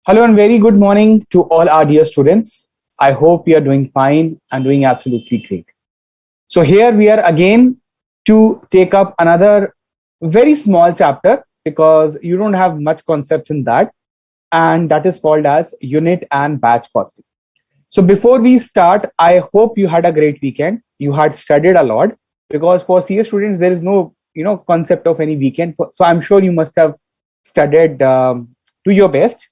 Hello and very good morning to all our dear students. I hope you are doing fine and doing absolutely great. So here we are again to take up another very small chapter because you don't have much concepts in that, and that is called as unit and batch costing. So before we start, I hope you had a great weekend. You had studied a lot because for CS students there is no concept of any weekend. So I'm sure you must have studied to your best.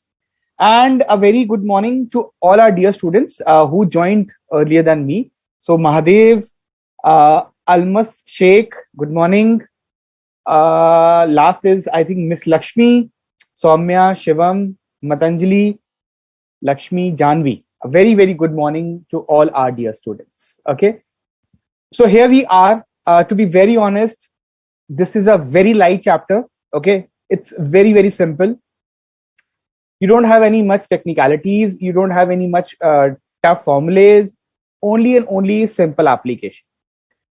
And a very good morning to all our dear students who joined earlier than me. So Mahadev, Almas Sheikh, good morning. Last is, I think, Miss Lakshmi, Soumya, Shivam, Matanjali, Lakshmi, Janvi. A very, very good morning to all our dear students. Okay. So here we are. To be very honest, this is a very light chapter. Okay. It's very, very simple. You don't have any much technicalities. You don't have any much tough formulas. Only and only simple application.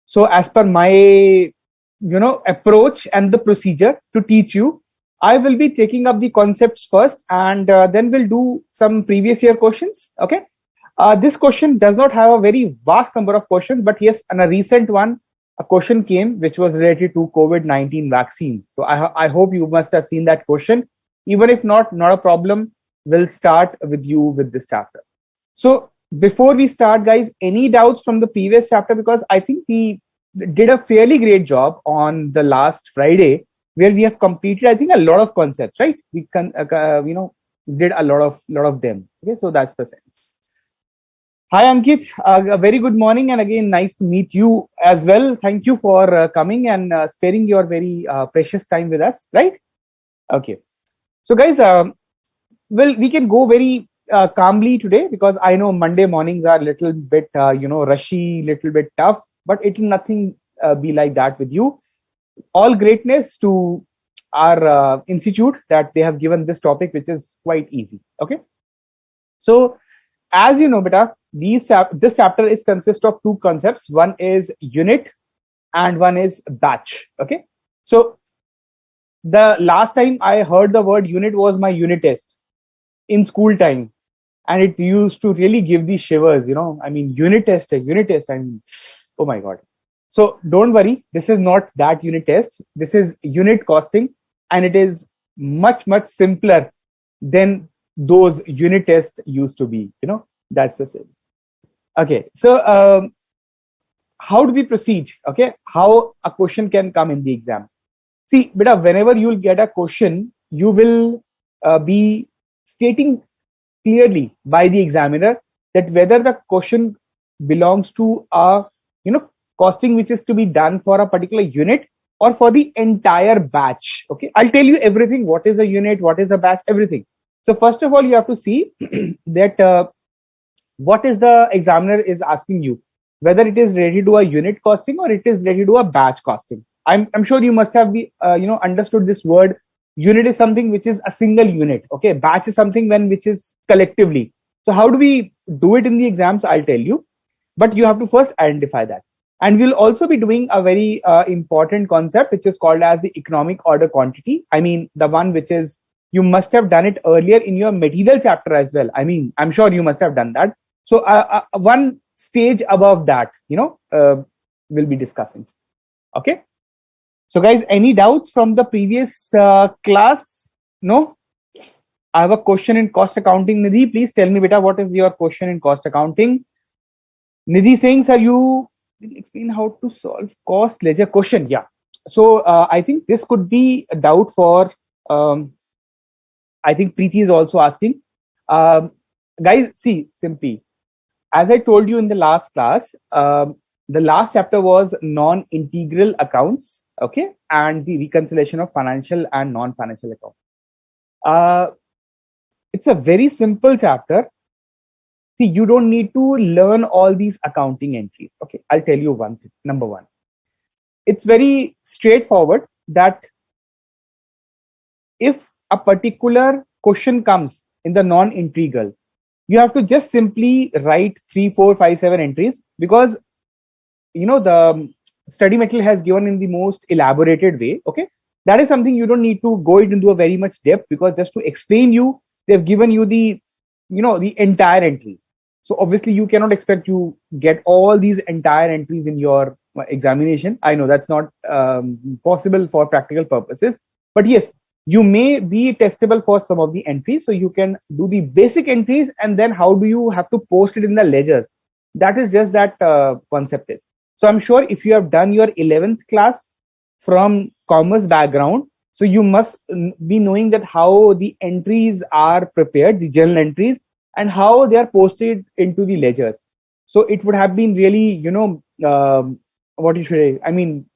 So as per my approach and the procedure to teach you, I will be taking up the concepts first, and then we'll do some previous year questions. Okay. This question does not have a very vast number of questions, but yes, and a recent one, a question came which was related to COVID-19 vaccines. So I hope you must have seen that question. Even if not a problem. We'll start with you with this chapter. So before we start, guys, any doubts from the previous chapter? Because I think we did a fairly great job on the last Friday, where we have completed, I think, a lot of concepts, right? We can, did a lot of them. Okay, so that's the sense. Hi, Ankit. A very good morning, and again, nice to meet you as well. Thank you for coming and sparing your very precious time with us, right? Okay. So guys, well, we can go very calmly today because I know Monday mornings are a little bit, rushy, little bit tough, but it will nothing be like that with you. All greatness to our institute that they have given this topic, which is quite easy. Okay. So as you know, beta, this chapter is consist of two concepts. One is unit and one is batch. Okay. So the last time I heard the word unit was my unit test in school time, and it used to really give the shivers. I mean, unit test. I mean, oh my god. So don't worry, this is not that unit test. This is unit costing, and it is much simpler than those unit tests used to be. That's the sense. Okay, so how do we proceed? Okay, how a question can come in the exam? See, beta, whenever you'll get a question, you will be stating clearly by the examiner that whether the question belongs to a costing which is to be done for a particular unit or for the entire batch. Okay, I'll tell you everything. What is a unit? What is a batch? Everything. So first of all, you have to see that what is the examiner is asking you, whether it is ready to do a unit costing or it is ready to do a batch costing. I'm sure you must have understood this word. Unit is something which is a single unit. Okay, batch is something which is collectively. So how do we do it in the exams? I'll tell you, but you have to first identify that. And we'll also be doing a very important concept which is called as the economic order quantity. I mean, the one which is, you must have done it earlier in your material chapter as well. I mean, I'm sure you must have done that. So one stage above that, we'll be discussing. Okay. So guys, any doubts from the previous class? No? I have a question in cost accounting. Nidhi, please tell me, beta, what is your question in cost accounting? Nidhi saying, sir, you explain how to solve cost ledger question. Yeah. So I think this could be a doubt for, I think Preeti is also asking. Guys, see, simply, as I told you in the last class, the last chapter was non-integral accounts. Okay, and the reconciliation of financial and non-financial accounts. It's a very simple chapter. See, you don't need to learn all these accounting entries. Okay, I'll tell you one thing. Number one, it's very straightforward that if a particular question comes in the non-integral, you have to just simply write 3, 4, 5, 7 entries, because the study material has given in the most elaborated way. Okay, that is something you don't need to go into a very much depth, because just to explain you they've given you the, the entire entries. So obviously you cannot expect to get all these entire entries in your examination. I know that's not possible for practical purposes, but yes, you may be testable for some of the entries. So you can do the basic entries, and then how do you have to post it in the ledgers? That is just that concept is. So I'm sure if you have done your 11th class from commerce background, so you must be knowing that how the entries are prepared, the journal entries, and how they are posted into the ledgers. So it would have been really, what you should say, I mean,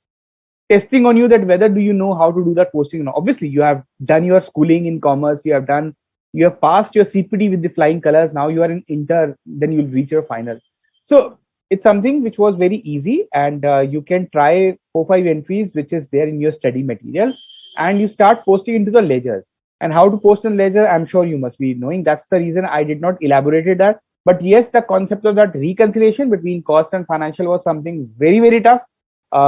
testing on you that whether do you know how to do that posting or not. Obviously, you have done your schooling in commerce, you have passed your CPD with the flying colors. Now you are in inter, then you'll reach your final. So it's something which was very easy, and you can try 4-5 entries which is there in your study material, and you start posting into the ledgers. And how to post in ledger, I'm sure you must be knowing. That's the reason I did not elaborate that. But yes, the concept of that reconciliation between cost and financial was something very, very tough,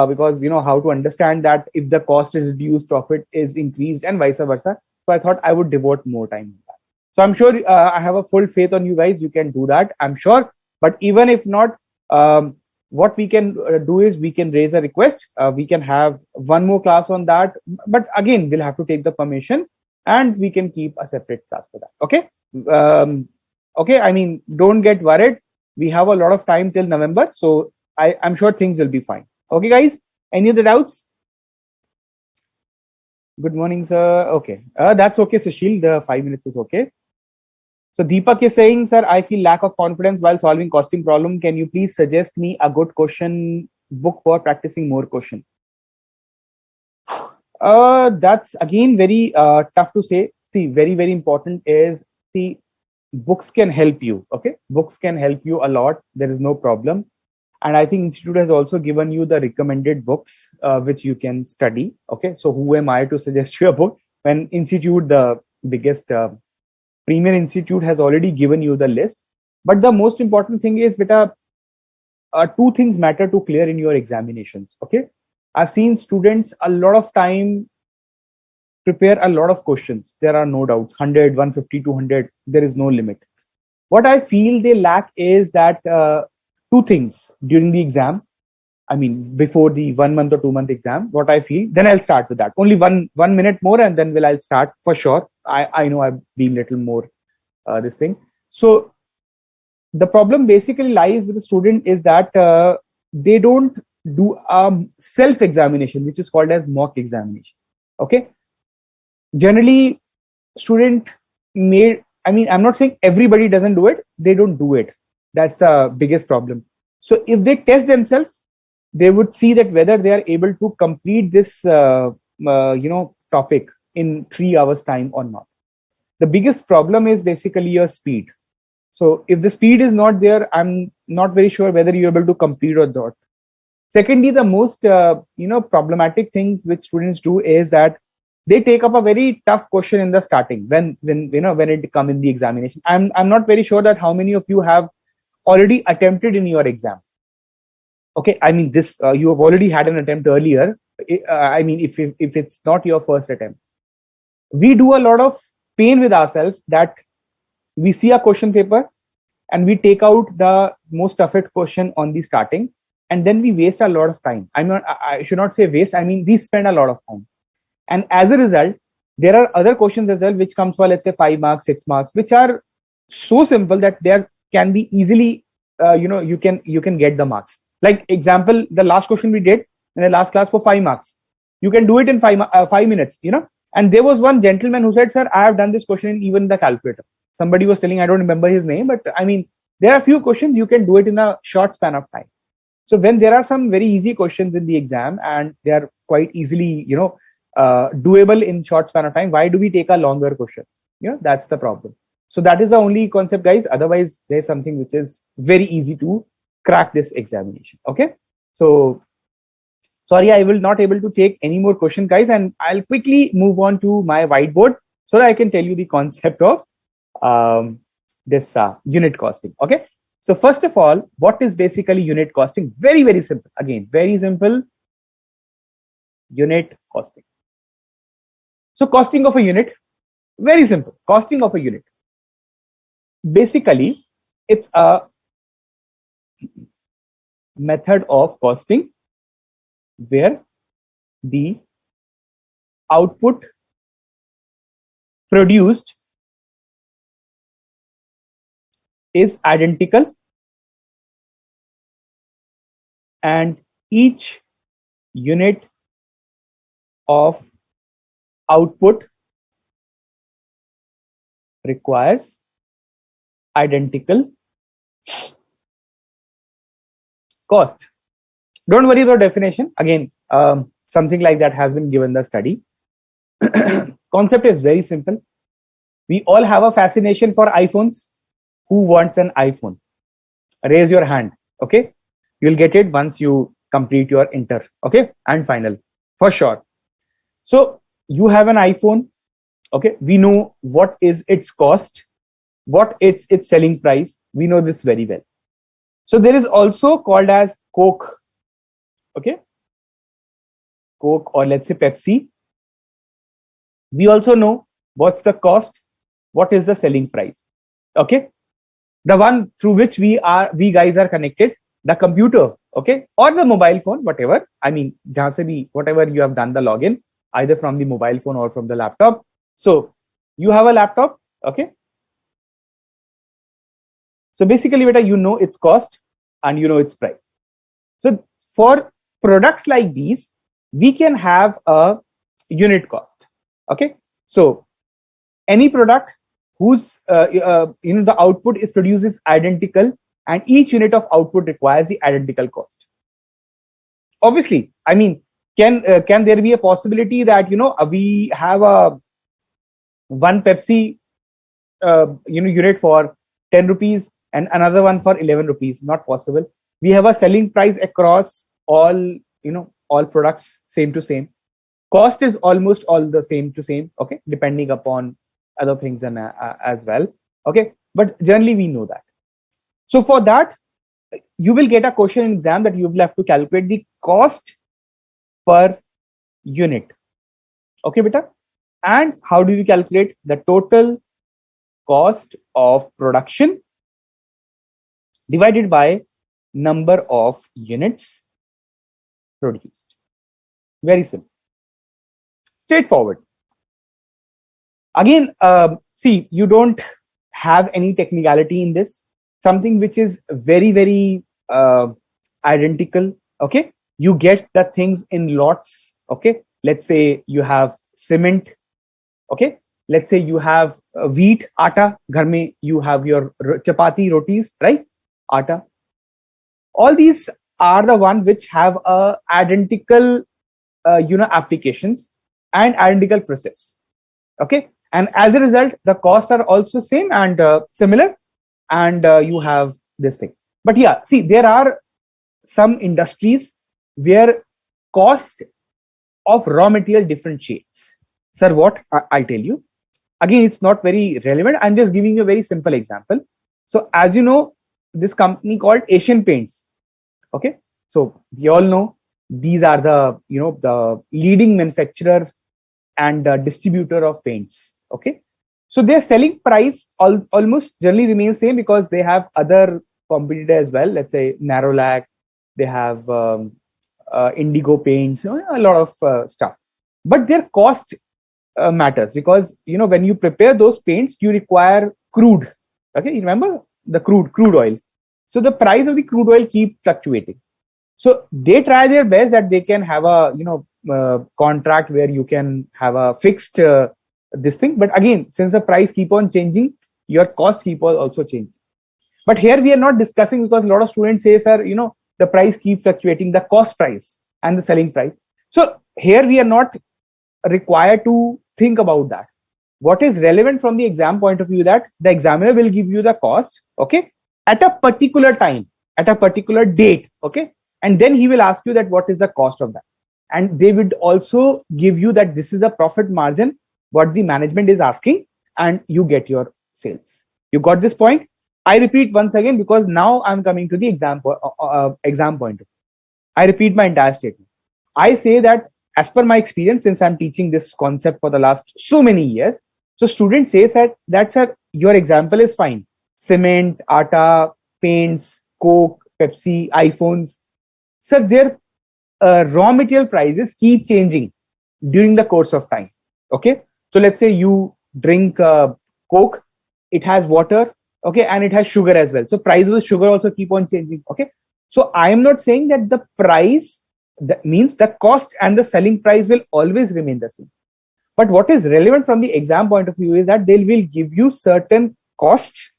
because how to understand that if the cost is reduced, profit is increased, and vice versa. So I thought I would devote more time to that. So I'm sure I have a full faith on you guys. You can do that, I'm sure. But even if not, what we can do is we can raise a request. We can have one more class on that. But again, we'll have to take the permission, and we can keep a separate class for that. Okay. Okay. I mean, don't get worried. We have a lot of time till November, so I'm sure things will be fine. Okay, guys. Any other doubts? Good morning, sir. Okay, that's okay, Sushil. The 5 minutes is okay. So Deepak is saying, sir, I feel lack of confidence while solving costing problem. Can you please suggest me a good question book for practicing more question? That's again very tough to say. See, very, very important is the books can help you. Okay, books can help you a lot. There is no problem. And I think institute has also given you the recommended books which you can study. Okay, so who am I to suggest you a book when institute, the biggest premier institute, has already given you the list? But the most important thing is, beta, two things matter to clear in your examinations. Okay, I've seen students a lot of time prepare a lot of questions. There are no doubts, 100, 150, 200, there is no limit. What I feel they lack is that two things during the exam. I mean, before the 1 month or 2 month exam, what I feel, then I'll start with that. Only one minute more, and then I'll start for sure. I know I've been little more this thing. So the problem basically lies with the student is that they don't do self examination, which is called as mock examination. Okay, generally student may, I mean, I'm not saying everybody doesn't do it, they don't do it. That's the biggest problem. So if they test themselves, they would see that whether they are able to complete this topic in 3 hours time or not. The biggest problem is basically your speed. So if the speed is not there, I'm not very sure whether you're able to complete or not. Secondly, the most problematic things which students do is that they take up a very tough question in the starting when it come in the examination. I'm not very sure that how many of you have already attempted in your exam. Okay, I mean, this you have already had an attempt earlier. I mean, if it's not your first attempt, we do a lot of pain with ourselves that we see a question paper and we take out the most toughest question on the starting, and then we waste a lot of time. I should not say waste, I mean we spend a lot of time, and as a result there are other questions as well which comes for, let's say, 5 marks, 6 marks, which are so simple that there can be easily you can get the marks. Like example, the last question we did in the last class for 5 marks, you can do it in 5 minutes, and there was one gentleman who said, sir, I have done this question in even the calculator. Somebody was telling, I don't remember his name, but I mean, there are a few questions you can do it in a short span of time. So when there are some very easy questions in the exam and they are quite easily, doable in short span of time, why do we take a longer question? That's the problem. So that is the only concept, guys. Otherwise, there's something which is very easy to crack this examination. Okay. So sorry, I will not able to take any more questions, guys, and I'll quickly move on to my whiteboard so that I can tell you the concept of this unit costing. Okay. So first of all, what is basically unit costing? Very, very simple. Again, very simple. Unit costing. So costing of a unit, very simple. Costing of a unit. basically it's a method of costing where the output produced is identical and each unit of output requires identical cost. Don't worry about definition. Again, something like that has been given the study. Concept is very simple. We all have a fascination for iPhones. Who wants an iPhone? Raise your hand. Okay, you'll get it once you complete your inter. Okay, and final for sure. So you have an iPhone. Okay, we know what is its cost, what is its selling price. We know this very well. So there is also called as Coke. Okay, Coke, or let's say Pepsi. We also know what's the cost, what is the selling price. Okay, the one through which we guys are connected, the computer, okay, or the mobile phone, whatever. I mean, jahan se bhi, whatever you have done the login, either from the mobile phone or from the laptop. So you have a laptop, okay. So basically, beta, you know its cost and you know its price. So for products like these, we can have a unit cost. Okay, so any product whose the output is produced is identical, and each unit of output requires the identical cost. Obviously, I mean, can there be a possibility that we have a one Pepsi unit for 10 rupees and another one for 11 rupees? Not possible. We have a selling price across all all products same to same. Cost is almost all the same to same, okay, depending upon other things and as well, okay, but generally we know that. So for that, you will get a question in exam that you will have to calculate the cost per unit, okay beta. And how do you calculate the total cost of production divided by number of units produced? Very simple, straightforward. Again, see, you don't have any technicality in this. Something which is very, very identical. Okay, you get the things in lots. Okay, let's say you have cement. Okay, let's say you have wheat, atta. Ghar mein you have your chapati, rotis, right? Atta. All these are the one which have a identical, applications and identical process. Okay, and as a result, the costs are also same and similar, and you have this thing. But yeah, see, there are some industries where cost of raw material differentiates. Sir, what? I'll tell you. Again, it's not very relevant. I'm just giving you a very simple example. So as you know, this company called Asian Paints. Okay, so we all know these are the the leading manufacturer and distributor of paints. Okay, so their selling price almost generally remains same because they have other competitors as well. Let's say Narolac, they have Indigo paints, a lot of stuff. But their cost matters because when you prepare those paints, you require crude. Okay, you remember the crude oil. So the price of the crude oil keep fluctuating. So they try their best that they can have a contract where you can have a fixed this thing. But again, since the price keep on changing, your cost keep on also changing. But here we are not discussing because a lot of students say, sir, the price keep fluctuating, the cost price and the selling price. So here we are not required to think about that. What is relevant from the exam point of view, that the examiner will give you the cost, okay, at a particular time, at a particular date, okay, and then he will ask you that what is the cost of that, and they would also give you that this is the profit margin what the management is asking, and you get your sales. You got this point? I repeat once again because now I'm coming to the exam point of view. I repeat my entire statement. I say that as per my experience, since I'm teaching this concept for the last so many years, so student says that sir, your example is fine. cement, atta, paints, Coke, Pepsi, iPhones. So their raw material prices keep changing during the course of time. Okay, so let's say you drink Coke, it has water, okay, and it has sugar as well. So prices of sugar also keep on changing. Okay, so I am not saying that the price, that means the cost and the selling price will always remain the same. But what is relevant from the exam point of view is that they will give you certain costs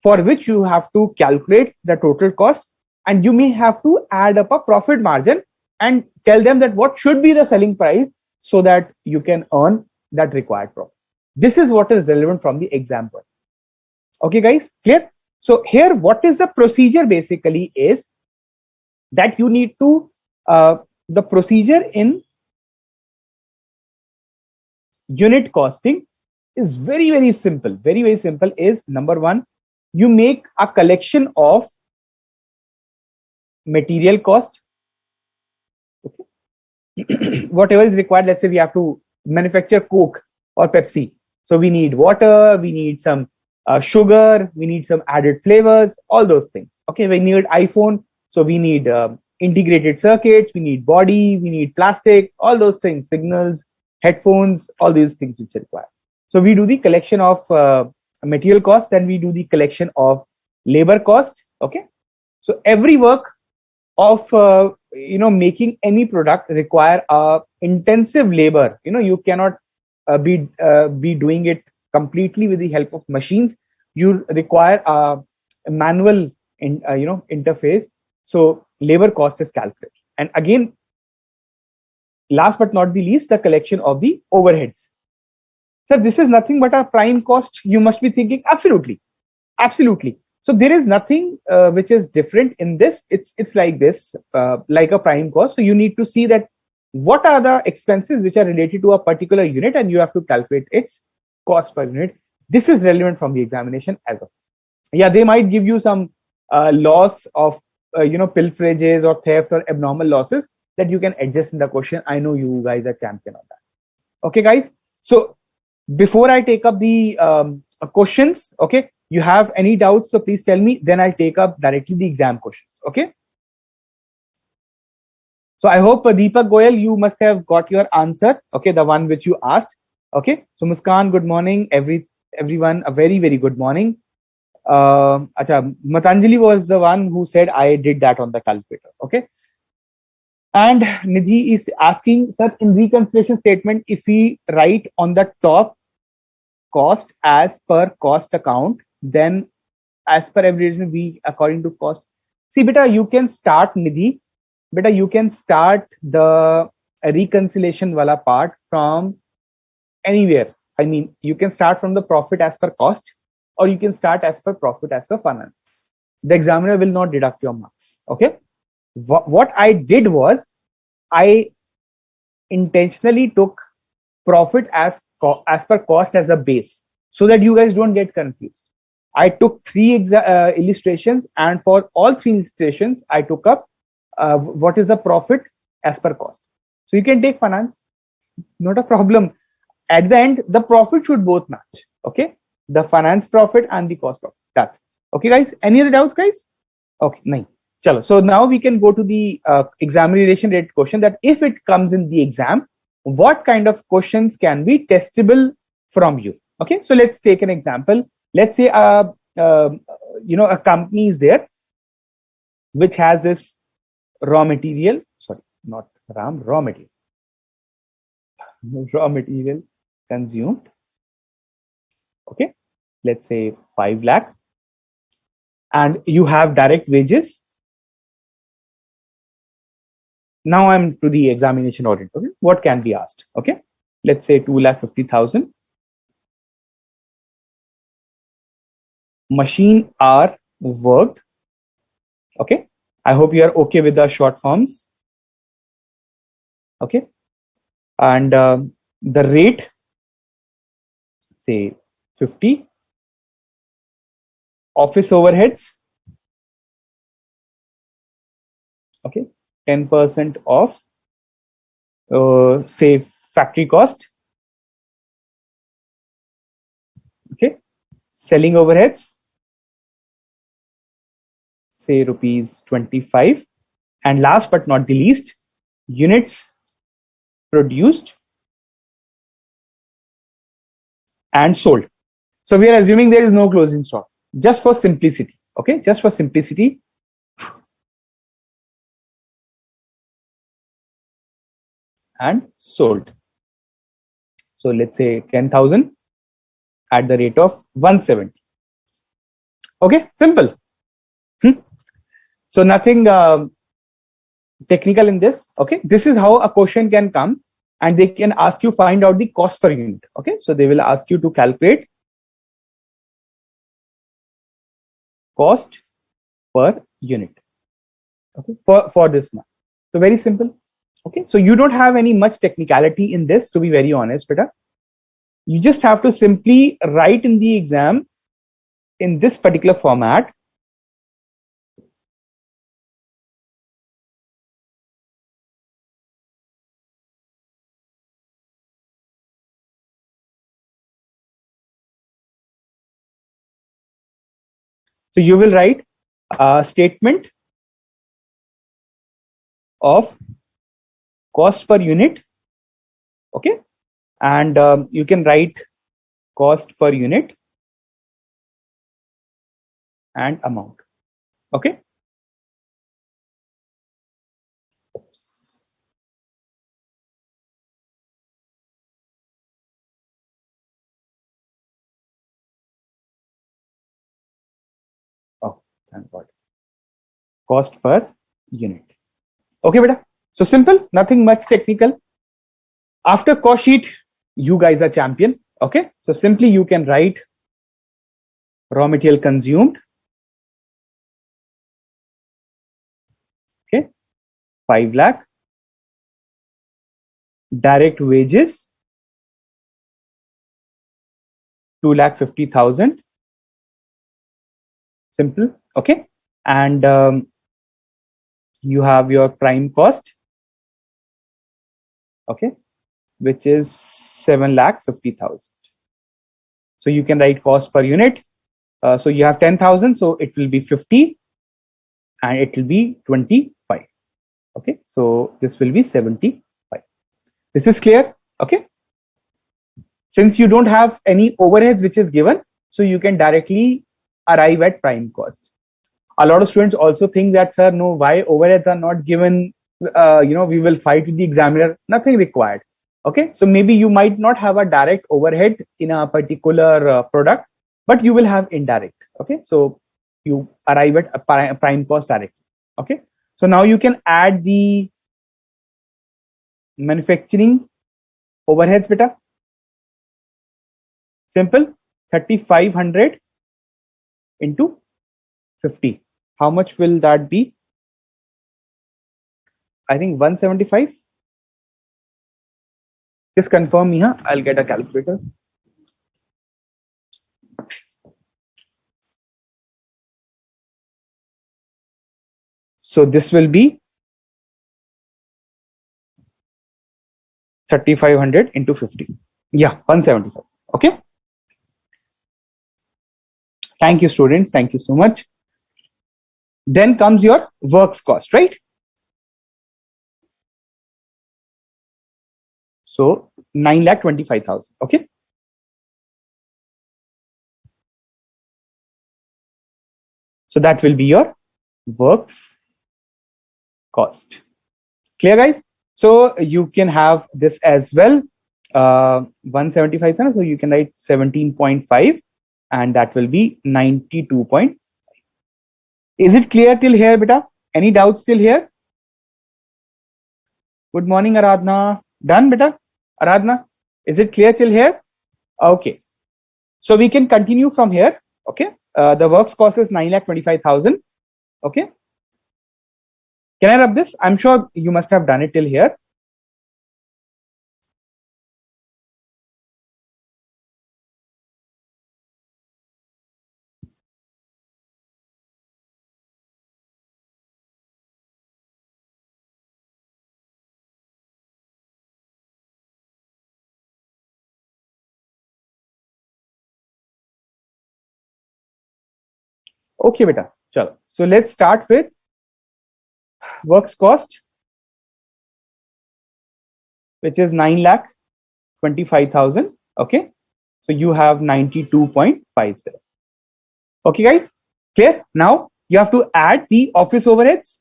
for which you have to calculate the total cost, and you may have to add up a profit margin and tell them that what should be the selling price so that you can earn that required profit. This is what is relevant from the exam point. Okay, guys, clear? So here, what is the procedure basically is that you need to, the procedure in unit costing is very, very simple. Very, very simple is number one, you make a collection of material cost, okay. Whatever is required. Let's say we have to manufacture Coke or Pepsi. So we need water, we need some sugar, we need some added flavors, all those things. Okay, we need iPhone. So we need integrated circuits, we need body, we need plastic, all those things, signals, headphones, all these things which are required. So we do the collection of material cost, then we do the collection of labor cost. Okay, so every work of making any product require intensive labor. You cannot be doing it completely with the help of machines. You require a manual interface. So labor cost is calculated. And again, last but not the least, the collection of the overheads. Sir, this is nothing but a prime cost. You must be thinking, absolutely, absolutely. So there is nothing which is different in this. It's like this, like a prime cost. So you need to see that what are the expenses which are related to a particular unit, and you have to calculate its cost per unit. This is relevant from the examination as of. Yeah, they might give you some loss of pilferages or theft or abnormal losses that you can adjust in the question. I know you guys are champion on that. Okay, guys. So before I take up the questions, okay, you have any doubts, so please tell me, then I'll take up directly the exam questions. Okay, so I hope Deepak Goyal, you must have got your answer. Okay, the one which you asked. Okay, so Muskan, good morning, everyone, a very, very good morning. Matanjali was the one who said I did that on the calculator. Okay, and Nidhi is asking, sir, in reconciliation statement, if we write on the top cost as per cost account, then as per every reason we according to cost. See, beta, you can start, Nidhi, beta, you can start the reconciliation wala part from anywhere. I mean, you can start from the profit as per cost, or you can start as per profit as per finance. The examiner will not deduct your marks. Okay, what I did was I intentionally took profit as per cost as a base, so that you guys don't get confused. I took three illustrations, and for all three illustrations, I took up what is the profit as per cost. So you can take finance, not a problem. At the end, the profit should both match. Okay, the finance profit and the cost profit. That's okay, guys. Any other doubts, guys? Okay, nahin. Chalo. So now we can go to the examination rate question, that if it comes in the exam, what kind of questions can be testable from you? Okay, so let's take an example. Let's say a company is there which has this raw material. Sorry, not RAM, raw material. Raw material consumed. Okay, let's say 5 lakh, and you have direct wages. Now I'm to the examination audit. Okay, what can be asked? Okay, let's say 2,50,000. Machine hour worked. Okay, I hope you are okay with the short forms. Okay, and the rate, say 50. Office overheads. Okay, 10% of say factory cost. Okay, selling overheads. say rupees 25. And last but not the least, units produced and sold. So we are assuming there is no closing stock, just for simplicity. Okay, just for simplicity. And sold. So let's say 10,000 at the rate of 170. Okay, simple. So nothing technical in this. Okay, this is how a question can come, and they can ask you find out the cost per unit. Okay, so they will ask you to calculate cost per unit. Okay, for this month. So very simple. Okay, so you don't have any much technicality in this, to be very honest, beta. You just have to simply write in the exam in this particular format. So you will write a statement of cost per unit. Okay, and you can write cost per unit and amount. Okay. Oh, thank God. Cost per unit. Okay, beta. So simple, nothing much technical. After cost sheet, you guys are champion. Okay, so simply you can write raw material consumed. Okay, 5 lakh. Direct wages, 2,50,000. Simple. Okay, and you have your prime cost. Okay, which is 7,50,000. So you can write cost per unit. So you have 10,000, so it will be 50, and it will be 25. Okay, so this will be 75. This is clear. Okay, since you don't have any overheads which is given, so you can directly arrive at prime cost. A lot of students also think that, sir, no, why overheads are not given? We will fight with the examiner. Nothing required. Okay, so maybe you might not have a direct overhead in a particular product, but you will have indirect. Okay, so you arrive at a prime cost directly. Okay, so now you can add the manufacturing overheads, beta. Simple, 3,500 into 50. How much will that be? I think 175. Just confirm me, huh? I'll get a calculator. So this will be 3,500 into 50. Yeah, 175. Okay. Thank you, students. Thank you so much. Then comes your works cost, right? So 9,25,000. Okay. So that will be your works cost. Clear, guys? So you can have this as well. 175,000. So you can write 17.5, and that will be 92. Is it clear till here, beta? Any doubts till here? Good morning, Aradhna. Done, beta? Aradhna, is it clear till here? Okay. So we can continue from here. Okay. The works cost is 9,25,000. Okay. Can I rub this? I'm sure you must have done it till here. Okay, beta. Chalo. So let's start with works cost, which is 9,25,000. Okay. So you have 92.50. Okay, guys, clear? Now you have to add the office overheads.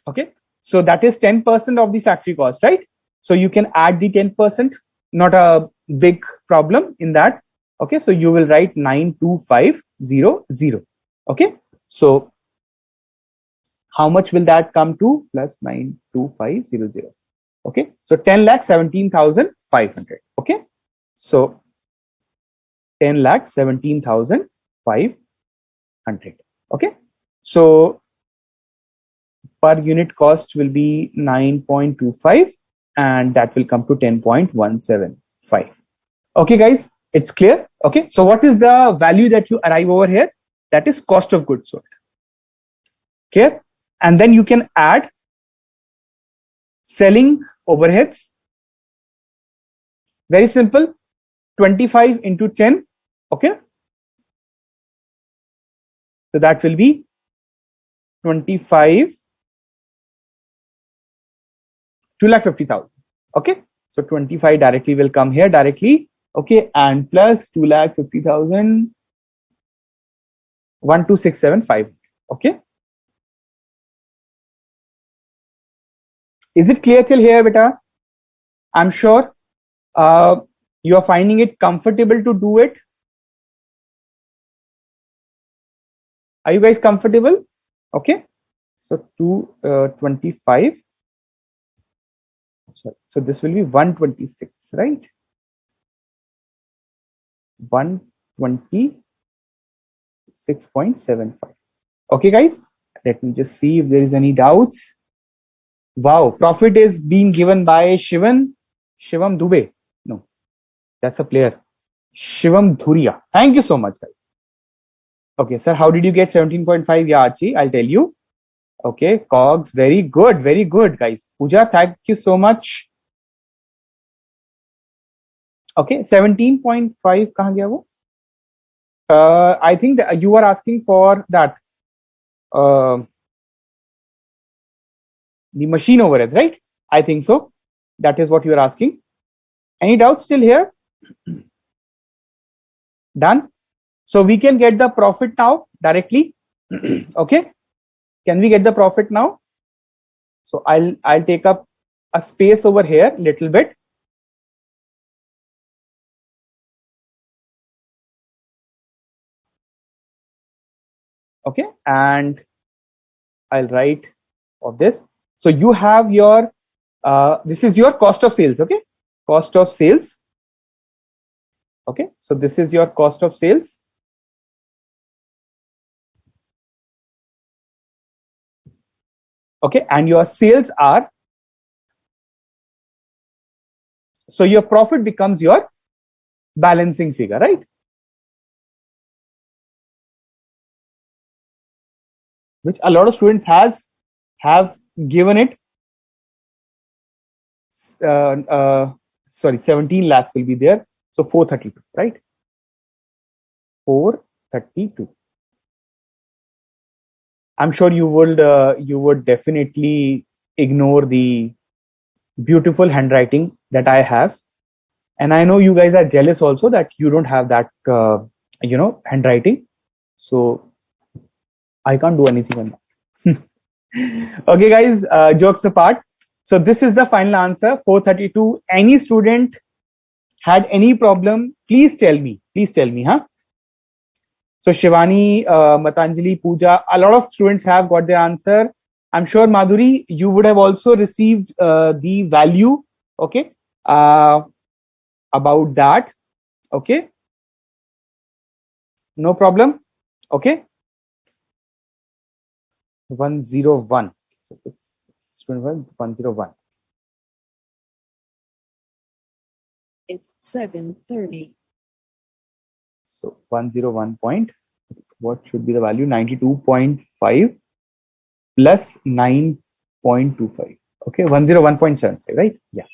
Okay, so that is 10% of the factory cost, right? So you can add the 10%, not a big problem in that. Okay, so you will write 92500. Okay, so how much will that come to? Plus 92500. Okay, so 10,17,500. Okay, so 10,17,500. Okay, so per unit cost will be 9.25, and that will come to 10.175. Okay, guys, it's clear. Okay, so what is the value that you arrive over here? That is cost of goods sold. Clear? And then you can add selling overheads. Very simple. 25 into 10. Okay, so that will be 25, 2,50,000. Okay, so 25 directly will come here directly. Okay, and plus 2,50,000, 12,675. Okay, is it clear till here, beta? I'm sure you are finding it comfortable to do it. Are you guys comfortable? Okay, so 225. Sorry, so this will be 126, right? 126.75. Okay, guys, let me just see if there is any doubts. Wow, profit is being given by Shivam Dubey. No, that's a player. Shivam Dhuria. Thank you so much, guys. Okay, sir, how did you get 17.5? Yeah, Archie, I'll tell you. Okay, Cogs, very good, guys. Pooja, thank you so much. Okay, 17.5 kahan gaya wo? I think that you are asking for that the machine overheads, right? I think so. That is what you are asking. Any doubts still here? Done. So we can get the profit now directly. Okay, can we get the profit now? So I'll take up a space over here little bit. Okay, and I'll write of this. So you have your this is your cost of sales. Okay, cost of sales. Okay, so this is your cost of sales. Okay, and your sales are, so your profit becomes your balancing figure, right? Which a lot of students have given it. Sorry, 17 lakhs will be there. So 432, right? 432. I'm sure you would definitely ignore the beautiful handwriting that I have, and I know you guys are jealous also that you don't have that handwriting. So I can't do anything on that. Okay, guys, jokes apart. So this is the final answer, 432. Any student had any problem, please tell me, huh? So Shivani, Matanjali, Pooja, a lot of students have got their answer. I'm sure Madhuri, you would have also received the value, okay, about that, okay, no problem, okay. 101. So this student 101. It's 7:30. So 101 point, what should be the value? 92.5 plus 9.25. Okay, 101.75, right? Yeah.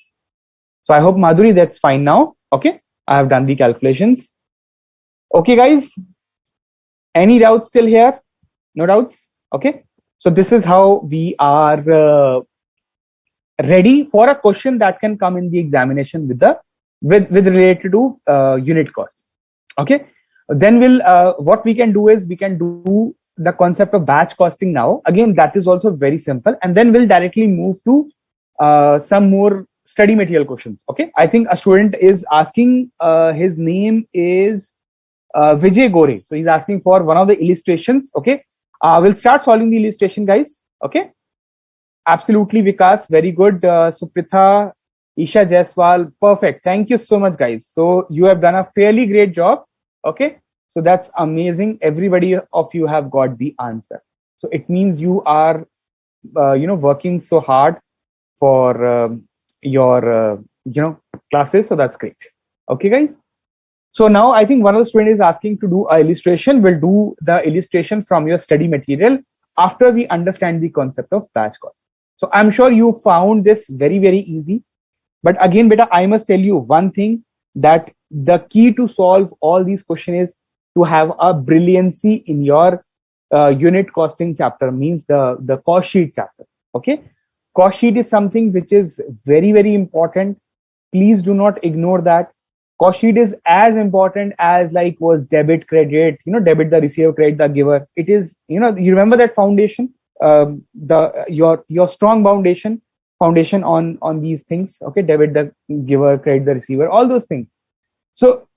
So I hope Madhuri, that's fine now. Okay, I have done the calculations. Okay, guys, any doubts still here? No doubts? Okay. So this is how we are ready for a question that can come in the examination with the with related to unit cost. Okay. Then we'll what we can do is we can do the concept of batch costing now. Again, that is also very simple, and then we'll directly move to some more study material questions. Okay. I think a student is asking, his name is Vijay Gore. So he's asking for one of the illustrations. Okay. We'll start solving the illustration, guys. Okay. Absolutely, Vikas. Very good. Supritha, Isha Jaiswal. Perfect. Thank you so much, guys. So you have done a fairly great job. Okay. So that's amazing. Everybody of you have got the answer. So it means you are, working so hard for your, classes. So that's great. Okay, guys. So now I think one of the students is asking to do a illustration. We'll do the illustration from your study material after we understand the concept of batch cost. So I'm sure you found this very, very easy. But again, beta, I must tell you one thing, that the key to solve all these questions is to have a brilliancy in your unit costing chapter, means the cost sheet chapter. Okay. Cost sheet is something which is very, very important. Please do not ignore that. Cost sheet is as important as like was debit, credit, debit the receiver, credit the giver. It is, you remember that foundation, the your strong foundation on these things. Okay, debit the giver, credit the receiver, all those things. So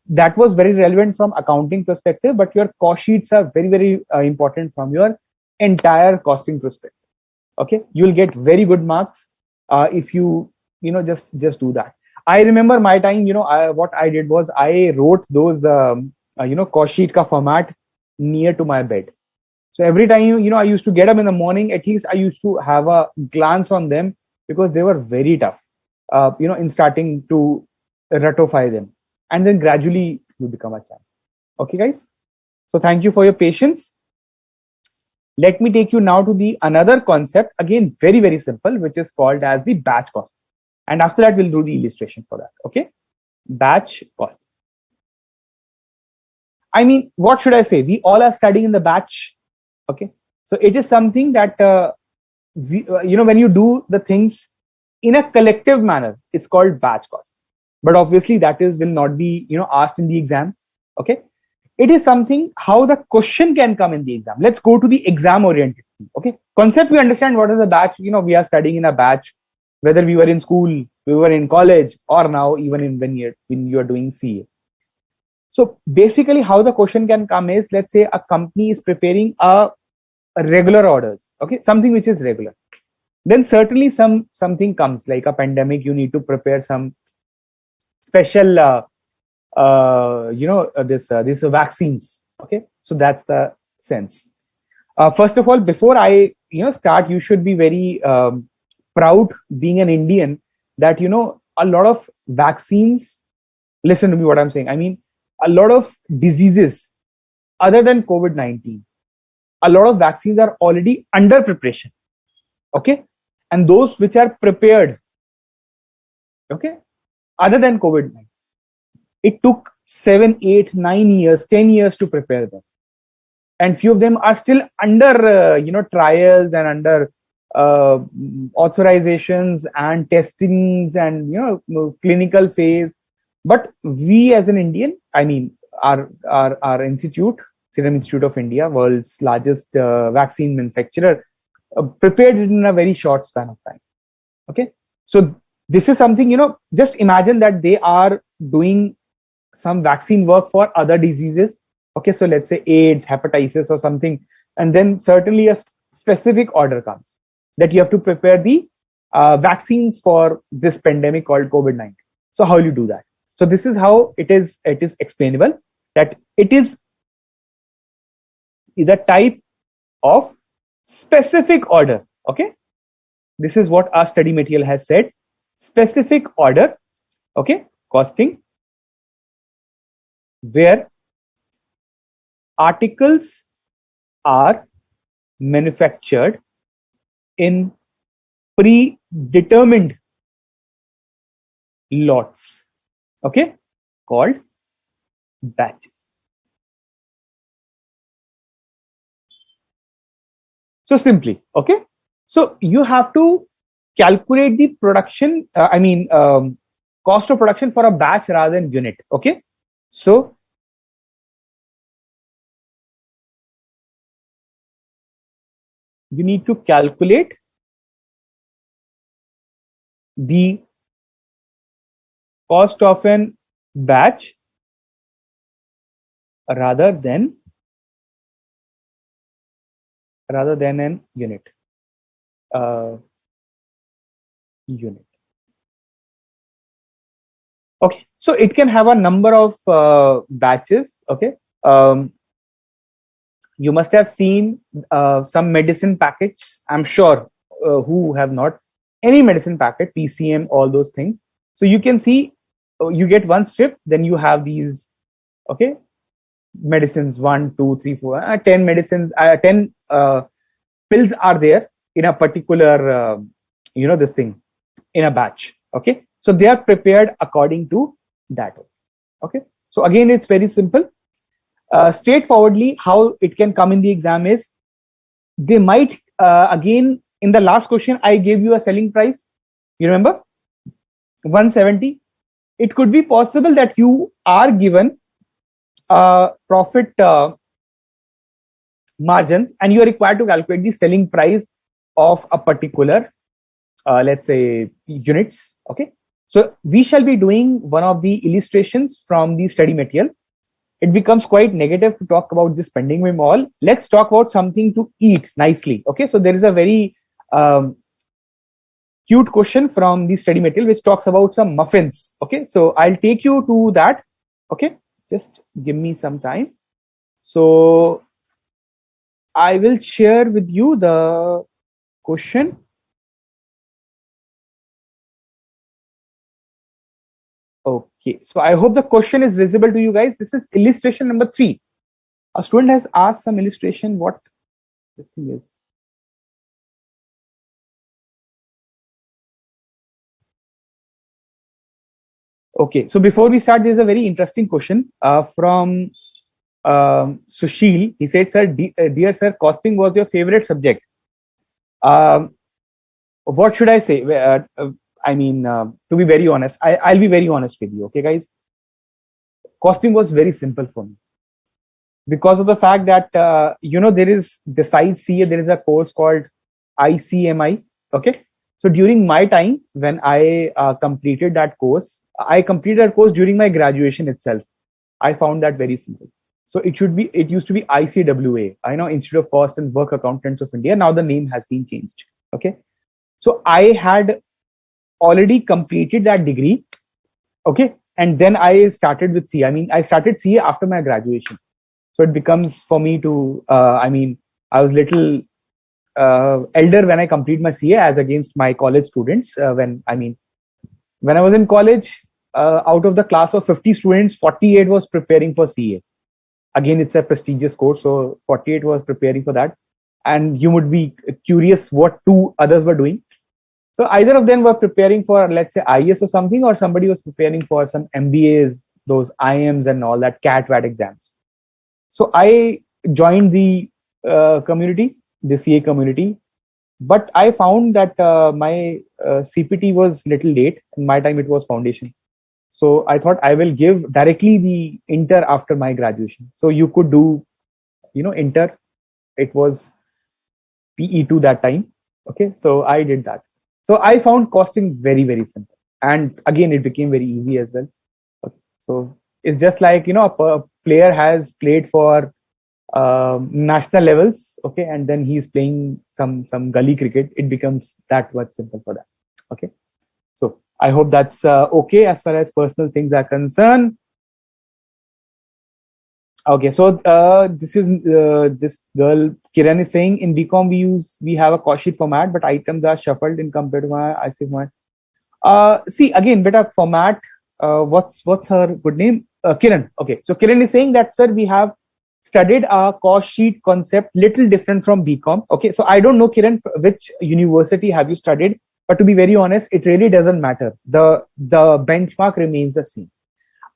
that was very relevant from accounting perspective, but your cost sheets are very, very important from your entire costing perspective. Okay, you'll get very good marks if you just do that. I remember my time, what I did was I wrote those cost sheet ka format near to my bed. So every time I used to get up in the morning, at least I used to have a glance on them, because they were very tough in starting to ratify them, and then gradually you become a champ. Okay, guys, so thank you for your patience. Let me take you now to the another concept, again very, very simple, which is called as the batch cost. And after that, we'll do the illustration for that. Okay, batch cost. I mean, what should I say? We all are studying in the batch. Okay, so it is something that when you do the things in a collective manner, it's called batch cost. But obviously, that is will not be asked in the exam. Okay, it is something how the question can come in the exam. Let's go to the exam oriented. Okay, concept we understand what is a batch. We are studying in a batch, whether we were in school, we were in college, or now even in when you are doing CA. So basically, how the question can come is, let's say a company is preparing a regular orders. Okay, something which is regular. Then certainly something comes like a pandemic. You need to prepare some special this vaccines. Okay, so that's the sense. First of all, before I start, you should be very proud being an Indian that a lot of vaccines. Listen to me, what I'm saying. I mean, a lot of diseases other than COVID-19, a lot of vaccines are already under preparation. Okay, and those which are prepared. Okay, other than COVID-19, it took 7, 8, 9 years, 10 years to prepare them, and few of them are still under trials and under authorizations and testings and clinical phase. But we as an Indian, I mean, our institute, Serum Institute of India, world's largest vaccine manufacturer, prepared it in a very short span of time. Okay, so this is something, just imagine that they are doing some vaccine work for other diseases. Okay, so let's say AIDS, hepatitis, or something, and then certainly a specific order comes that you have to prepare the vaccines for this pandemic called COVID-19. So how will you do that? So this is how it is explainable, that it is a type of specific order. Okay, this is what our study material has said. Specific order. Okay, costing, where articles are manufactured in predetermined lots. Okay, called batches. So simply, okay. So you have to calculate the production, cost of production for a batch rather than unit. Okay. So you need to calculate the cost of an batch rather than an unit. Uh, unit. Okay. So it can have a number of batches. Okay. Um, you must have seen some medicine packets. I'm sure who have not any medicine packet, PCM, all those things. So you can see you get one strip, then you have these, okay, medicines, 1, 2, 3, 4, 10 medicines, 10 pills are there in a particular, this thing in a batch. Okay. So they are prepared according to that. Okay. So again, it's very simple. Straightforwardly, how it can come in the exam is they might again in the last question I gave you a selling price, you remember, 170. It could be possible that you are given profit margins and you are required to calculate the selling price of a particular let's say units. Okay, so we shall be doing one of the illustrations from the study material. It becomes quite negative to talk about this spending with all. Let's talk about something to eat nicely. Okay, so there is a very cute question from the study material which talks about some muffins. Okay, so I'll take you to that. Okay, just give me some time. So I will share with you the question. Okay, so I hope the question is visible to you guys. This is illustration number 3. A student has asked some illustration what this thing is. Okay, so before we start, there's a very interesting question from Sushil. He said, "Sir, dear sir, costing was your favorite subject. Um, what should I say? To be very honest, I'll be very honest with you. Okay, guys, costing was very simple for me because of the fact that there is besides CA there is a course called ICMI. Okay, so during my time when I completed that course, I completed that course during my graduation itself. I found that very simple. So it used to be ICWA. I know, Institute of Cost and Work Accountants of India. Now the name has been changed. Okay, so I had already completed that degree. Okay, and then I started with CA. I mean, I started CA after my graduation. So it becomes for me to I was little elder when I complete my CA as against my college students. When I was in college, out of the class of 50 students, 48 was preparing for CA. Again, it's a prestigious course, so 48 was preparing for that. And you would be curious what 2 others were doing. So either of them were preparing for, let's say, IS or something, or somebody was preparing for some MBAs, those IMs and all that CAT-VAT exams. So I joined the community, the CA community, but I found that my CPT was little late. In my time, it was foundation. So I thought I will give directly the inter after my graduation. So you could do, inter. It was PE2 that time. Okay, so I did that. So I found costing very, very simple. And again, it became very easy as well. Okay. So it's just like, a player has played for national levels, okay, and then he's playing some gully cricket. It becomes that much simple for that. Okay, so I hope that's okay as far as personal things are concerned. Okay, so this is this girl Kiran is saying in BCom we have a cost sheet format, but items are shuffled in compared to my IC format. See again, better format. What's her good name? Kiran. Okay, so Kiran is saying that sir, we have studied a cost sheet concept little different from BCom. Okay, so I don't know Kiran which university have you studied, but to be very honest, it really doesn't matter. The benchmark remains the same.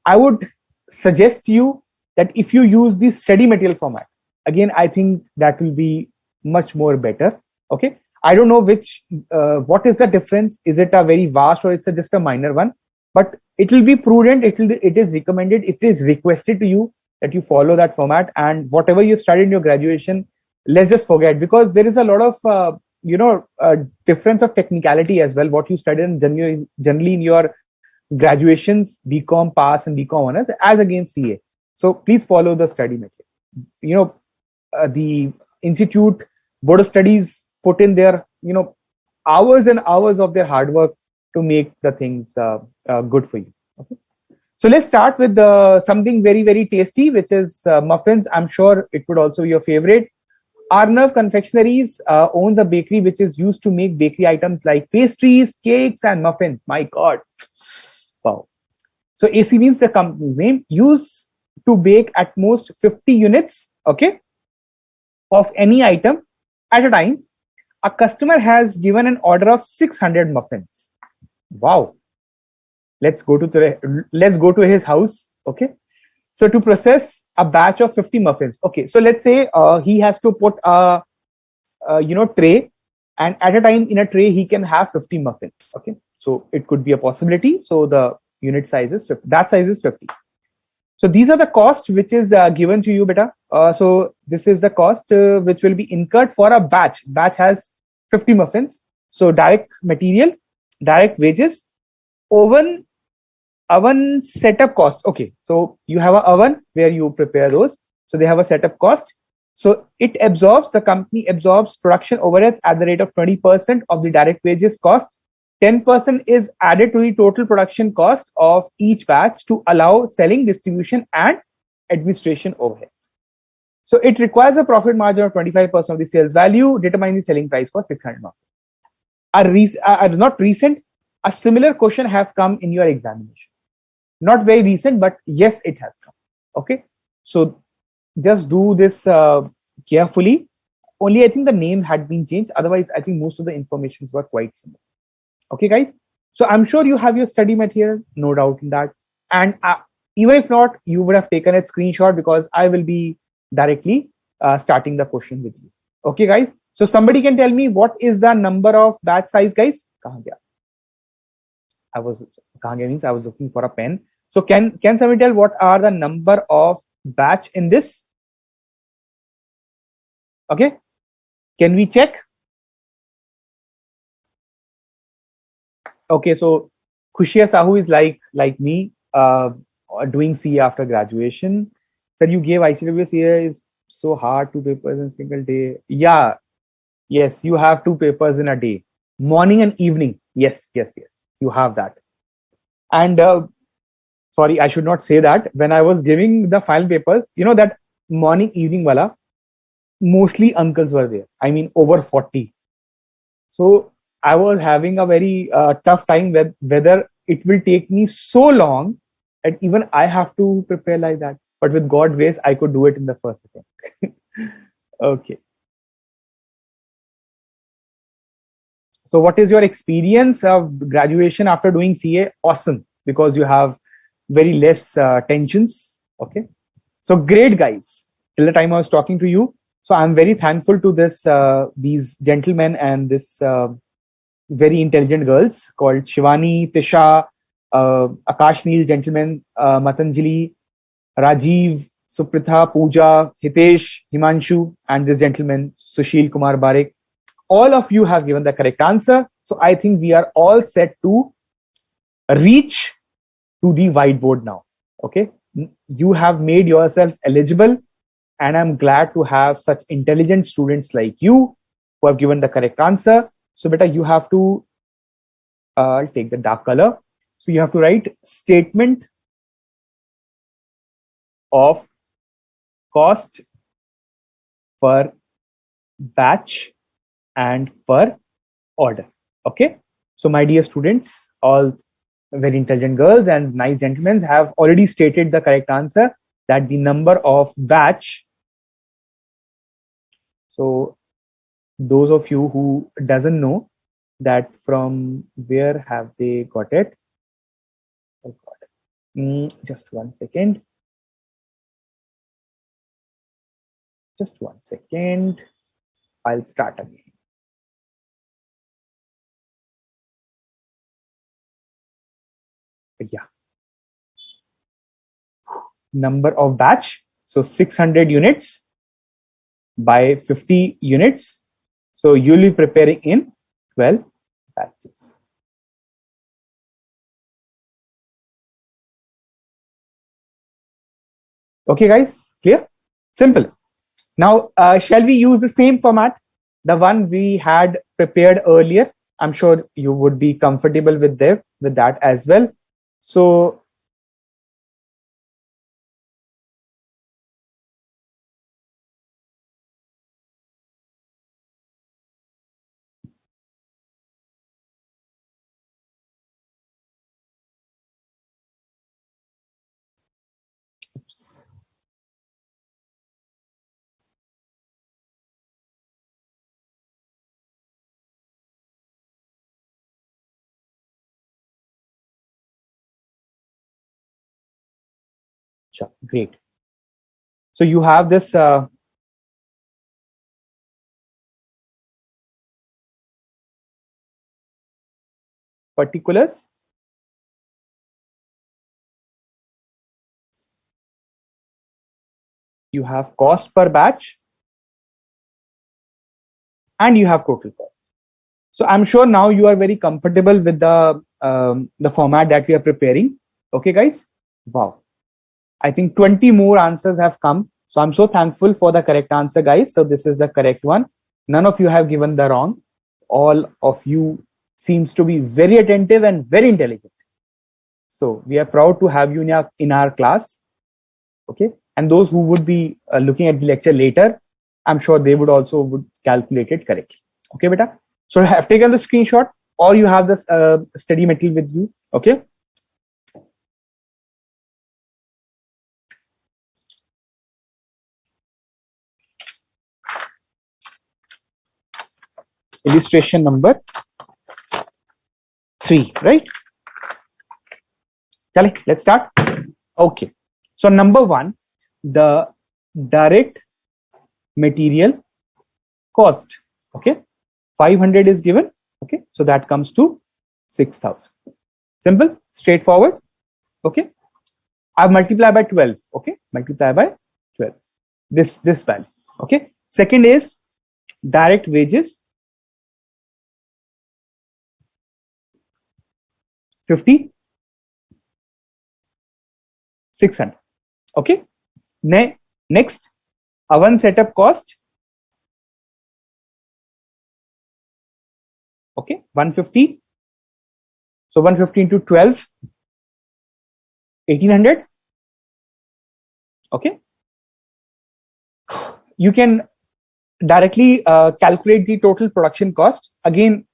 I would suggest you that if you use the study material format, again, I think that will be much more better. Okay, I don't know which what is the difference. Is it a very vast or it's just a minor one? But it will be prudent. It is recommended. It is requested to you that you follow that format, and whatever you studied in your graduation, let's just forget, because there is a lot of difference of technicality as well. What you studied in generally in your graduations, BCom pass and BCom honors, as against CA. So please follow the study method. The institute board of studies put in their hours and hours of their hard work to make the things good for you. Okay, so let's start with something very very tasty, which is muffins. I'm sure it would also be your favorite. Arnav Confectionaries owns a bakery which is used to make bakery items like pastries, cakes, and muffins. My God, wow! So AC means the company's name. Used to bake at most 50 units, okay, of any item at a time. A customer has given an order of 600 muffins. Wow! Let's go to his house. Okay, so to process a batch of 50 muffins. Okay, so let's say he has to put a tray, and at a time in a tray he can have 50 muffins. Okay, so it could be a possibility. So the unit size is 50. That size is 50. So these are the cost which is given to you, beta. So this is the cost which will be incurred for a batch. Batch has 50 muffins. So direct material, direct wages, oven setup cost. Okay, so you have an oven where you prepare those. So they have a setup cost. So the company absorbs production overheads at the rate of 20% of the direct wages cost. 10% is added to the total production cost of each batch to allow selling, distribution, and administration overheads. So it requires a profit margin of 25% of the sales value, determining the selling price for 600 marks. Not recent, a similar question have come in your examination. Not very recent, but yes, it has come. Okay, so just do this carefully. Only I think the name had been changed. Otherwise, I think most of the informations were quite similar. Okay, guys. So I'm sure you have your study material, no doubt in that. And even if not, you would have taken a screenshot, because I will be directly starting the question with you. Okay, guys. So somebody can tell me what is the number of batch size, guys? I was means I was looking for a pen. So can somebody tell what are the number of batch in this? Okay, can we check? Okay, so Khushia Sahu is like me, doing CA after graduation. That you gave ICW CA is so hard, 2 papers in a single day. Yeah, yes, you have 2 papers in a day, morning and evening. Yes, you have that. And sorry, I should not say that. When I was giving the final papers, that morning evening wala, mostly uncles were there. I mean, over 40. So I was having a very tough time with whether it will take me so long, and even I have to prepare like that. But with God grace, I could do it in the first attempt. Okay. So what is your experience of graduation after doing CA? Awesome, because you have very less tensions. Okay. So great, guys. Till the time I was talking to you. So I'm very thankful to these gentlemen and this very intelligent girls called Shivani, Tisha, Akash Neil, gentlemen, Matanjali, Rajiv, Supritha, Pooja, Hitesh, Himanshu, and this gentleman, Sushil Kumar Barik. All of you have given the correct answer. So I think we are all set to reach to the whiteboard now. Okay. You have made yourself eligible, and I'm glad to have such intelligent students like you who have given the correct answer. So beta, you have to I'll take the dark color. So you have to write statement of cost per batch and per order. Okay. So my dear students, all very intelligent girls and nice gentlemen have already stated the correct answer, that the number of batch. So those of you who doesn't know that from where have they got it? Oh God. Just one second. Just one second. I'll start again. Yeah. Number of batch. So 600 units by 50 units. So you'll be preparing in 12 batches. Okay, guys, clear? Simple. Now, shall we use the same format, the one we had prepared earlier? I'm sure you would be comfortable with that as well. So sure, great. So you have this particulars. You have cost per batch, and you have total cost. So I'm sure now you are very comfortable with the format that we are preparing. Okay, guys. Wow. I think 20 more answers have come. So I'm so thankful for the correct answer, guys. So this is the correct one. None of you have given the wrong. All of you seems to be very attentive and very intelligent. So we are proud to have you in our class. Okay. And those who would be looking at the lecture later, I'm sure they would also would calculate it correctly. Okay, beta. So have taken the screenshot, or you have this study material with you. Okay. Illustration number 3, right? Chale, let's start. Okay. So number 1, the direct material cost. Okay. 500 is given. Okay. So that comes to 6,000. Simple, straightforward. Okay. I've multiplied by 12. Okay. Multiply by 12. This value. Okay. Second is direct wages. 50. 600. Okay. Next, oven setup cost. Okay. 150. So 150 into 12. 1800. Okay. You can directly calculate the total production cost. Again,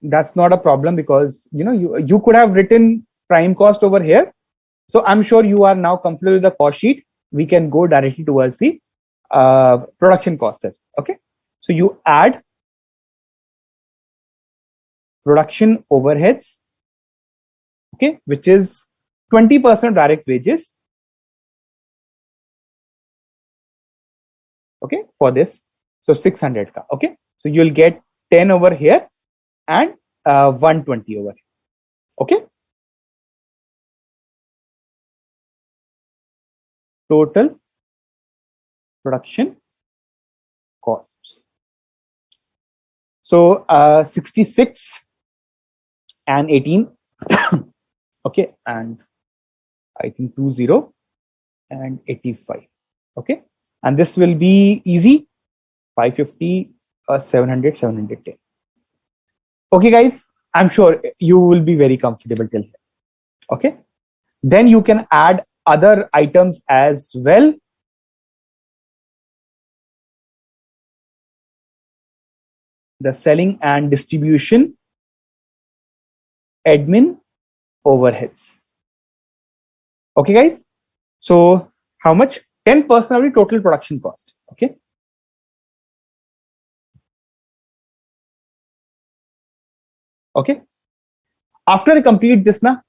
that's not a problem, because you could have written prime cost over here. So I'm sure you are now comfortable with the cost sheet. We can go directly towards the production cost as well. Okay. So you add production overheads, okay, which is 20% direct wages. Okay, for this. So 600. Okay. So you'll get 10 over here and 120 over here. Okay. Total production costs. So 66 and 18. Okay. And I think 20 and 85. Okay. And this will be easy. 550, 700, 710. Okay, guys. I'm sure you will be very comfortable till here. Okay. Then you can add other items as well. The selling and distribution, admin, overheads. Okay, guys. So how much? 10% of the total production cost. Okay. Okay. After I complete this now,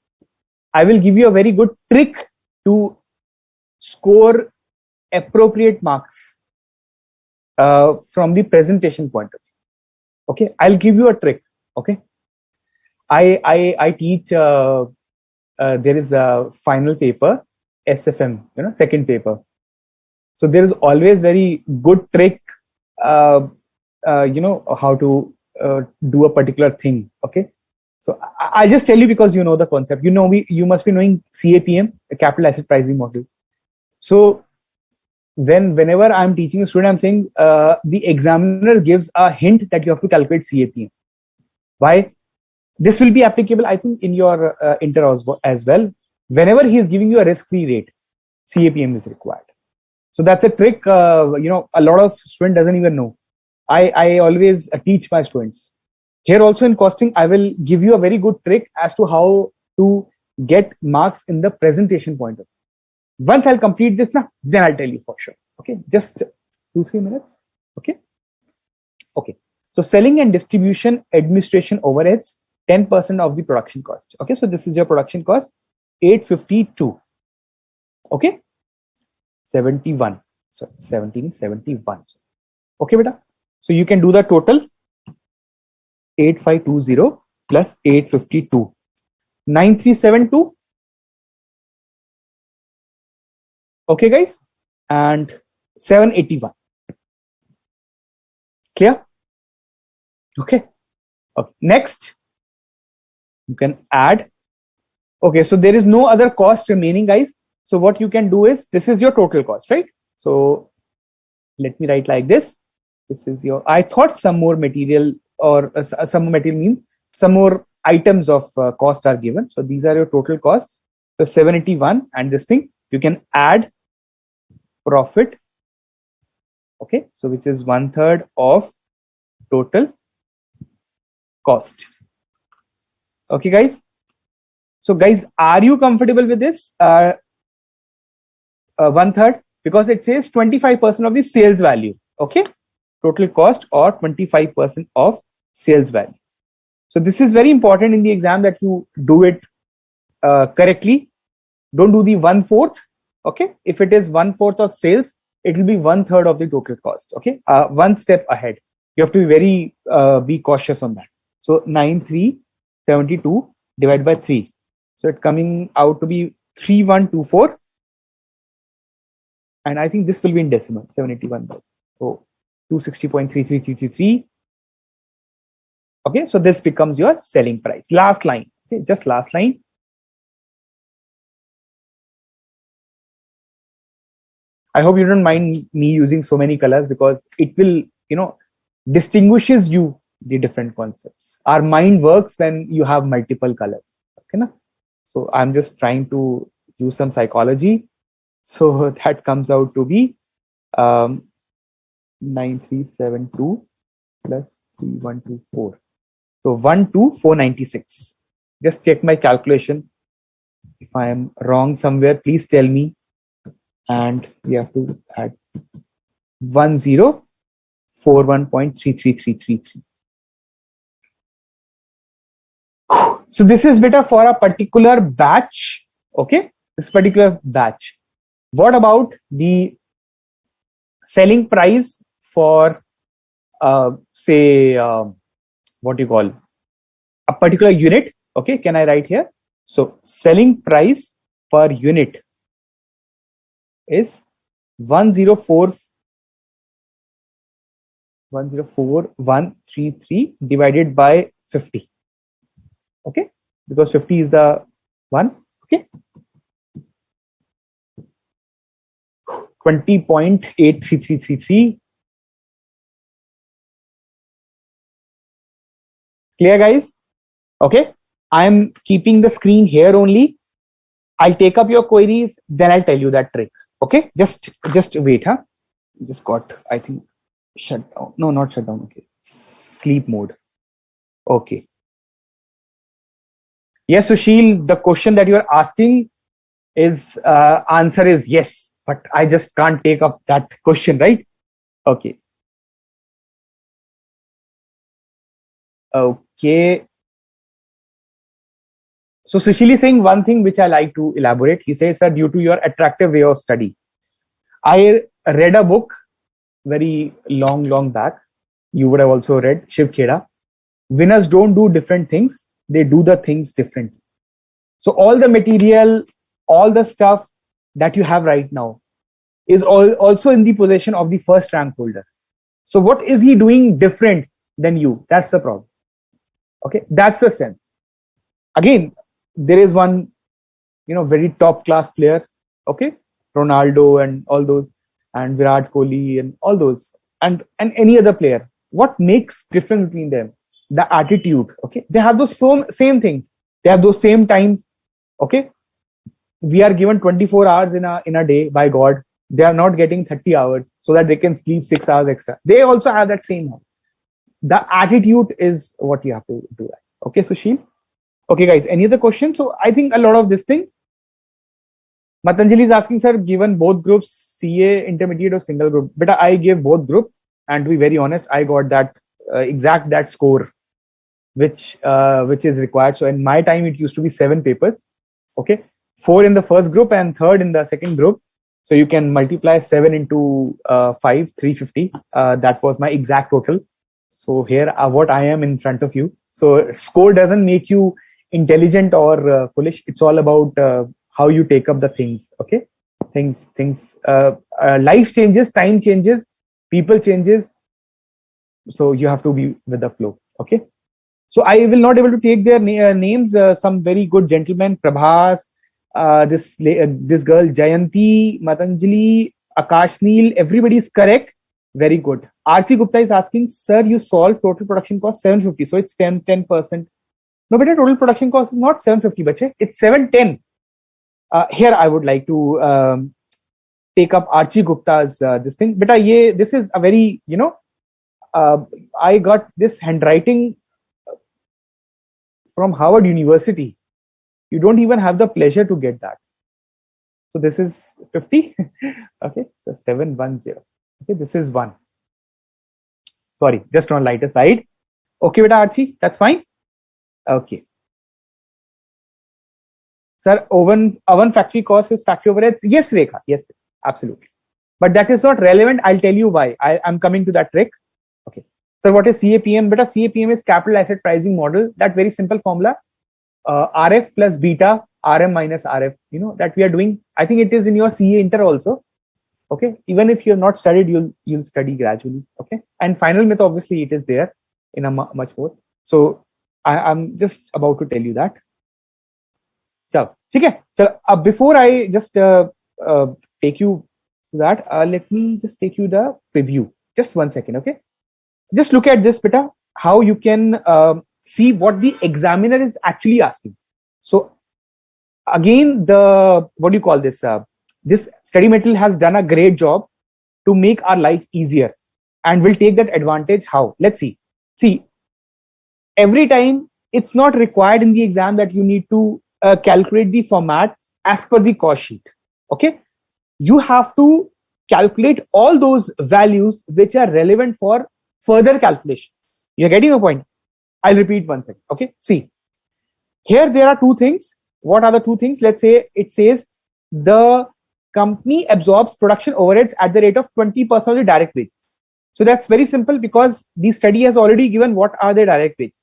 I will give you a very good trick to score appropriate marks from the presentation point of view. Okay, I'll give you a trick. Okay, I teach. There is a final paper, SFM, second paper. So there is always very good trick, uh, how to do a particular thing. Okay, so I'll just tell you because you know the concept. You must be knowing CAPM, the capital asset pricing model. So whenever I'm teaching a student, I'm saying the examiner gives a hint that you have to calculate CAPM. Why? This will be applicable, I think, in your inter as well. Whenever he is giving you a risk-free rate, CAPM is required. So that's a trick. A lot of student doesn't even know. I always teach my students. Here also in costing, I will give you a very good trick as to how to get marks in the presentation point of view. Once I'll complete this now, then I'll tell you for sure. Okay, just 2-3 minutes. Okay. Okay. So selling and distribution administration overheads, 10% of the production cost. Okay, so this is your production cost, 852. Okay, 71. So 1771. Okay, beta. So you can do the total 8520 plus 852, 9372. Okay, guys, and 781. Clear? Okay. Okay. Next, you can add. Okay, so there is no other cost remaining, guys. So what you can do is, this is your total cost, right? So let me write like this. This is your, I thought some more material, or some material means some more items of cost are given. So these are your total costs. So 781, and this thing, you can add profit. Okay, so which is 1/3 of total cost. Okay, guys. So guys, are you comfortable with this? 1/3, because it says 25% of the sales value. Okay, total cost or 25% of sales value. So this is very important in the exam that you do it correctly. Don't do the 1/4. Okay, if it is 1/4 of sales, it will be 1/3 of the total cost. Okay, one step ahead. You have to be very be cautious on that. So 9372 divided by 3. So it's coming out to be 3124. And I think this will be in decimal, 781. So 260.33333. Okay, so this becomes your selling price. Last line. Okay, just last line. I hope you don't mind me using so many colors, because it will, distinguishes you the different concepts. Our mind works when you have multiple colors. Okay, na? So I'm just trying to use some psychology. So that comes out to be 9372 plus 3124. So 12496. Just check my calculation. If I am wrong somewhere, please tell me. And we have to add 1041.33333. So this is better for a particular batch. Okay, this particular batch. What about the selling price for say what you call a particular unit? Okay, can I write here? So selling price per unit is 104,133 divided by 50. Okay, because 50 is the one. Okay, 20.83333. Clear, guys? Okay, I'm keeping the screen here only. I'll take up your queries, then I'll tell you that trick. Okay, just wait, huh? Just got, I think, shut down. No, not shut down. Okay, sleep mode. Okay. Yes, Sushil, the question that you are asking is answer is yes, but I just can't take up that question, right? Okay. Okay. So Sushil is saying one thing which I like to elaborate. He says that due to your attractive way of study, I read a book very long back, you would have also read Shiv Kheda. Winners don't do different things, they do the things differently. So all the material, all the stuff that you have right now is also in the possession of the first rank holder. So what is he doing different than you? That's the problem. Okay, that's the sense. Again, there is one, very top class player. Okay, Ronaldo and all those, and Virat Kohli and all those, and any other player. What makes difference between them? The attitude. Okay, they have those same things. They have those same times. Okay, we are given 24 hours in a day by God. They are not getting 30 hours so that they can sleep 6 hours extra. They also have that same house. The attitude is what you have to do. Okay, Sushil. Okay, guys. Any other questions? So I think a lot of this thing. Matanjali is asking, sir, given both groups, CA, intermediate or single group? But I gave both group, and to be very honest, I got that exact that score, which is required. So in my time, it used to be 7 papers. Okay, 4 in the first group and 3rd in the second group. So you can multiply 7 into 5, 350. That was my exact total. So here, what I am in front of you. So score doesn't make you intelligent or foolish. It's all about how you take up the things. Okay, life changes, time changes, people changes. So you have to be with the flow. Okay. So I will not able to take their names. Some very good gentlemen, Prabhas, this girl Jayanti, Matanjali, Akash Neel, everybody is correct. Very good. Archie Gupta is asking, sir, you solved total production cost 750, so it's 10%. No, but total production cost is not 750, bache. It's 710. Here I would like to take up Archie Gupta's this thing. But this is a very, I got this handwriting from Harvard University. You don't even have the pleasure to get that. So this is 50. Okay, so 710. Okay, this is 1. Sorry, just on lighter side. Okay, beta Archie, that's fine. Okay. Sir, oven factory cost is factory overheads. Yes, Rekha. Yes, absolutely. But that is not relevant. I'll tell you why. I'm coming to that trick. Okay. So what is CAPM? Beta CAPM is capital asset pricing model. That very simple formula. RF plus beta, RM minus RF. That we are doing. I think it is in your CA Inter also. Okay. Even if you have not studied, you'll study gradually. Okay. And final myth, obviously, it is there in a much more. So I'm just about to tell you that. Okay. So before I just take you to that, let me just take you the preview. Just 1 second. Okay. Just look at this, beta. How you can see what the examiner is actually asking. So again, what do you call this? This study material has done a great job to make our life easier, and we'll take that advantage. How? Let's see. See, every time it's not required in the exam that you need to calculate the format as per the cost sheet. Okay, you have to calculate all those values which are relevant for further calculation. You're getting a point? I'll repeat 1 second. Okay, see, here there are 2 things. What are the 2 things? Let's say it says the company absorbs production overheads at the rate of 20% of the direct wages. So that's very simple because the study has already given what are the direct wages.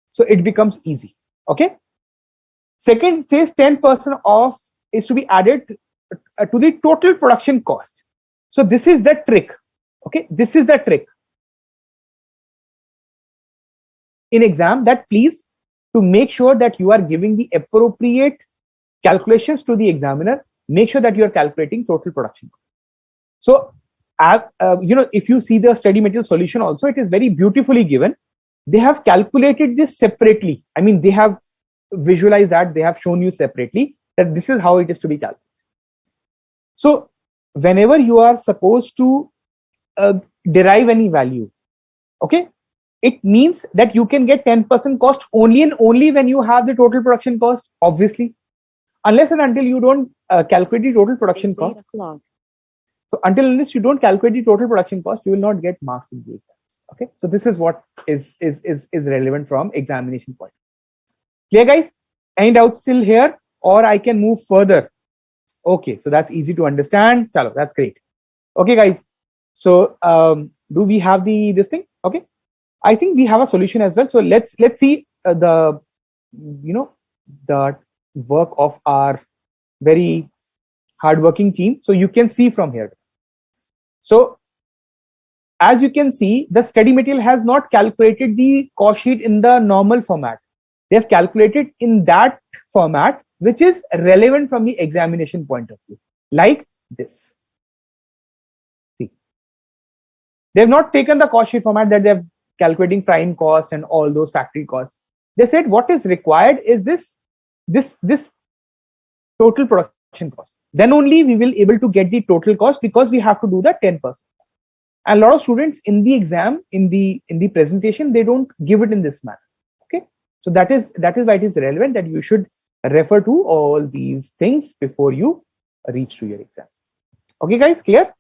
So it becomes easy. Okay. Second says 10% off is to be added to the total production cost. So this is the trick. Okay. This is the trick in exam, that please to make sure that you are giving the appropriate calculations to the examiner. Make sure that you are calculating total production. So, if you see the study material solution also, it is very beautifully given. They have calculated this separately. I mean, they have visualized that, they have shown you separately that this is how it is to be calculated. So, whenever you are supposed to derive any value, okay, it means that you can get 10% cost only and only when you have the total production cost, obviously. Unless and until you don't calculate the total production cost. So until unless you don't calculate the total production cost, you will not get marks in the exams. Okay. So this is what is relevant from examination point. Clear, guys? Any doubts still here, or I can move further? Okay. So that's easy to understand. Chalo, that's great. Okay, guys. So do we have this thing? Okay, I think we have a solution as well. So let's see the you know the work of our very hardworking team. So you can see from here. So as you can see, the study material has not calculated the cost sheet in the normal format. They have calculated in that format which is relevant from the examination point of view, like this. See, they have not taken the cost sheet format that they have calculating prime cost and all those factory costs. They said what is required is this total production cost. Then only we will able to get the total cost, because we have to do the 10%. And a lot of students in the exam, in the presentation, they don't give it in this manner. Okay, so that is why it is relevant that you should refer to all these things before you reach to your exams. Okay, guys, clear?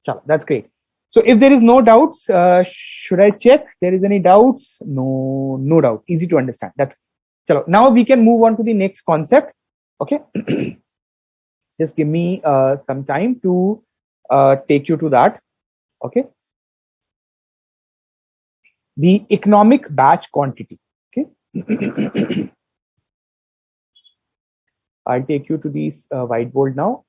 Chalo, that's great. So if there is no doubts, should I check there is any doubts? No doubt. Easy to understand. That's chalo. Now we can move on to the next concept. Okay, just give me some time to take you to that. Okay, the economic batch quantity. Okay, I'll take you to this whiteboard now.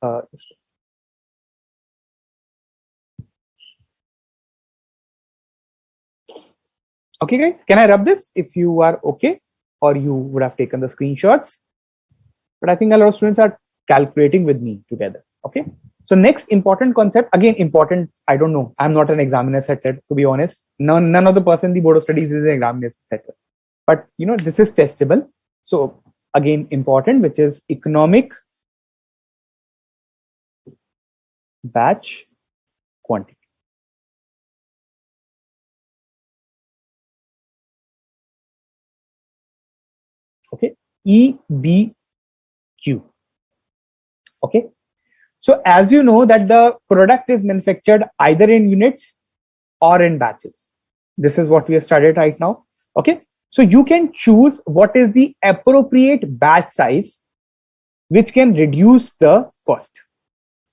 Okay, guys, can I rub this if you are okay, or you would have taken the screenshots? But I think a lot of students are calculating with me together. Okay, so next important concept, again important, I don't know, I'm not an examiner setter, to be honest. None of the person in the board of studies is an examiner setter, but this is testable. So again important, which is economic batch quantity. Okay, EBQ. Okay, so as you know that the product is manufactured either in units or in batches. This is what we have studied right now. Okay, so you can choose what is the appropriate batch size which can reduce the cost.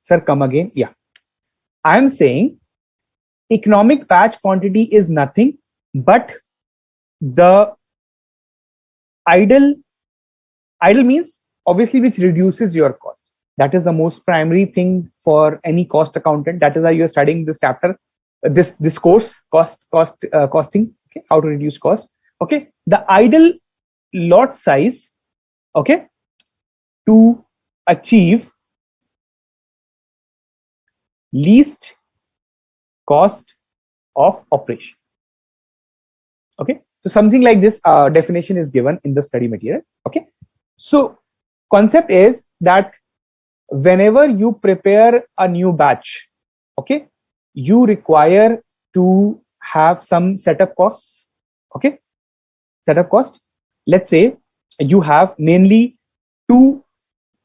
Sir, come again. Yeah, I am saying economic batch quantity is nothing but the idle means obviously which reduces your cost. That is the most primary thing for any cost accountant. That is why you are studying this chapter, this course, costing. Okay, how to reduce cost. Okay, the idle lot size. Okay, to achieve least cost of operation. Okay, so something like this definition is given in the study material. Okay, so concept is that whenever you prepare a new batch, okay, you require to have some setup costs. Okay, setup cost. Let's say you have mainly two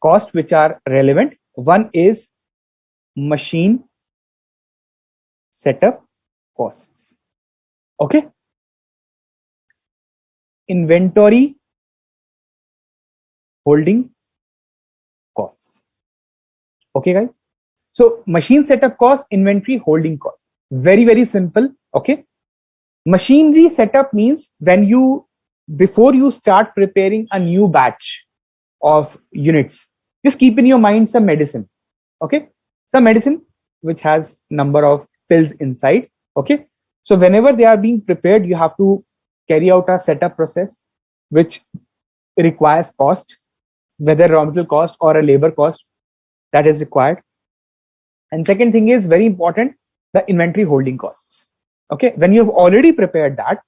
costs which are relevant. One is machine setup costs. Okay, inventory holding costs. Okay, guys. So machine setup cost, inventory holding cost. Very simple. Okay. Machinery setup means before you start preparing a new batch of units, just keep in your mind some medicine. Okay. Some medicine which has number of pills inside. Okay. So whenever they are being prepared, you have to carry out a setup process which requires cost, whether raw material cost or a labor cost, that is required. And second thing is very important, the inventory holding costs. Okay, when you have already prepared that,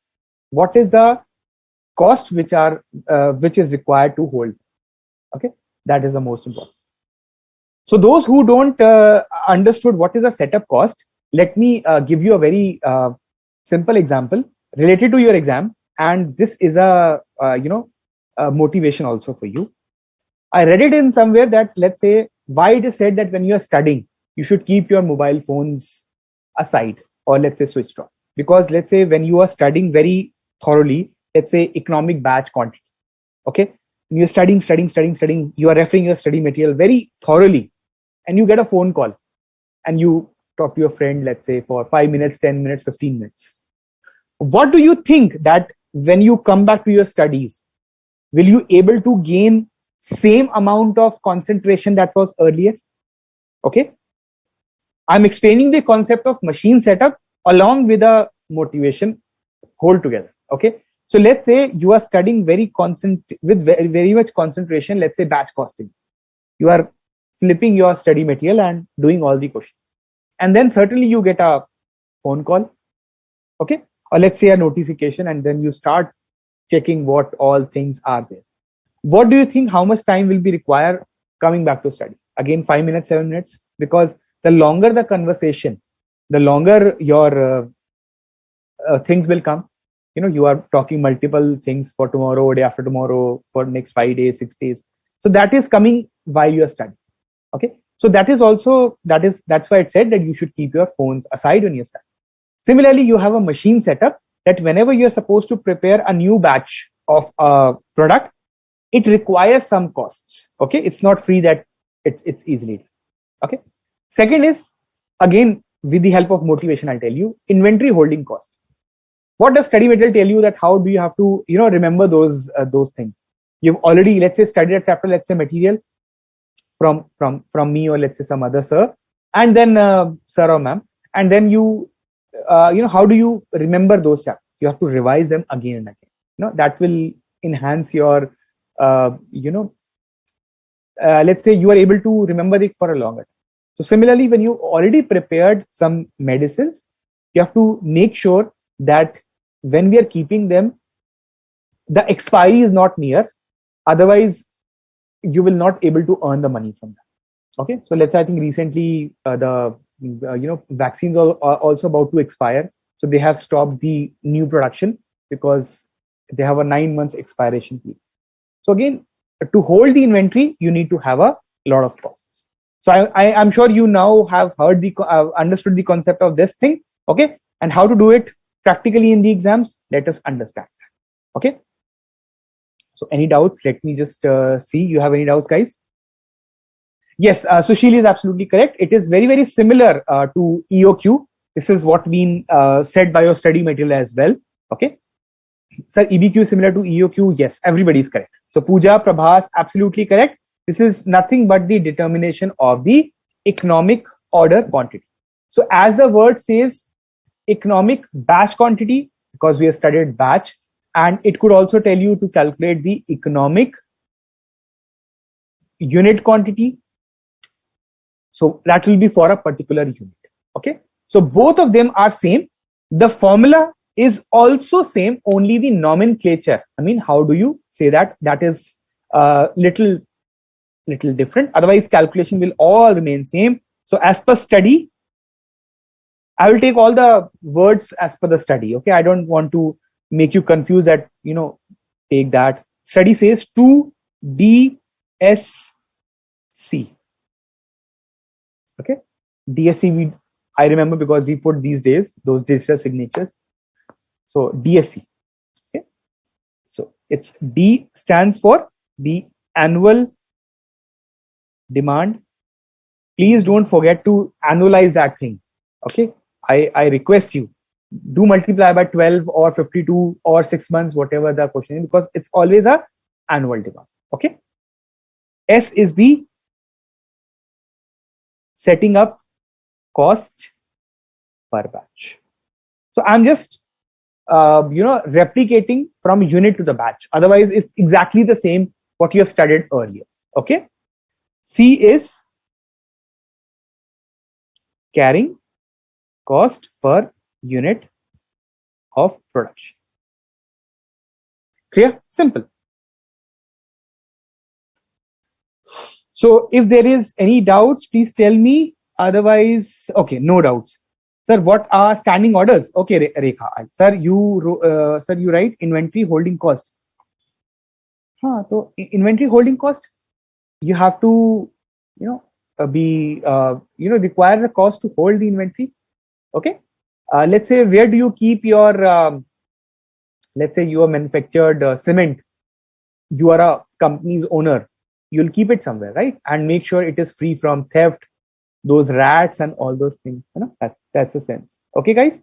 what is the cost which is required to hold? Okay, that is the most important. So those who don't understood what is a setup cost, let me give you a very simple example related to your exam, and this is a motivation also for you. I read it in somewhere that, let's say, why it is said that when you are studying, you should keep your mobile phones aside, or let's say switched off. Because let's say when you are studying very thoroughly, let's say economic batch quantity, okay, you're studying, you are referring your study material very thoroughly, and you get a phone call, and you talk to your friend, let's say for 5 minutes, 10 minutes, 15 minutes. What do you think that when you come back to your studies, will you able to gain same amount of concentration that was earlier? Okay. I'm explaining the concept of machine setup along with a motivation whole together. Okay. So let's say you are studying with very much concentration, let's say batch costing. You are flipping your study material and doing all the questions. And then certainly you get a phone call. Okay. Or let's say a notification, and then you start checking what all things are there. What do you think, how much time will be required coming back to study? Again, 5 minutes, 7 minutes, because the longer the conversation, the longer your things will come. You know, you are talking multiple things for tomorrow, day after tomorrow, for next 5 days, 6 days. So that is coming while you are studying. Okay. So that is also, that's why it said that you should keep your phones aside when you're studying. Similarly, you have a machine setup that whenever you're supposed to prepare a new batch of a product, it requires some costs. Okay. It's not free that it's easily done. Okay. Second is, again, with the help of motivation, I'll tell you, inventory holding cost. What does study material tell you, that how do you have to, remember those things? You've already, let's say, studied a chapter, let's say material from me, or let's say some other sir, and then sir or ma'am, and then how do you remember those chapters? You have to revise them again and again. That will enhance your let's say you are able to remember it for a longer time. So similarly, when you already prepared some medicines, you have to make sure that when we are keeping them, the expiry is not near. Otherwise, you will not able to earn the money from that. Okay. So let's say, I think recently the vaccines are also about to expire. So they have stopped the new production because they have a 9 months expiration period. So again, to hold the inventory, you need to have a lot of costs. So I'm sure you now have heard understood the concept of this thing. Okay. And how to do it practically in the exams, let us understand. Okay. So any doubts? Let me just see. You have any doubts, guys? Yes, Sushil is absolutely correct. It is very, very similar to EOQ. This is what been said by your study material as well. Okay. Sir, EBQ is similar to EOQ. Yes, everybody is correct. So Pooja, Prabhas, absolutely correct. This is nothing but the determination of the economic order quantity. So as the word says, economic batch quantity, because we have studied batch, and it could also tell you to calculate the economic unit quantity. So that will be for a particular unit. Okay. So both of them are same. The formula is also same, only the nomenclature. I mean, how do you say that? That is little different. Otherwise, calculation will all remain same. So as per study, I will take all the words as per the study. Okay. I don't want to make you confused that, take that. Study says 2DSC. Okay. DSC, I remember because we put these days, those digital signatures. So DSC. Okay. So it's D stands for the annual demand. Please don't forget to annualize that thing. Okay. I request you, do multiply by 12 or 52 or 6 months, whatever the question is, because it's always a annual demand. Okay. S is the setting up cost per batch. So I'm just replicating from unit to the batch. Otherwise, it's exactly the same what you have studied earlier. Okay. C is carrying cost per unit of production. Clear? Simple. So if there is any doubts, please tell me. Otherwise, okay, no doubts. Sir, what are standing orders? Okay, Rekha. Sir, you write inventory holding cost. So inventory holding cost, you have to, require the cost to hold the inventory. Okay. Let's say, where do you keep your, let's say you are manufactured cement. You are a company's owner. You'll keep it somewhere, right? And make sure it is free from theft. those rats and all those things. You know, that's the sense. Okay, guys.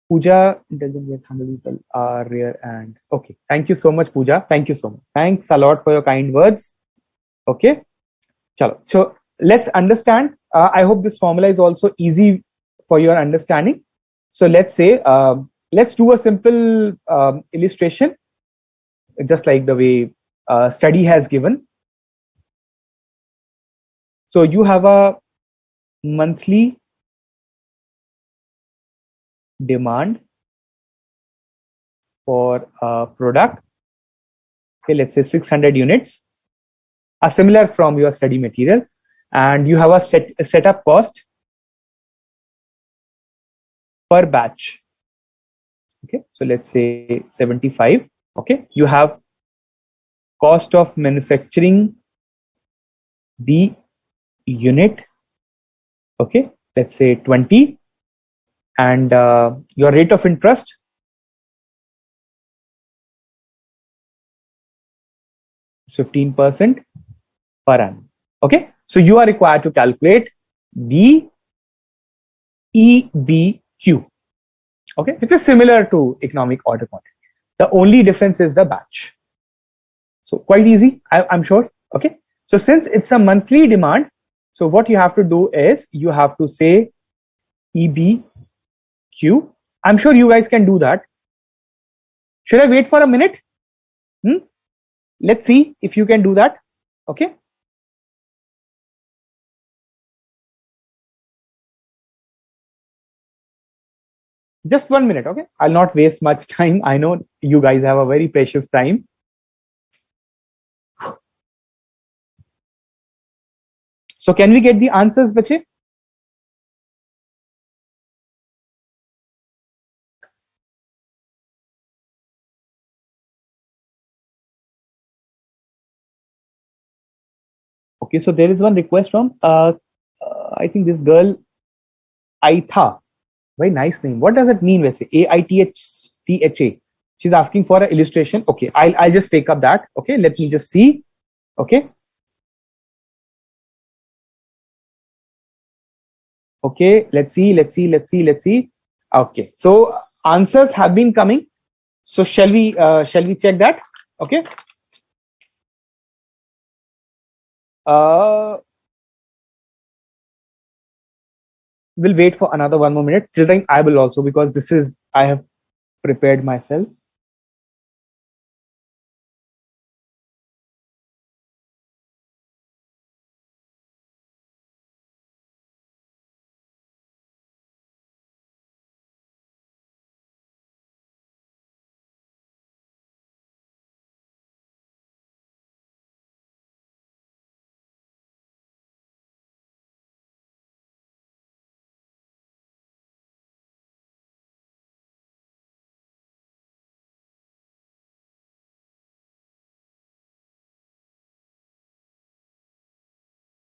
Pooja doesn't get 100 people are rare and okay. Thank you so much, Pooja. Thank you so much. Thanks a lot for your kind words. Okay. Chalo. So let's understand. I hope this formula is also easy for your understanding. So let's say, let's do a simple illustration, just like the way study has given. So you have a monthly demand for a product. Okay, let's say 600 units, are similar from your study material, and you have a setup cost per batch. Okay, so let's say 75. Okay, you have cost of manufacturing the unit. Okay, let's say 20, and your rate of interest is 15% per annum. Okay, so you are required to calculate the EBQ. Okay, which is similar to economic order quantity. The only difference is the batch. So quite easy, I'm sure. Okay, so since it's a monthly demand, so what you have to do is you have to say EBQ. I'm sure you guys can do that. Should I wait for a minute? Let's see if you can do that. Okay. Just 1 minute. Okay, I'll not waste much time. I know you guys have a very precious time. So can we get the answers, bache? Okay, so there is one request from I think this girl Aitha. Very nice name. What does it mean? AITHTHA. She's asking for an illustration. Okay, I'll just take up that. Okay, let me just see. Okay. Okay, let's see. Okay, so answers have been coming. So shall we check that? Okay. We'll wait for another 1 more minute. Till then, I will also, because this is, I have prepared myself.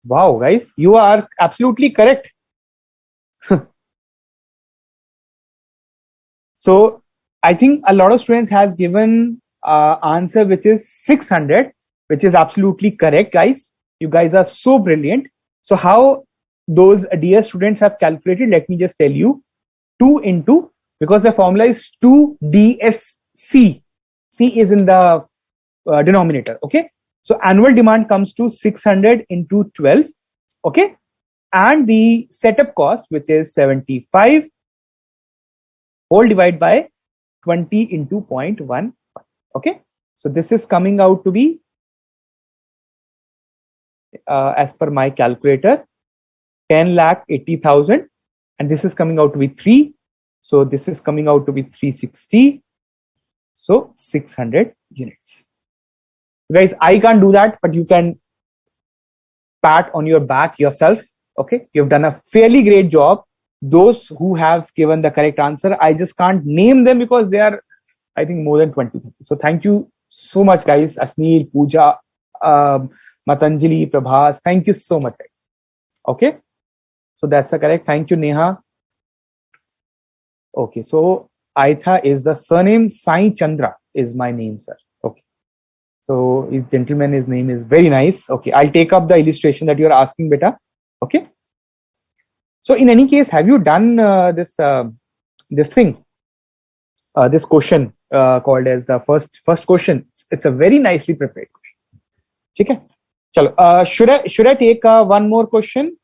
Wow, guys, you are absolutely correct. So I think a lot of students has given answer which is 600, which is absolutely correct, guys. You guys are so brilliant. So how those dear students have calculated, let me just tell you. 2 into, because the formula is 2DSC. C is in the denominator. Okay, so annual demand comes to 600 into 12. Okay, and the setup cost, which is 75, whole divided by 20 into 0.1. Okay, so this is coming out to be as per my calculator 10,80,000, and this is coming out to be 3, so this is coming out to be 360, so 600 units. Guys, I can't do that, but you can pat on your back yourself. Okay, you've done a fairly great job. Those who have given the correct answer, I just can't name them because they are, I think, more than 20. So thank you so much, guys. Asnil, Pooja, Matanjali, Prabhas, thank you so much, guys. Okay, so that's the correct. Thank you, Neha. Okay, so Aitha is the surname. Sai Chandra is my name, sir. Okay, so his gentleman, his name is very nice. Okay, I'll take up the illustration that you're asking, beta. Okay, So in any case, have you done this thing, this question called as the first question? It's a very nicely prepared question. Okay. Chalo, should I take one more question?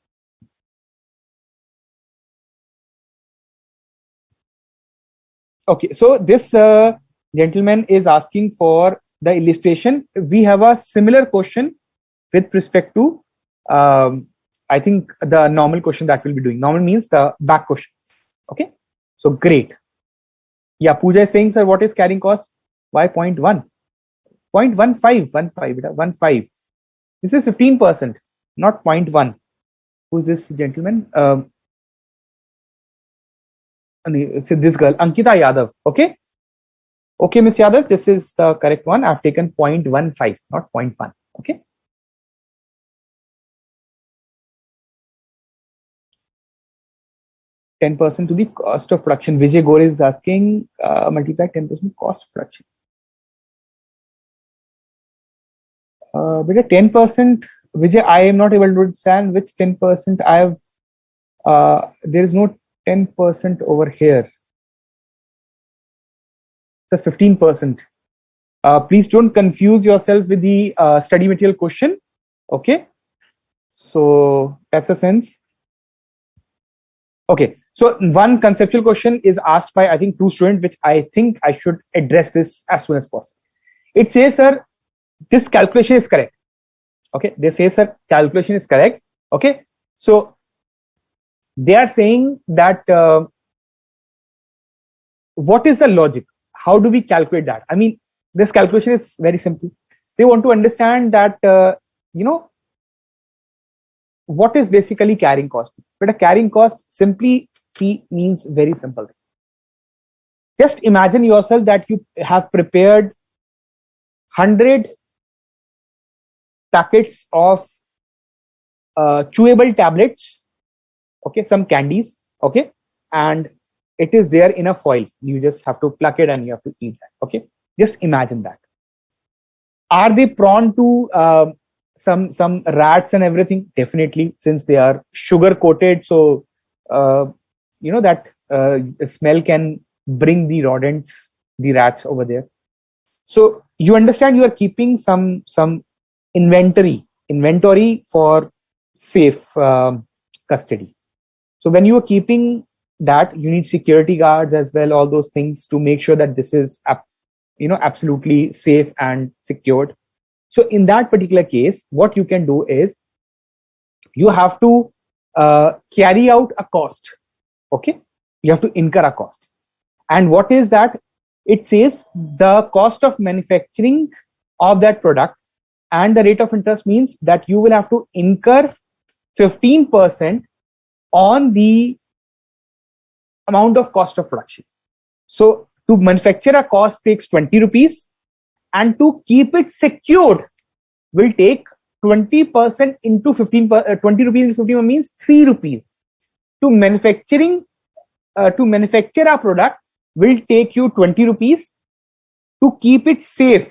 Okay, so this gentleman is asking for the illustration. We have a similar question with respect to, I think, the normal question that we'll be doing. Normal means the back questions. Okay, so great. Yeah, Pooja is saying, sir, what is carrying cost? Why 0.1? 0.15, 15. This is 15%, not 0.1. Who's this gentleman? This girl, Ankita Yadav. Okay. Okay, Miss Yadav, this is the correct one. I've taken 0.15, not 0.1. Okay. %10 to the cost of production. Vijay Gore is asking, multiply 10% cost of production. But a 10%, Vijay, I am not able to understand which 10% I have. There is no 10% over here. It's a 15%. Please don't confuse yourself with the study material question. Okay. So that's a sense. Okay. So one conceptual question is asked by, I think, 2 students, which I think I should address this as soon as possible. It says, sir, this calculation is correct. Okay. They say, sir, calculation is correct. Okay. So they are saying that what is the logic? How do we calculate that? I mean, this calculation is very simple. They want to understand that, what is basically carrying cost. But a carrying cost simply means very simple. Just imagine yourself that you have prepared 100 packets of chewable tablets, okay, some candies, okay, and it is there in a foil. You just have to pluck it and you have to eat that. Okay, just imagine that. Are they prone to some rats and everything? Definitely, since they are sugar coated, so that smell can bring the rodents, the rats over there. So you understand, you are keeping some inventory for safe custody. So when you are keeping that, you need security guards as well, all those things to make sure that this is absolutely safe and secured. So in that particular case, what you can do is you have to carry out a cost. Okay, you have to incur a cost. And what is that? It says the cost of manufacturing of that product, and the rate of interest means that you will have to incur 15% on the amount of cost of production. So to manufacture a cost takes 20 rupees, and to keep it secured will take 20% into 15. 20 rupees into 15 means 3 rupees. To manufacture a product will take you 20 rupees. To keep it safe,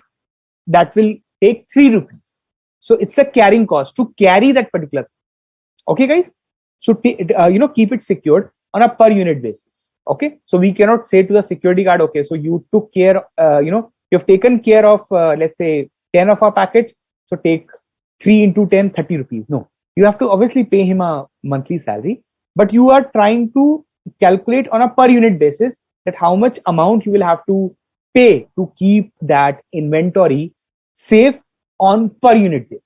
that will take 3 rupees. So it's a carrying cost to carry that particular. Okay, guys. So keep it secured on a per unit basis. Okay. So we cannot say to the security guard, okay, so you took care, you've taken care of, let's say 10 of our packets. So take 3 into 10, 30 rupees. No, you have to obviously pay him a monthly salary, but you are trying to calculate on a per unit basis that how much amount you will have to pay to keep that inventory safe on per unit basis.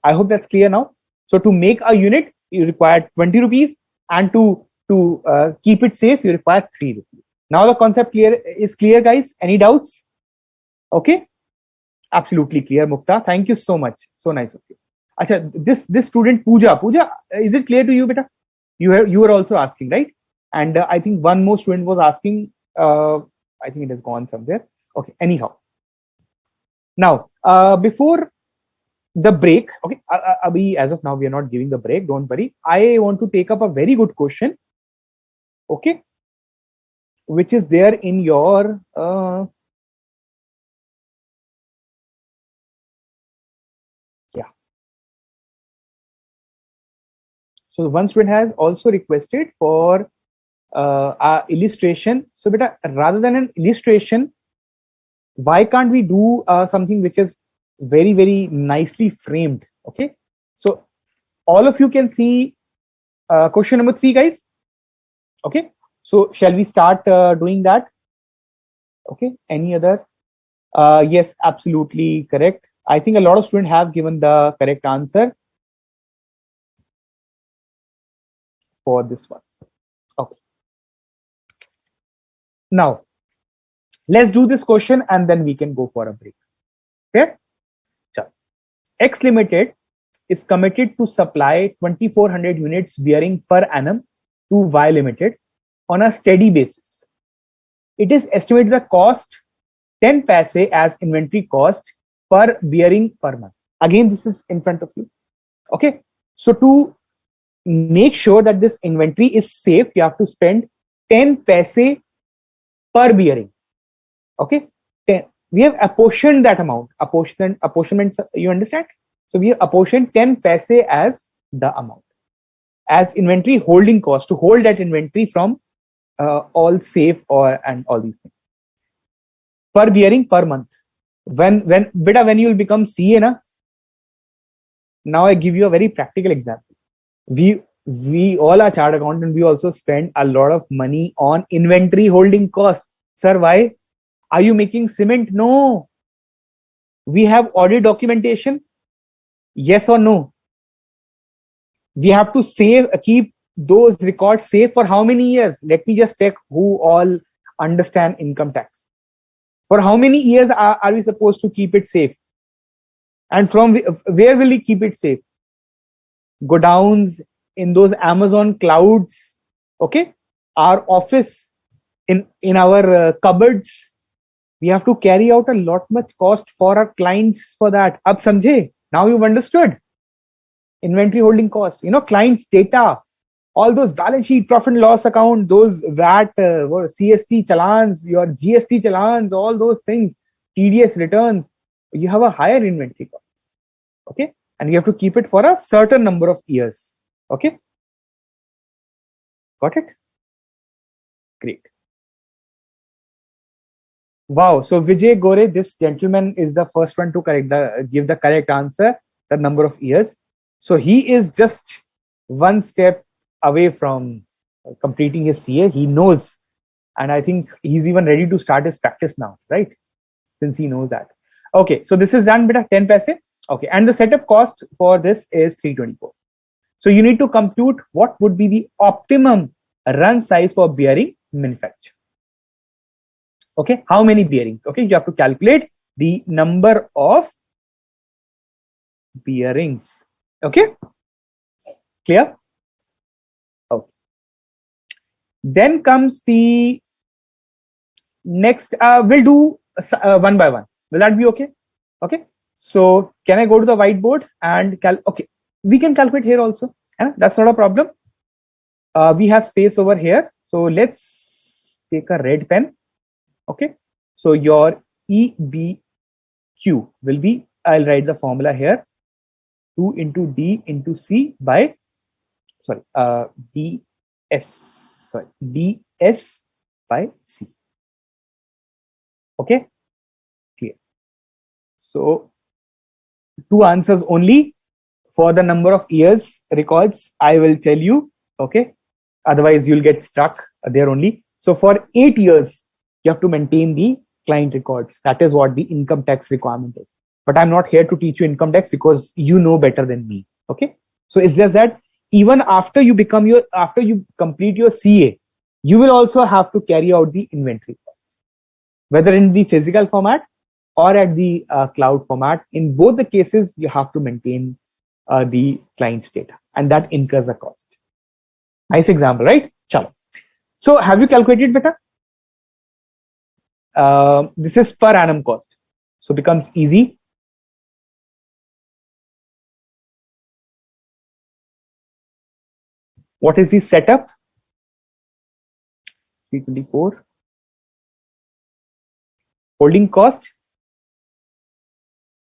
I hope that's clear now. So to make a unit, you require 20 rupees, and to keep it safe, you require 3 rupees. Now the concept is clear, guys. Any doubts? Okay. Absolutely clear, Mukta. Thank you so much. So nice of you. Achha, this student Pooja, is it clear to you, beta? You were also asking, right? And I think one more student was asking. I think it has gone somewhere. Okay. Anyhow, now before the break, okay, as of now we are not giving the break. Don't worry. I want to take up a very good question. Okay, which is there in your So one student has also requested for our illustration. So beta, rather than an illustration, why can't we do something which is very, very nicely framed? Okay. So all of you can see question number 3, guys. Okay. So shall we start doing that? Okay. Any other? Yes, absolutely correct. I think a lot of students have given the correct answer for this one. Okay. Now, let's do this question and then we can go for a break. Okay. X Limited is committed to supply 2400 units bearing per annum to Y Limited on a steady basis. It is estimated the cost 10 paise as inventory cost per bearing per month. Again, this is in front of you. Okay. So to make sure that this inventory is safe, you have to spend 10 paise per bearing. Okay. 10. We have apportioned that amount. Apportionment, you understand? So we have apportioned 10 paise as the amount, as inventory holding cost, to hold that inventory from all safe and all these things. Per bearing per month. When you will become CA na, now I give you a very practical example. We all are chartered accountant. We also spend a lot of money on inventory holding cost. Sir, why? Are you making cement? No. We have audit documentation. Yes or no? We have to keep those records safe for how many years? Let me just check who all understand income tax. For how many years are we supposed to keep it safe? And from where will we keep it safe? Godowns, in those Amazon clouds, okay? Our office, in our cupboards. We have to carry out a lot much cost for our clients for that. Ab samjhe? Now you've understood. Inventory holding cost, clients data, all those balance sheet, profit and loss account, those VAT, CST challans, your GST challans, all those things, TDS returns, you have a higher inventory cost. Okay. And you have to keep it for a certain number of years. Okay. Got it? Great. Wow. So Vijay Gore, this gentleman is the first one to give the correct answer, the number of years. So he is just one step away from completing his CA. He knows, and I think he's even ready to start his practice now, right? Since he knows that. Okay, so this is done with a 10 paise. Okay, and the setup cost for this is 324. So you need to compute what would be the optimum run size for bearing manufacture. Okay, how many bearings? Okay, you have to calculate the number of bearings. Okay, clear? Okay. Then comes the next. We'll do one by one. Will that be okay? Okay. So can I go to the whiteboard and okay, we can calculate here also. That's not a problem. We have space over here. So let's take a red pen. Okay. So your EBQ will be, I'll write the formula here, 2 into D into C by, sorry, DS by C. Okay. Clear. So 2 answers only. For the number of years records, I will tell you. Okay. Otherwise, you'll get stuck there only. So for 8 years, you have to maintain the client records. That is what the income tax requirement is. But I'm not here to teach you income tax because you know better than me. Okay. So it's just that even after you complete your CA, you will also have to carry out the inventory cost, whether in the physical format or at the cloud format. In both the cases, you have to maintain the client's data, and that incurs a cost. Nice example, right? Chalo. So have you calculated beta? This is per annum cost. So becomes easy. What is the setup? 324. Holding cost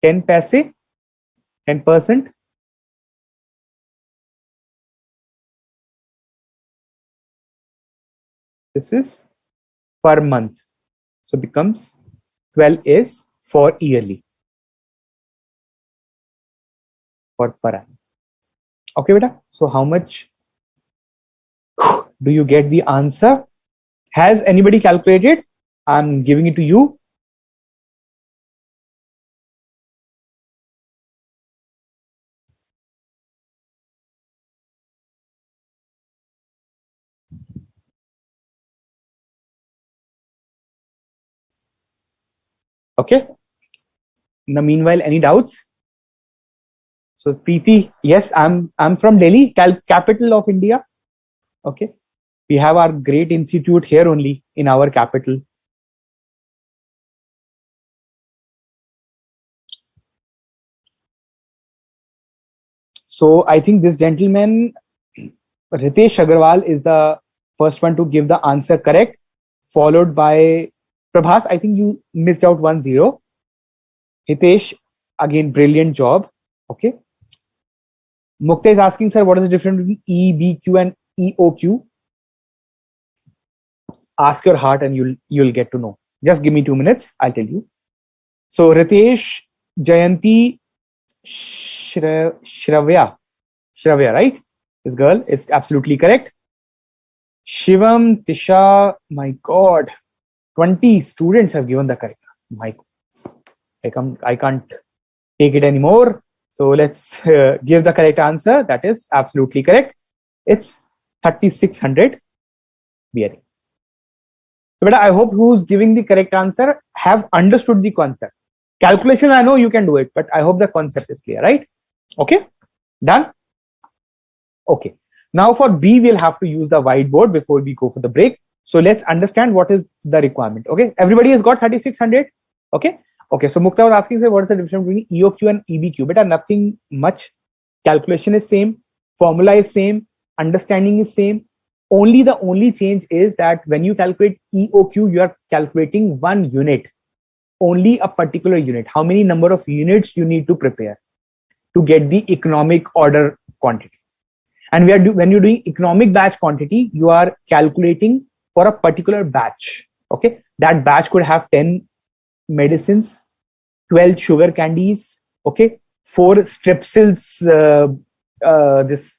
10 paise, 10%. This is per month. So becomes 12 is for yearly, for per annum. Okay, beta. So how much do you get the answer? Has anybody calculated? I'm giving it to you. Okay. In the meanwhile, any doubts? So Preeti, yes, I'm from Delhi, capital of India. Okay. We have our great institute here only in our capital. So I think this gentleman, Ritesh Agarwal, is the first one to give the answer correct, followed by Prabhas. I think you missed out 1-0. Hitesh, again, brilliant job. Okay. Mukta is asking, sir, what is the difference between EBQ and EOQ? Ask your heart and you'll get to know. Just give me 2 minutes. I'll tell you. So Ritesh, Jayanti, Shravya, right? This girl is absolutely correct. Shivam, Tisha, my God, 20 students have given the correct answer. My God, I can't take it anymore. So let's give the correct answer. That is absolutely correct. It's 3600 bearings. So, I hope who's giving the correct answer have understood the concept. Calculation, I know you can do it, but I hope the concept is clear, right? Okay, done? Okay. Now for B, we'll have to use the whiteboard before we go for the break. So let's understand what is the requirement. Okay, everybody has got 3600. Okay. Okay. So Mukta was asking, say, what is the difference between EOQ and EBQ? But nothing much. Calculation is same. Formula is same. Understanding is same. The only change is that when you calculate EOQ, you are calculating one unit, only a particular unit. How many number of units you need to prepare to get the economic order quantity. And when you're doing economic batch quantity, you are calculating for a particular batch. Okay, that batch could have 10 medicines, 12 sugar candies. Okay, 4 strepsils, this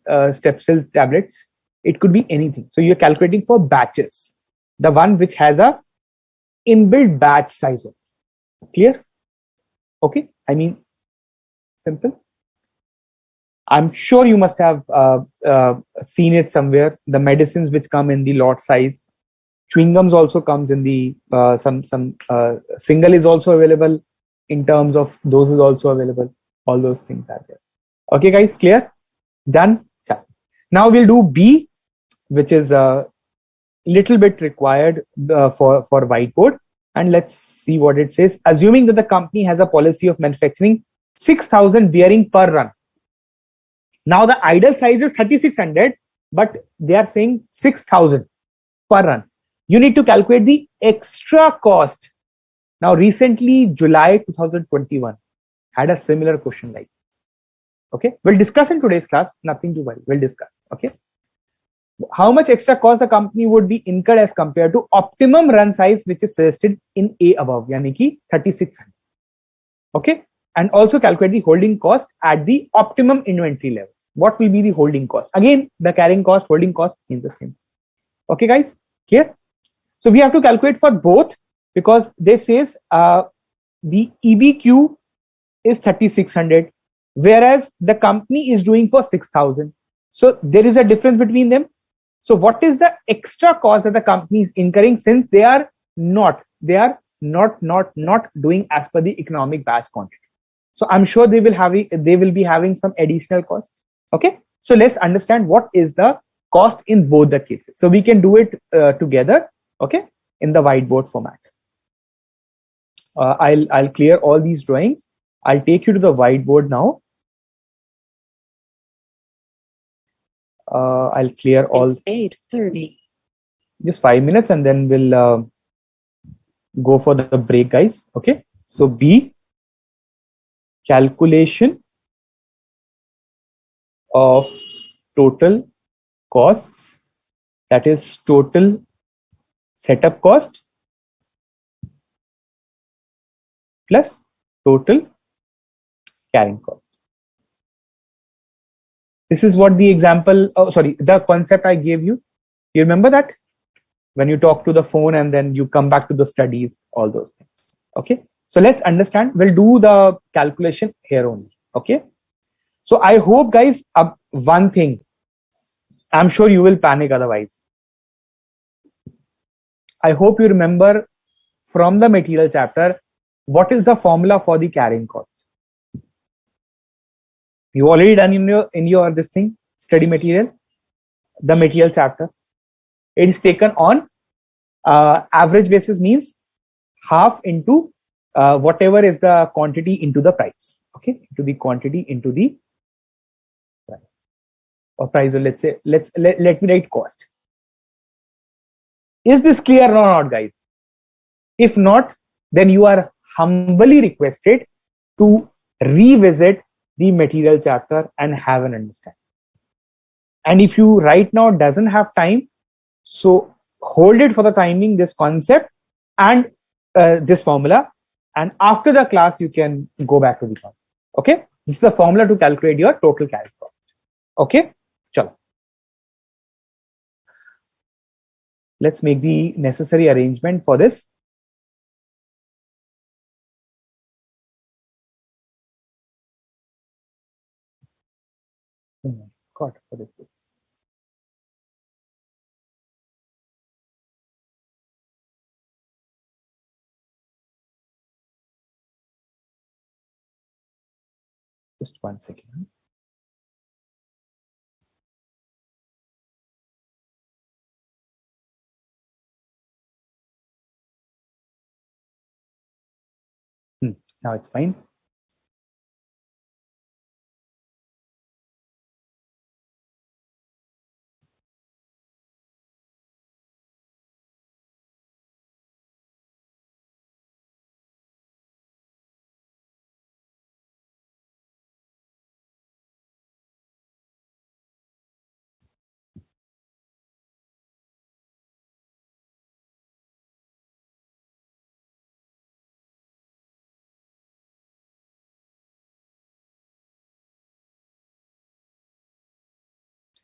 strepsil tablets. It could be anything. So you're calculating for batches, the one which has a inbuilt batch size. Clear? Okay, I mean, simple. I'm sure you must have seen it somewhere. The medicines which come in the lot size, chewing gums also comes in the some single is also available. In terms of doses also available. All those things are there. Okay, guys, clear? Done. Now we'll do B, which is a little bit required for whiteboard. And let's see what it says. Assuming that the company has a policy of manufacturing 6,000 bearing per run. Now the ideal size is 3,600, but they are saying 6,000 per run. You need to calculate the extra cost. Now recently, July 2021 had a similar question like, okay, we'll discuss in today's class, nothing to worry, we'll discuss, okay. How much extra cost the company would be incurred as compared to optimum run size, which is suggested in A above, yani ki 3,600, okay. And also calculate the holding cost at the optimum inventory level. What will be the holding cost? Again, the carrying cost, holding cost is the same. Okay, guys, clear? So we have to calculate for both because this says the EBQ is 3,600, whereas the company is doing for 6,000. So there is a difference between them. So what is the extra cost that the company is incurring since they are not doing as per the economic batch quantity? So I'm sure they will be having some additional costs. Okay, so let's understand what is the cost in both the cases. So we can do it together. Okay, in the whiteboard format. I'll clear all these drawings. I'll take you to the whiteboard now. I'll clear all. It's 8:30. Just 5 minutes, and then we'll go for the break, guys. Okay. So B, calculation of total costs, that is total setup cost plus total carrying cost. This is what the example, oh sorry, the concept I gave you. You remember that? When you talk to the phone and then you come back to the studies, all those things. Okay. So let's understand. We'll do the calculation here only. Okay. So I hope guys, one thing, I'm sure you will panic otherwise. I hope you remember from the material chapter, what is the formula for the carrying cost? You already done in your this thing, study material, the material chapter. It is taken on average basis, means half into whatever is the quantity into the price. Okay, to the quantity into the price or price, or let's say let me write cost. Is this clear or not, guys? If not, then you are humbly requested to revisit the material chapter and have an understanding. And if you right now doesn't have time, so hold it for the timing, this concept and this formula, and after the class you can go back to the concept. Okay, this is the formula to calculate your total carry cost. Okay, chalo. Let's make the necessary arrangement for this. Oh my God, what is this? Just 1 second. Now it's fine.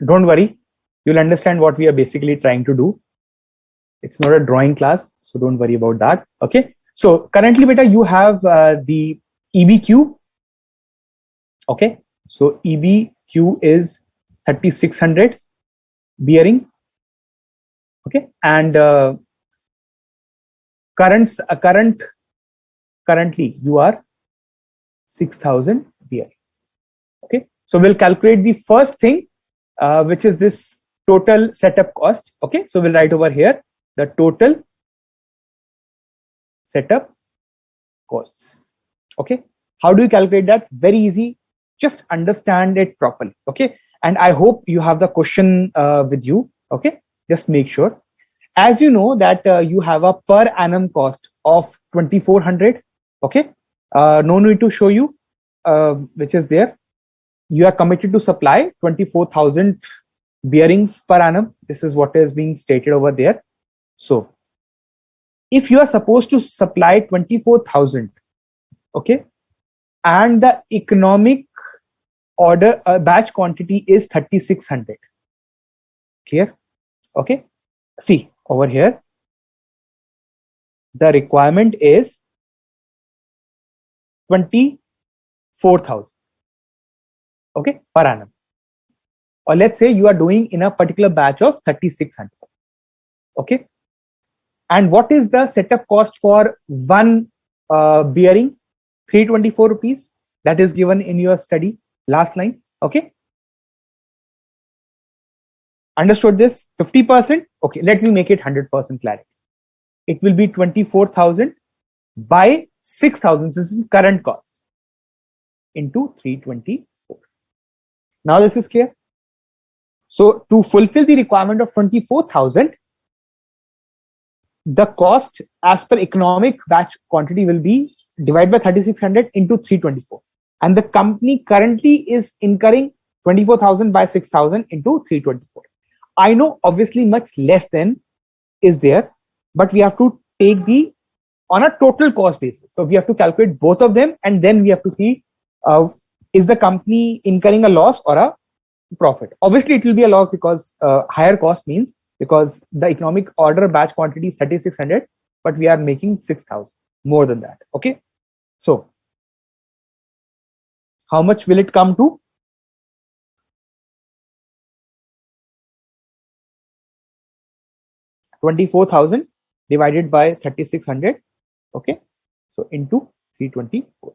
Don't worry, you'll understand what we are basically trying to do. It's not a drawing class, so don't worry about that. Okay, so currently beta you have the EBQ. Okay, so EBQ is 3600 bearing. Okay, and currently you are 6000 bearings. Okay, so we'll calculate the first thing, which is this total setup cost. Okay, so we'll write over here the total setup costs. Okay, how do you calculate that? Very easy, just understand it properly. Okay, and I hope you have the question with you. Okay, just make sure. As you know that you have a per annum cost of 2400. Okay, no need to show you which is there. You are committed to supply 24,000 bearings per annum. This is what is being stated over there. So if you are supposed to supply 24,000, okay, and the economic order batch quantity is 3600. Clear? Okay, see over here, the requirement is 24,000, okay, per annum. Or let's say you are doing in a particular batch of 3600. Okay, and what is the setup cost for one bearing? 324 rupees. That is given in your study last line. Okay, understood this? 50%. Okay, let me make it 100% clarity. It will be 24,000 by 6,000. This is current cost into 324. Now this is clear. So to fulfill the requirement of 24,000, the cost as per economic batch quantity will be divided by 3600 into 324. And the company currently is incurring 24,000 by 6,000 into 324. I know obviously much less than is there, but we have to take the on a total cost basis. So we have to calculate both of them, and then we have to see is the company incurring a loss or a profit. Obviously, it will be a loss because higher cost means because the economic order batch quantity is 3600, but we are making 6000 more than that. Okay, so how much will it come to? 24,000 divided by 3600. Okay, so into 324,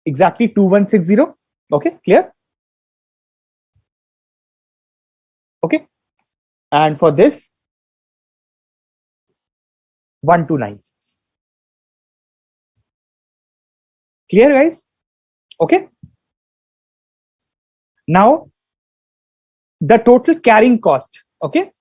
exactly 2160. Okay, clear? Okay, and for this 1296. Clear, guys? Okay, now the total carrying cost. Okay,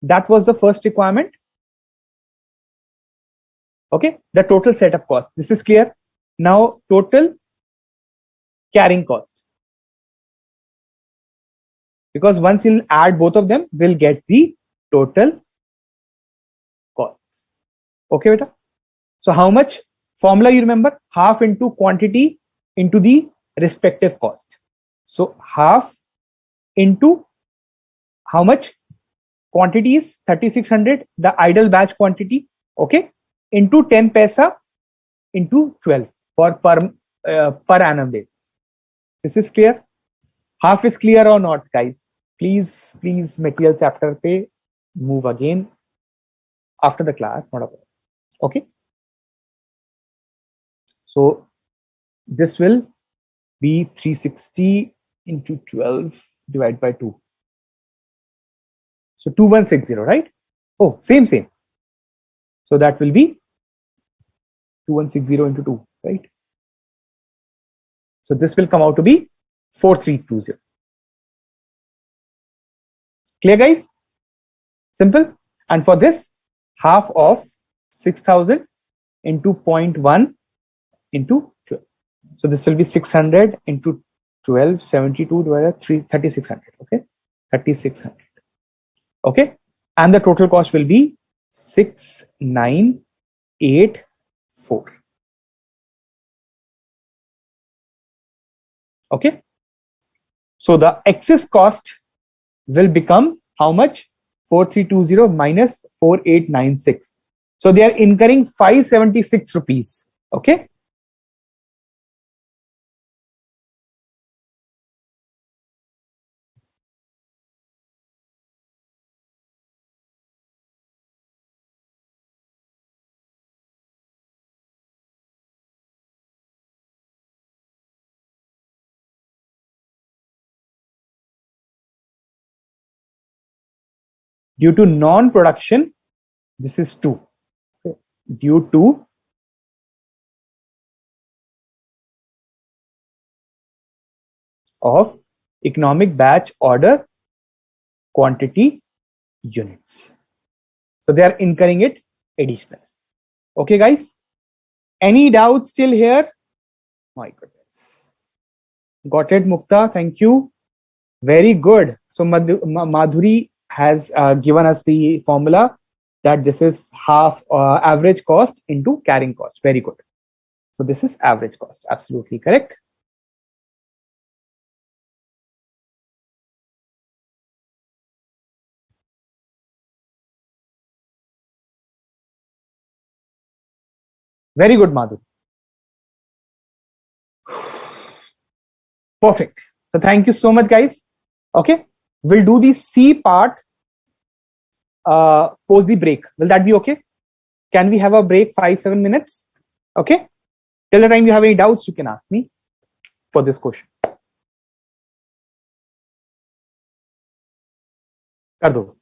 that was the first requirement. Okay, the total setup cost, this is clear. Now total carrying cost, because once you'll add both of them, we'll get the total cost. Okay, beta. So how much? Formula you remember, half into quantity into the respective cost. So half into how much? Quantity is 3600, the idle batch quantity. Okay, into 10 paisa into 12 for per annum basis. This is clear? Half is clear or not, guys? Please material chapter pe move again after the class, not a problem. Okay, so this will be 360 into 12 divided by 2, so 2160, right? Oh, same. So that will be 2160 into 2, right? So this will come out to be 4320. Clear, guys? Simple. And for this, half of 6000 into 0.1 into 12. So this will be 600 into 12, 72 divided by 3, 3600. Okay, 3600. Okay, and the total cost will be 6984. Okay, so the excess cost will become how much? 4320 minus 4896. So they are incurring 576 rupees. Okay, due to non-production, this is 2. Due to of economic batch order quantity units. So they are incurring it additional. Okay, guys. Any doubts still here? My goodness. Got it, Mukta. Thank you. Very good. So Madhuri has given us the formula that this is half average cost into carrying cost. Very good. So this is average cost. Absolutely correct. Very good, Madhu. Perfect. So thank you so much, guys. Okay, we'll do the C part post the break. Will that be okay? Can we have a break 5-7 minutes? Okay. Till the time you have any doubts, you can ask me for this question. कर दो.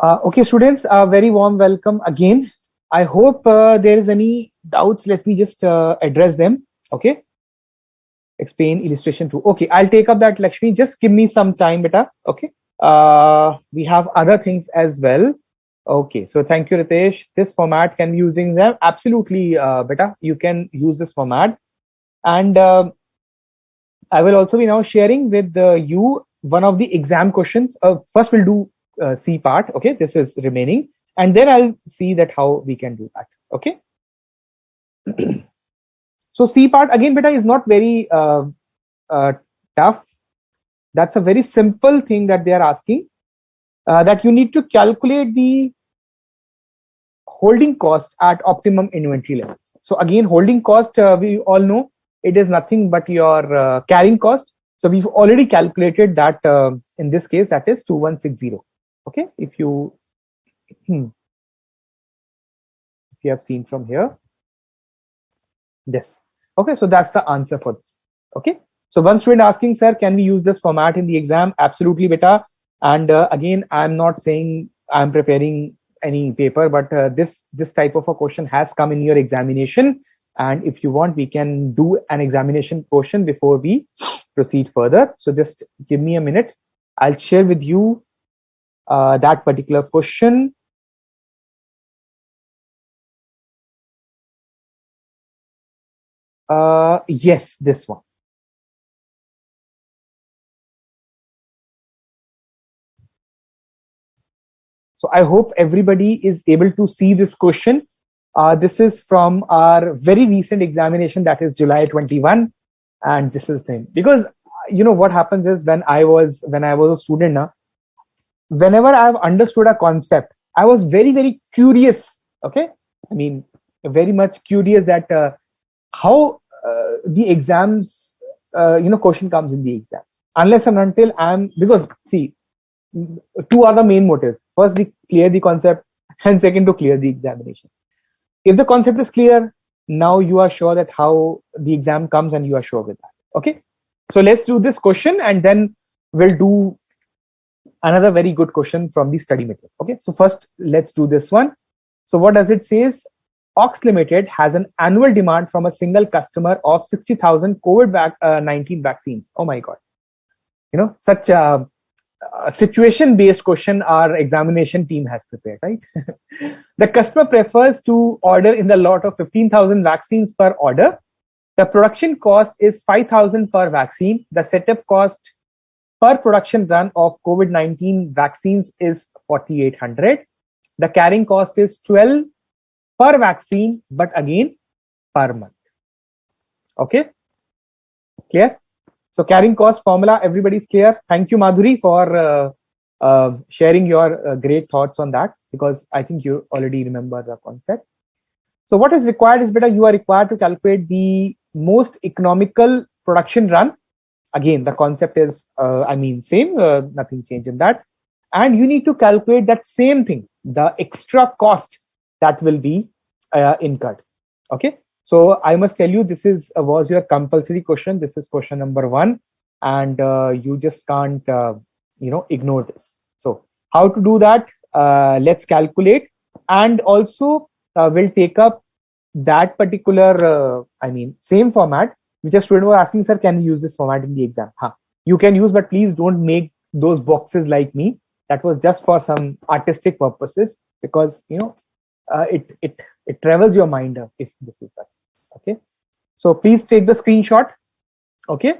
Okay, students, a very warm welcome again. I hope there is any doubts. Let me just address them. Okay, explain illustration 2. Okay, I'll take up that, Lakshmi. Just give me some time, beta. Okay. We have other things as well. Okay, so thank you, Ritesh. This format can be using them. Absolutely, beta. You can use this format. And I will also be now sharing with you one of the exam questions. First, we'll do C part. Okay, this is remaining, and then I'll see that how we can do that. Okay. So C part again, beta, is not very uh, tough. That's a very simple thing that they are asking. That you need to calculate the holding cost at optimum inventory levels. So again, holding cost, we all know it is nothing but your carrying cost. So we've already calculated that in this case, that is 2160. Okay, if you have seen from here, this. Okay, so that's the answer for this. Okay, so one student asking, sir, can we use this format in the exam? Absolutely, beta. And again, I'm not saying I'm preparing any paper, but this type of a question has come in your examination. And if you want, we can do an examination portion before we proceed further. So just give me a minute. I'll share with you that particular question. Yes, this one. So I hope everybody is able to see this question. This is from our very recent examination, that is July 21. And this is the thing, because you know what happens is when I was a student now, whenever I've understood a concept, I was very curious. Okay, I mean, very much curious that how the exams, question comes in the exams. Unless and until I'm, because see, two are the main motives. First, to clear the concept, and second, to clear the examination. If the concept is clear, now you are sure that how the exam comes, and you are sure with that. Okay, so let's do this question, and then we'll do another very good question from the study material. Okay, so first let's do this one. So what does it says? Ox Limited has an annual demand from a single customer of 60,000 COVID-19 vaccines. Oh my God. You know, such a situation based question our examination team has prepared, right? The customer prefers to order in the lot of 15,000 vaccines per order. The production cost is 5,000 per vaccine. The setup cost per production run of COVID-19 vaccines is 4,800. The carrying cost is 12 per vaccine, but again per month. Okay, clear? So carrying cost formula, everybody's clear. Thank you, Madhuri, for sharing your great thoughts on that, because I think you already remember the concept. So what is required is, beta, you are required to calculate the most economical production run. Again, the concept is, same, nothing changed in that. And you need to calculate that same thing, the extra cost that will be incurred. Okay. So I must tell you, this was your compulsory question. This is question number 1, and you just can't, ignore this. So how to do that? Let's calculate, and also we'll take up that particular, same format. Which a student was asking, sir, can you use this format in the exam? You can use, but please don't make those boxes like me. That was just for some artistic purposes, because it travels your mind up if this is that. Okay, so please take the screenshot. Okay,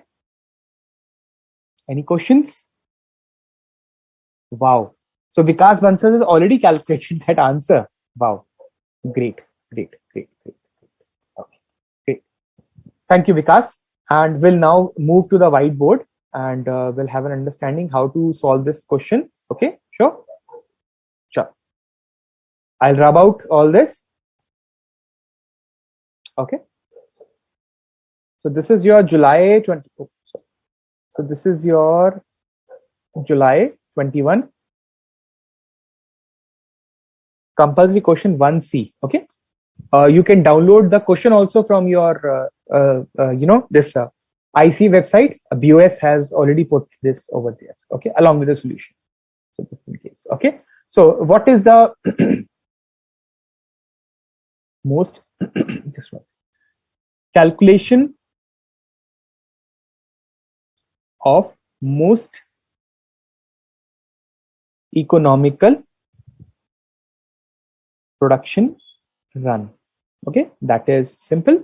any questions? Wow, so Vikas Bansal has already calculated that answer. Wow, great. Okay, great. Thank you, Vikas. And we'll now move to the whiteboard, and we'll have an understanding how to solve this question. Okay, sure. I'll rub out all this. Okay. So this is your July 20. So this is your July 21 compulsory question 1C. Okay. You can download the question also from your, this IC website. BOS has already put this over there. Okay, along with the solution. So just in case. Okay. So what is the most just one second. Calculation of most economical production run? Okay, that is simple.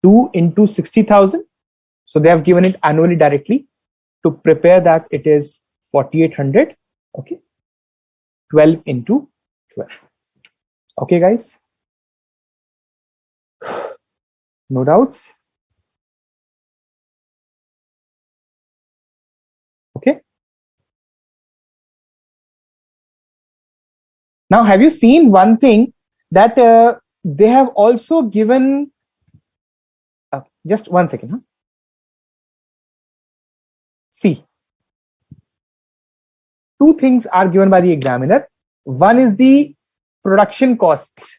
2 into 60,000. So they have given it annually directly. To prepare that, it is 4,800. Okay, 12 into 12. Okay, guys, no doubts. Okay. Now, have you seen one thing that they have also given? Just one second. Huh? See, two things are given by the examiner. One is the production costs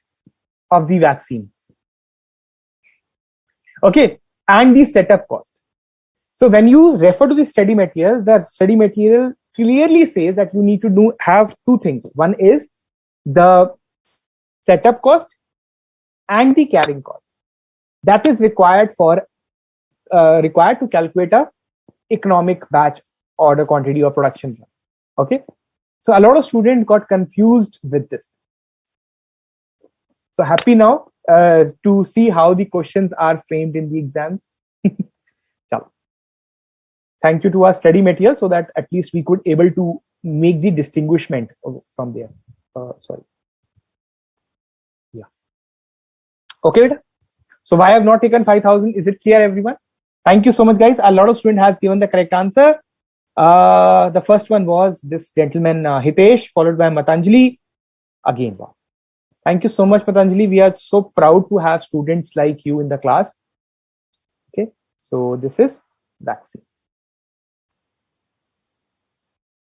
of the vaccine. Okay, and the setup cost. So when you refer to the study material, the study material clearly says that you need to have two things. One is the setup cost and the carrying cost. That is required to calculate a economic batch order quantity or production. Okay, so a lot of students got confused with this. So happy now to see how the questions are framed in the exams. Thank you to our study material, so that at least we could able to make the distinguishment from there. Sorry. Yeah. Okay. So why I have not taken 5,000? Is it clear, everyone? Thank you so much, guys. A lot of students has given the correct answer. The first one was this gentleman, Hitesh, followed by Matanjali. Again, wow. Thank you so much, Patanjali. We are so proud to have students like you in the class. Okay, so this is vaccine.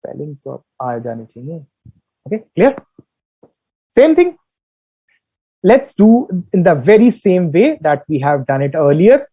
Spelling तो आ जाने चाहिए. Okay, clear? Same thing. Let's do in the very same way that we have done it earlier.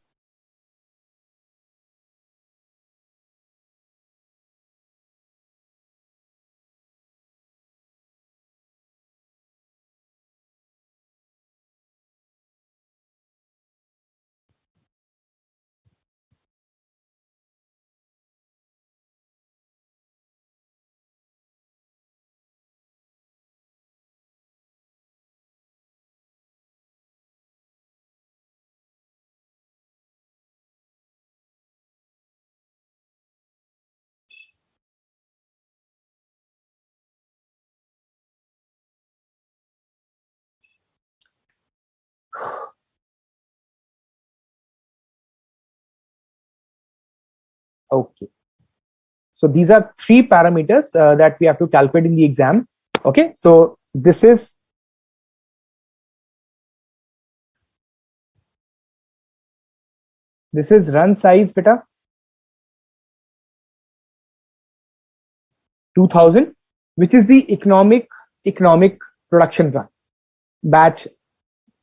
Okay. So these are three parameters that we have to calculate in the exam. Okay. So this is run size, beta. 2,000, which is the economic production run. Batch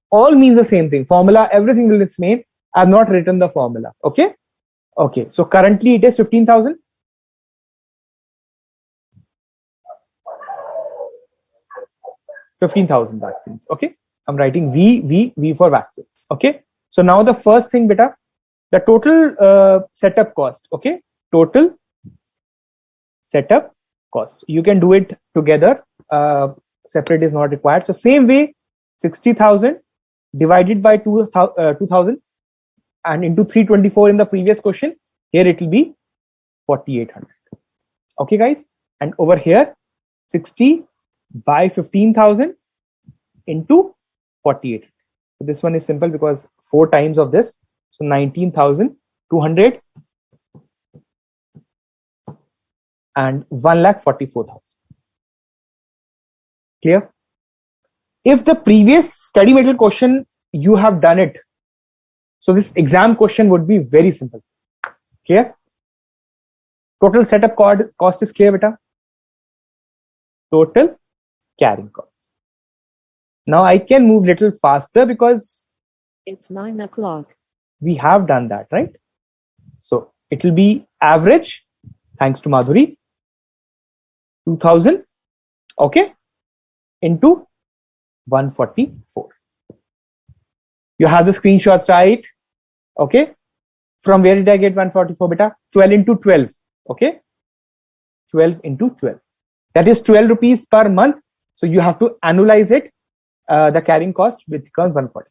all means the same thing. Formula, everything will remain. I have not written the formula. Okay. Okay. So currently it is 15,000. 15,000 vaccines. Okay. I'm writing V for vaccines. Okay. So now the first thing, beta, the total setup cost. Okay. Total setup cost. You can do it together. Separate is not required. So same way, 60,000 divided by 2,000 and into 324 in the previous question. Here it will be 4,800. Okay, guys. And over here, 60 by 15,000 into 48. So this one is simple because 4 times of this. So 19,200 and 1,44,000. Clear? If the previous study material question you have done it, so this exam question would be very simple. Clear? Total setup cost is clear, beta. Total carrying cost. Now I can move little faster because It's 9 o'clock. we have done that, right? So it will be average, thanks to Madhuri. 2000, okay, into 144. You have the screenshots, right? Okay. From where did I get 144, beta? 12 into 12. Okay. 12 into 12. That is 12 rupees per month. So you have to annualize it. The carrying cost becomes 140.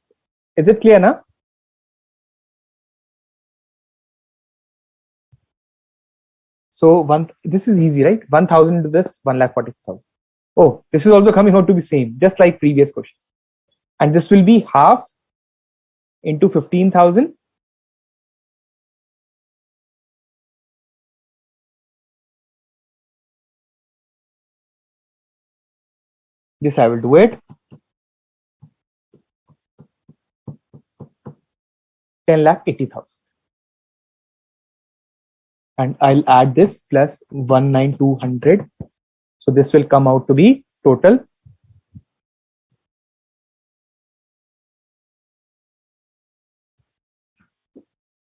Is it clear now? So this is easy, right? 1000 into this, 1,40,000. Oh, this is also coming out to be same, just like previous question. And this will be half into 15,000. This I will do it. 10,80,000. And I'll add this plus 19,200. So this will come out to be total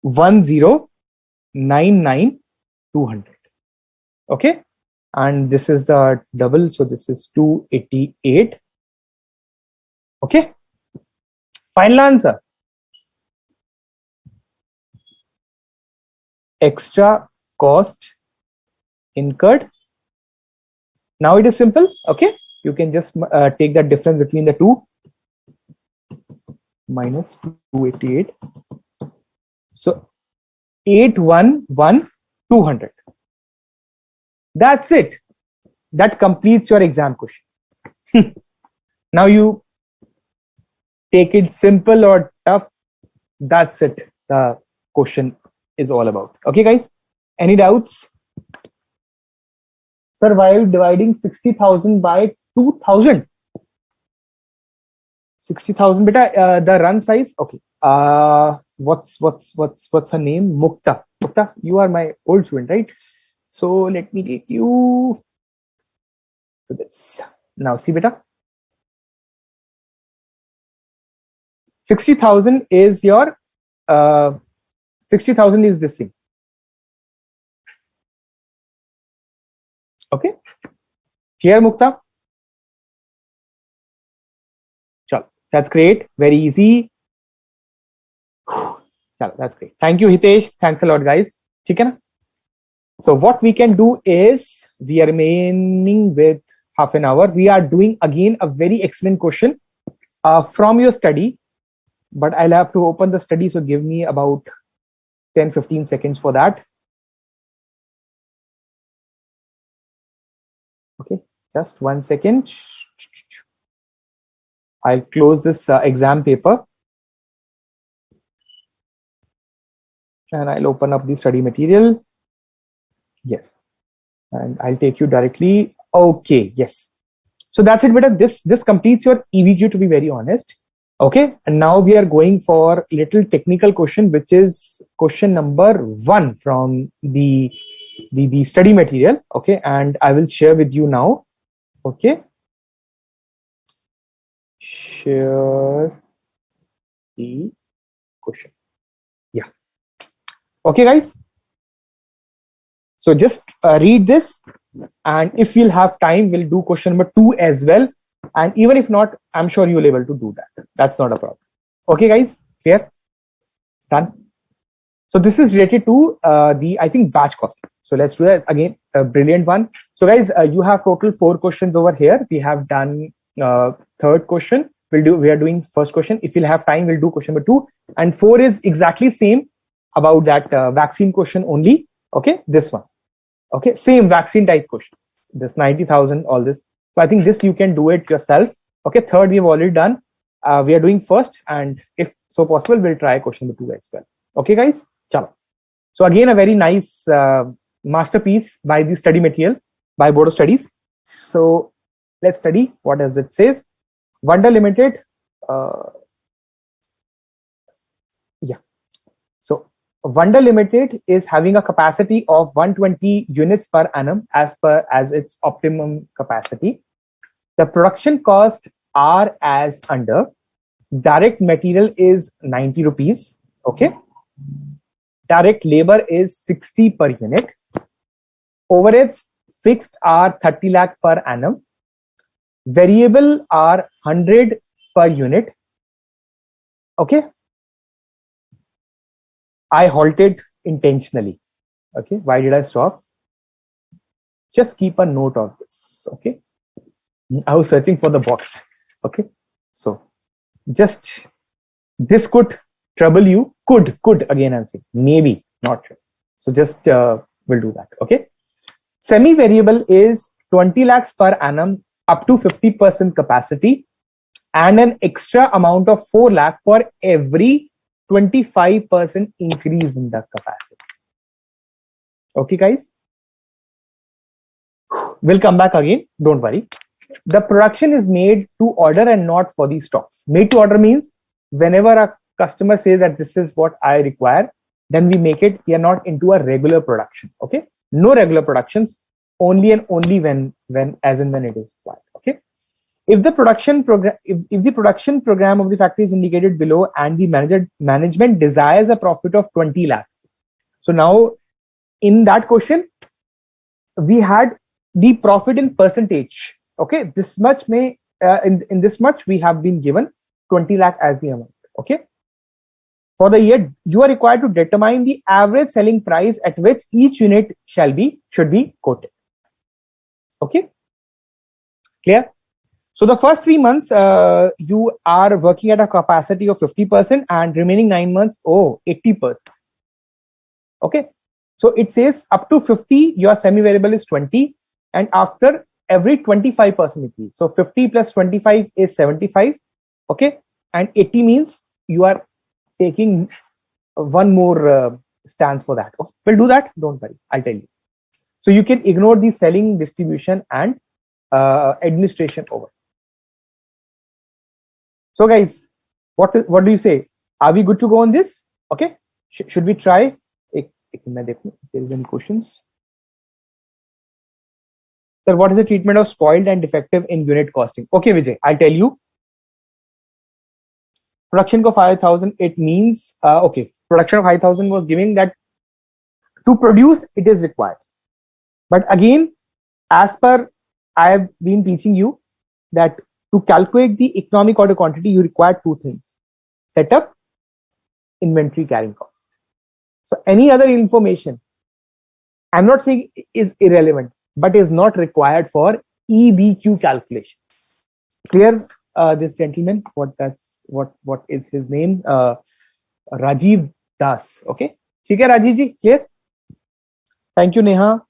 1,099,200. Okay. And this is the double. So this is 288. Okay. Final answer. Extra cost incurred. Now it is simple. Okay. You can just take the difference between the two. Minus 288. So 811,200. That's it. That completes your exam question. Now you take it simple or tough. That's it. The question is all about. Okay, guys. Any doubts? Sir, while dividing 60,000 by 2,000. 60,000, beta. The run size. Okay. What's her name? Mukta. Mukta, you are my old student, right? So let me take you to this. Now see, beta. 60,000 is your 60,000 is this thing. Okay. Here, Mukta. Chalo, that's great. Very easy. Chalo, that's great. Thank you, Hitesh. Thanks a lot, guys. Chicken. So what we can do is we are remaining with half an hour. We are doing again a very excellent question from your study, but I'll have to open the study. So give me about 10-15 seconds for that. Okay, just 1 second. I'll close this exam paper and I'll open up the study material. Yes, and I'll take you directly. Okay, yes. So that's it, beta. This completes your EVQ, to be very honest. Okay, and now we are going for a little technical question, which is question number 1 from the study material. Okay, and I will share with you now. Okay, share the question. Yeah. Okay, guys. So just read this, and if we'll have time, we'll do question number 2 as well. And even if not, I'm sure you'll be able to do that. That's not a problem. Okay, guys, clear? Done. So this is related to I think batch cost. So let's do that again. A brilliant one. So guys, you have total 4 questions over here. We have done third question. We are doing first question. If we'll have time, we'll do question number 2. And 4 is exactly same about that vaccine question only. Okay, this one. Okay, same vaccine type questions. This 90,000, all this. So I think this you can do it yourself. Okay, third we have already done. We are doing first, and if so possible, we'll try question number 2 as well. Okay, guys. Chalo. So again, a very nice masterpiece by the study material by Board of Studies. So let's study. What does it says? Wonder Limited. Yeah. So Wonder Limited is having a capacity of 120 units per annum as its optimum capacity. The production costs are as under. Direct material is 90 rupees. Okay. Direct labor is 60 per unit. Overheads fixed are 30 lakh per annum, variable are 100 per unit. Okay, I halted intentionally. Okay, why did I stop? Just keep a note of this. Okay, I was searching for the box. Okay, so just this could trouble you. Could again I'm saying maybe not sure. So just we'll do that. Okay, semi variable is 20 lakhs per annum up to 50% capacity, and an extra amount of 4 lakh for every 25% increase in the capacity. Okay, guys, we'll come back again. Don't worry. The production is made to order and not for the stocks. Made to order means whenever a customer says that this is what I require, then we make it. We are not into a regular production. Okay, no regular productions, only and only when as and when it is required. Okay, if the production program if the production program of the factory is indicated below and the management desires a profit of 20 lakh. So now in that question we had the profit in percentage. Okay, this much may in this much we have been given 20 lakh as the amount. Okay, for the year you are required to determine the average selling price at which each unit should be quoted. Okay, clear? So the first 3 months you are working at a capacity of 50% and remaining 9 months 80%. Okay, so it says up to 50 your semi variable is 20, and after every 25% increase, so 50 plus 25 is 75. Okay, and 80 means you are taking one more stance for that. Okay, we'll do that, don't worry, I'll tell you. So you can ignore the selling, distribution and administration over. So guys, what do you say? Are we good to go on this? Okay, should we try? If there is any questions. Sir, what is the treatment of spoiled and defective in unit costing? Okay, Vijay, I'll tell you. Production of 5,000, it means, okay, production of 5,000 was giving that to produce it is required. But again, as per I have been teaching you that to calculate the economic order quantity, you require two things: setup, inventory carrying cost. So any other information, I'm not saying is irrelevant, but is not required for EBQ calculations. Clear, this gentleman? What is his name? Rajiv Das. Okay. ठीक है, Rajiv ji, clear? Thank you, Neha.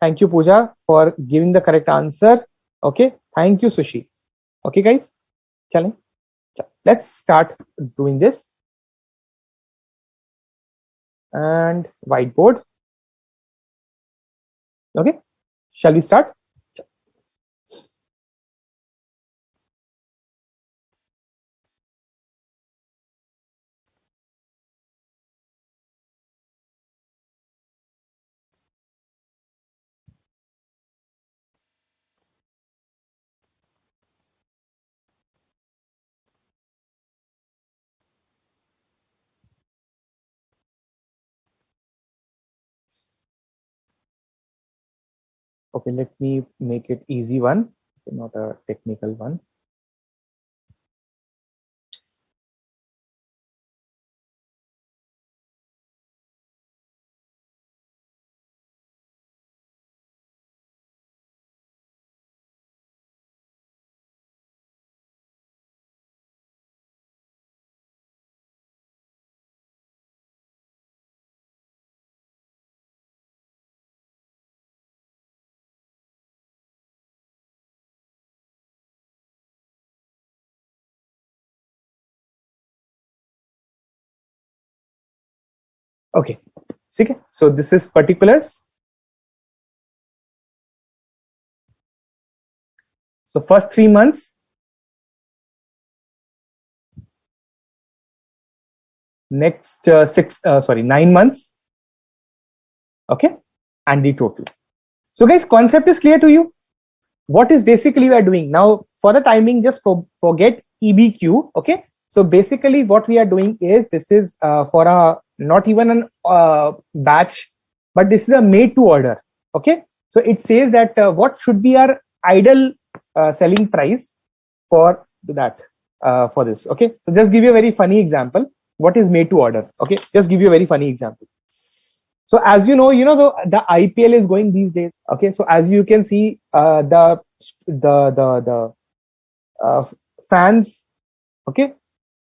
Thank you, Pooja, for giving the correct answer. Okay. Thank you, Sushi. Okay, guys. Chale. Let's start doing this. And whiteboard. Okay. Shall we start? Okay, let me make it easy one, not a technical one. Okay, okay. So this is particulars. So first 3 months, next 9 months. Okay, and the total. So guys, concept is clear to you. What is basically we are doing now? For the timing, just forget EBQ. Okay, so basically what we are doing is this is for a not even an batch, but this is a made to order. Okay, So it says that what should be our ideal selling price for that for this. Okay, so just give you a very funny example. What is made to order? Okay, just give you a very funny example. So as you know, the IPL is going these days. Okay, so as you can see, the fans, okay,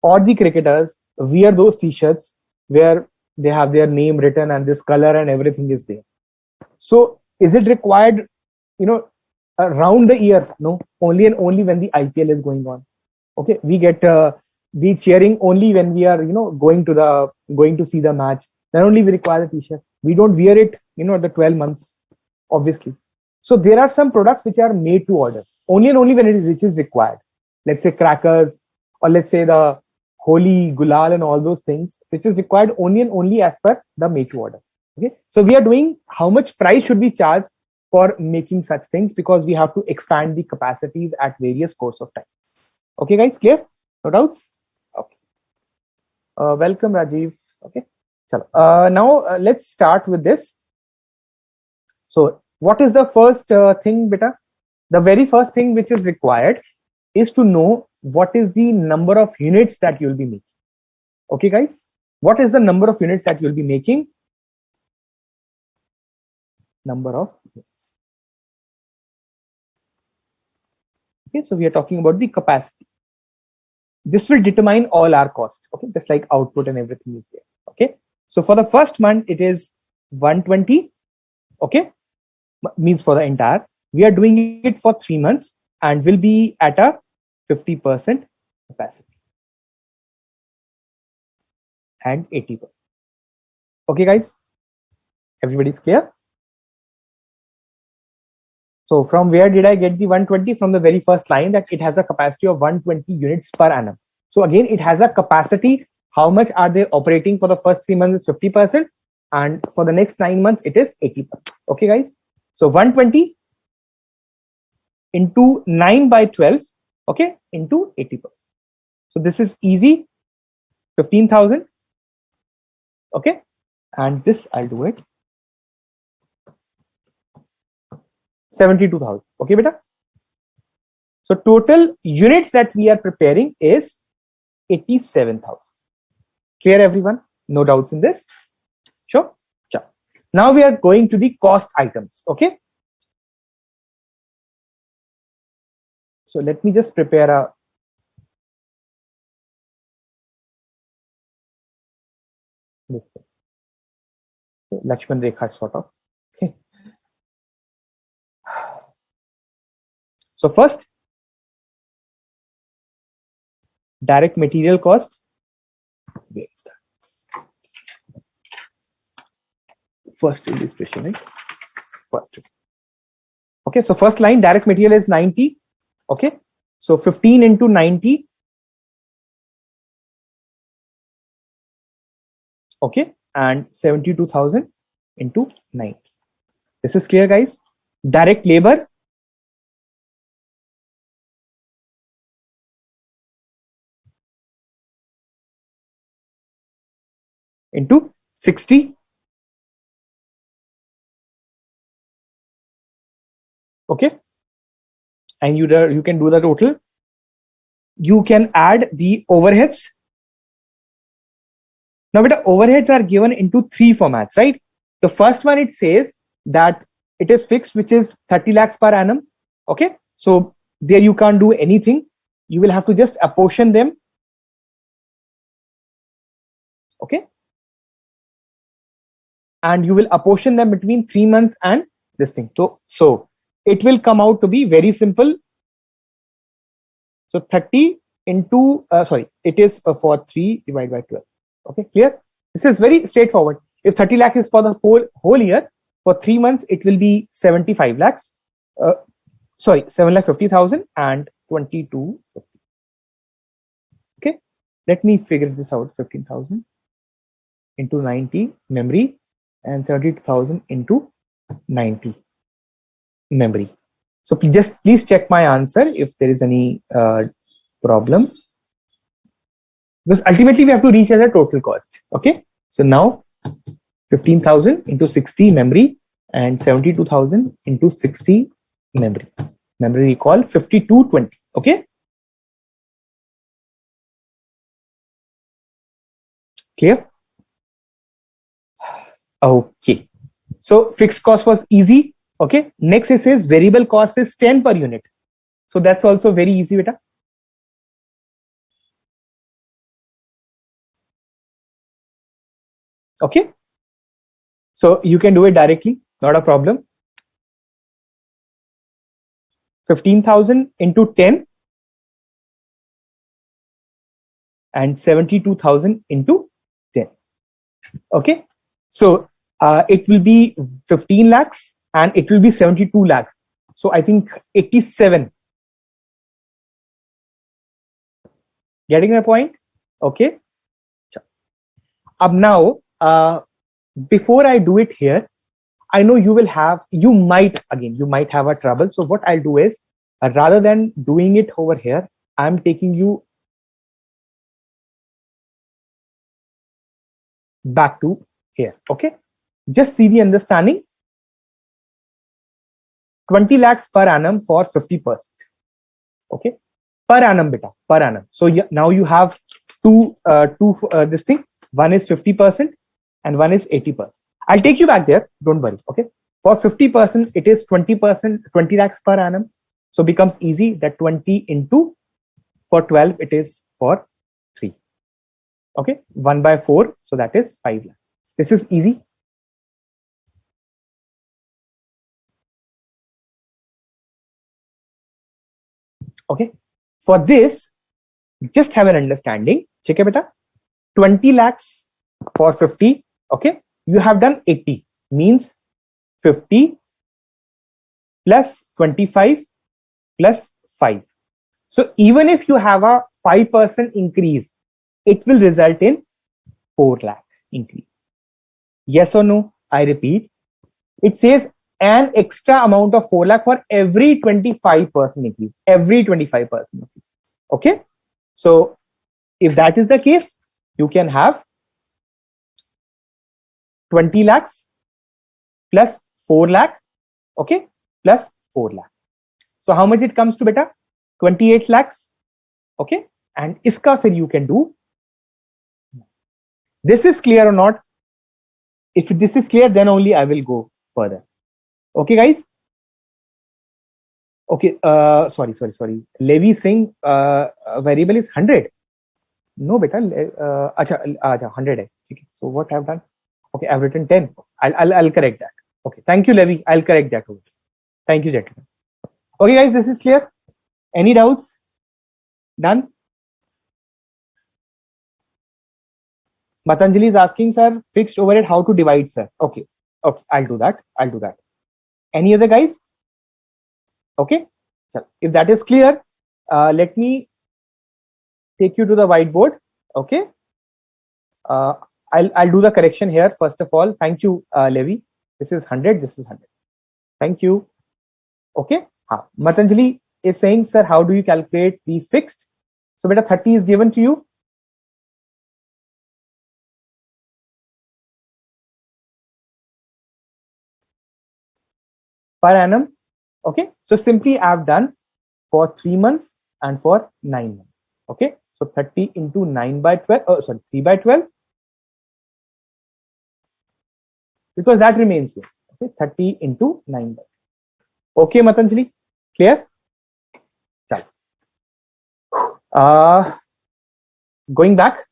or the cricketers wear those t-shirts where they have their name written and this color and everything is there. So is it required, around the year? No, only and only when the IPL is going on. Okay, we get the cheering only when we are, going to see the match. Then only we require the t-shirt. We don't wear it, the 12 months, obviously. So there are some products which are made to order only and only when which is required. Let's say crackers, or let's say the holy gulal and all those things, which is required only and only as per the made to order. Okay, so we are doing how much price should we charge for making such things, because we have to expand the capacities at various course of time. Okay, guys, clear? No doubts? Okay. Welcome, Rajiv. Okay. Now let's start with this. So what is the first thing, beta? The very first thing which is required is to know what is the number of units that you'll be making. Okay, guys, what is the number of units that you'll be making? Number of units. Okay, so we are talking about the capacity. This will determine all our cost. Okay, just like output and everything is there. Okay, so for the first month it is 120. Okay, means for the entire. We are doing it for 3 months and will be at a 50% capacity and 80%. Okay, guys, everybody's clear? So from where did I get the 120? From the very first line, that it has a capacity of 120 units per annum. So again, it has a capacity. How much are they operating for the first 3 months is 50%, and for the next 9 months it is 80%. Okay, guys. So 120 into 9 by 12, okay, into 80%. So this is easy, 15,000. Okay, and this I'll do it 72,000. Okay, beta. So total units that we are preparing is 87,000. Clear, everyone? No doubts in this? Sure. Sure. Now we are going to the cost items. Okay. So let me just prepare a Lakshman Rekha sort of. Okay. So first, direct material cost. Where is that? First illustration, right? First. Okay, so first line, direct material is 90. Okay, so 15 into 90. Okay, and 72,000 into 90. This is clear, guys. Direct labor. Into 60. Okay, and you can do the total. You can add the overheads. Now, beta, overheads are given into 3 formats, right? The first one, it says that it is fixed, which is 30 lakhs per annum. Okay, so there you can't do anything. You will have to just apportion them. Okay, and you will apportion them between 3 months and this thing. So it will come out to be very simple. So 30 into it is for 3 divided by 12. Okay, clear? This is very straightforward. If 30 lakhs is for the whole year, for 3 months it will be 75 lakhs. 7,50,000 and 2250. Okay, let me figure this out. 15,000 into 90 memory and 72,000 into 90 memory. So please check my answer if there is any problem, because ultimately we have to reach as a total cost. Okay, so now 15,000 into 60 memory and 72,000 into 60 memory. Memory recall 5220. Okay. Clear? Okay. So fixed cost was easy. Okay. Next it says variable cost is 10 per unit. So that's also very easy, beta. Okay. So you can do it directly, not a problem. 15,000 into 10 and 72,000 into 10. Okay. So it will be 15 lakhs and it will be 72 lakhs. So I think 87. Getting my point? Okay. Now, before I do it here, I know you might have a trouble. So what I'll do is, rather than doing it over here, I'm taking you back to here. Okay. Just see the understanding. 20 lakhs per annum for 50%. Okay. Per annum, beta, per annum. So now you have this thing. One is 50% and one is 80%. I'll take you back there. Don't worry. Okay. For 50%, it is 20%, 20 lakhs per annum. So becomes easy that 20 into for 12, it is for 3. Okay. 1 by 4. So that is 5 lakhs. This is easy. Okay. For this, just have an understanding. Check it, beta. 20 lakhs for 50. Okay. You have done 80. Means 50 plus 25 plus 5. So even if you have a 5% increase, it will result in 4 lakh increase. Yes or no? I repeat. It says an extra amount of 4 lakh for every 25% increase. Every 25% increase. Okay. So if that is the case, you can have 20 lakhs plus 4 lakh. Okay. Plus 4 lakh. So how much it comes to, beta? 28 lakhs. Okay. And iska fir you can do. This is clear or not? If this is clear, then only I will go further. Okay, guys. Okay. Sorry. Levy saying variable is 100. No, beta. Acha, 100 hai. Okay. So what I've done? Okay, I've written 10. I'll correct that. Okay. Thank you, Levy. I'll correct that. Thank you, gentlemen. Okay, guys. This is clear. Any doubts? Done. Matanjali is asking, sir, fixed overhead, how to divide, sir? Okay. Okay. I'll do that. Any other guys? Okay. So if that is clear, let me take you to the whiteboard. Okay. I'll do the correction here. First of all, thank you, Levi. This is 100. This is 100. Thank you. Okay. Matanjali is saying, sir, how do you calculate the fixed? So beta 30 is given to you. Per annum. Okay. So simply I've done for 3 months and for 9 months. Okay. So 30 into 9 by 12. 3 by 12. Because that remains here. Okay. 30 into 9 by 12. Okay, Matanjali. Clear? Going back.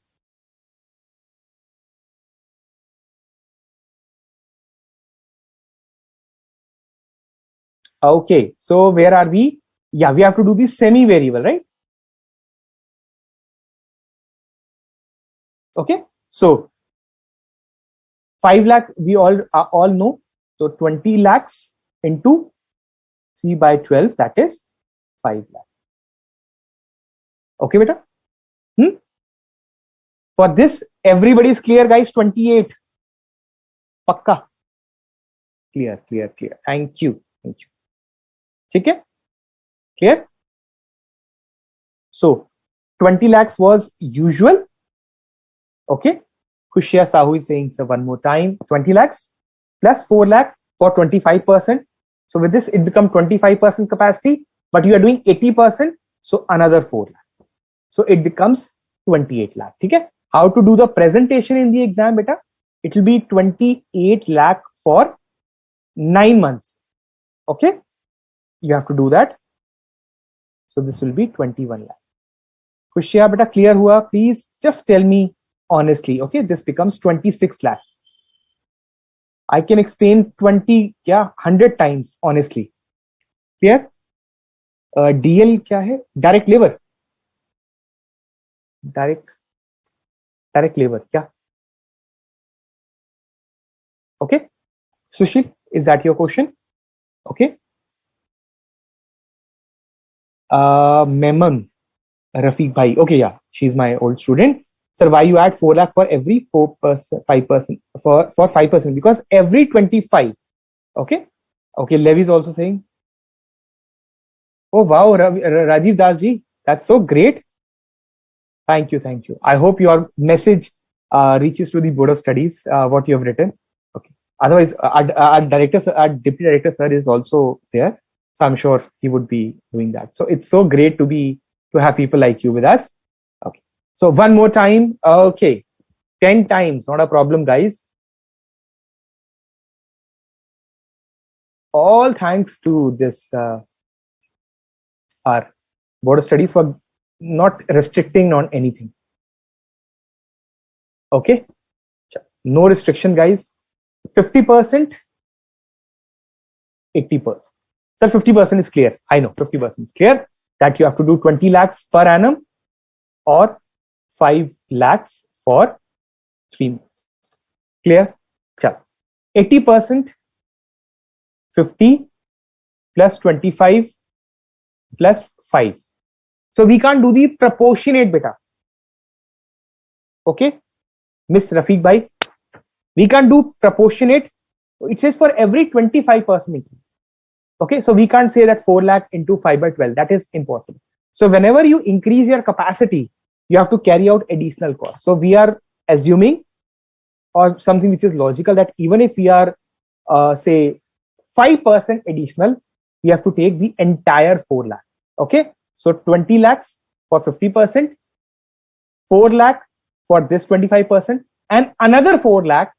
Okay, so where are we? Yeah, we have to do the semi-variable, right? Okay, so 5 lakh we all know. So 20 lakhs into 3 by 12, that is 5 lakhs. Okay, beta? For this, everybody is clear, guys. 28. Pakka. Clear. Thank you. Okay? Clear? So 20 lakhs was usual. Okay. Kushya Sahu is saying so one more time. 20 lakhs plus 4 lakh for 25%. So with this, it becomes 25% capacity, but you are doing 80%, so another 4 lakh. So it becomes 28 lakh. Okay? How to do the presentation in the exam, beta? It will be 28 lakh for 9 months. Okay? You have to do that. So this will be 21 lakh. Khushia, beta, clear hua? Please just tell me honestly. Okay? This becomes 26 lakhs. I can explain 20, 100 times honestly. Clear? DL क्या है? Direct labor. Direct labor. क्या? Okay. Sushil, is that your question? Okay. Memon, Rafiq Bhai. Okay, yeah, she's my old student. Sir, why you add 4 lakh for every 4%, 5% for 5%? Because every 25. Okay. Okay. Levi is also saying. Oh wow, Rajiv Das ji, that's so great. Thank you, thank you. I hope your message reaches to the Board of Studies. What you have written. Okay. Otherwise, our director, our deputy director, sir, is also there, so I'm sure he would be doing that. So it's so great to have people like you with us. Okay. So one more time. Okay, 10 times, not a problem, guys. All thanks to this our Board of Studies for not restricting on anything. Okay, no restriction, guys. 50%, 80%. Sir, 50% is clear. I know 50% is clear that you have to do 20 lakhs per annum or 5 lakhs for 3 months. Clear? Chal. 80%, 50 plus 25 plus 5. So we can't do the proportionate beta. Okay? Miss Rafiq Bhai, we can't do proportionate. It says for every 25% increase. Okay, so we can't say that 4 lakh into 5 by 12. That is impossible. So whenever you increase your capacity, you have to carry out additional costs. So we are assuming, or something which is logical, that even if we are say 5% additional, we have to take the entire 4 lakh. Okay, so 20 lakhs for 50%, 4 lakh for this 25%, and another 4 lakh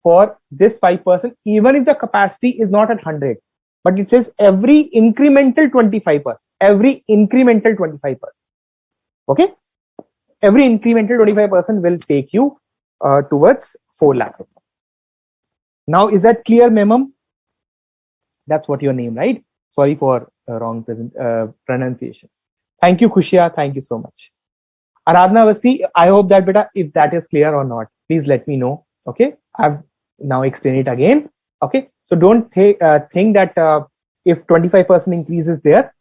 for this 5%, even if the capacity is not at 100. But it says every incremental 25%. Every incremental 25%. Okay? Every incremental 25% will take you towards 4 lakh. Now, is that clear, Memam? That's what your name, right? Sorry for wrong pronunciation. Thank you, Khushia. Thank you so much. Aradhana Vasti, I hope that beta, if that is clear or not, please let me know. Okay? I've now explained it again. Okay, so don't think that if 25% increase is there,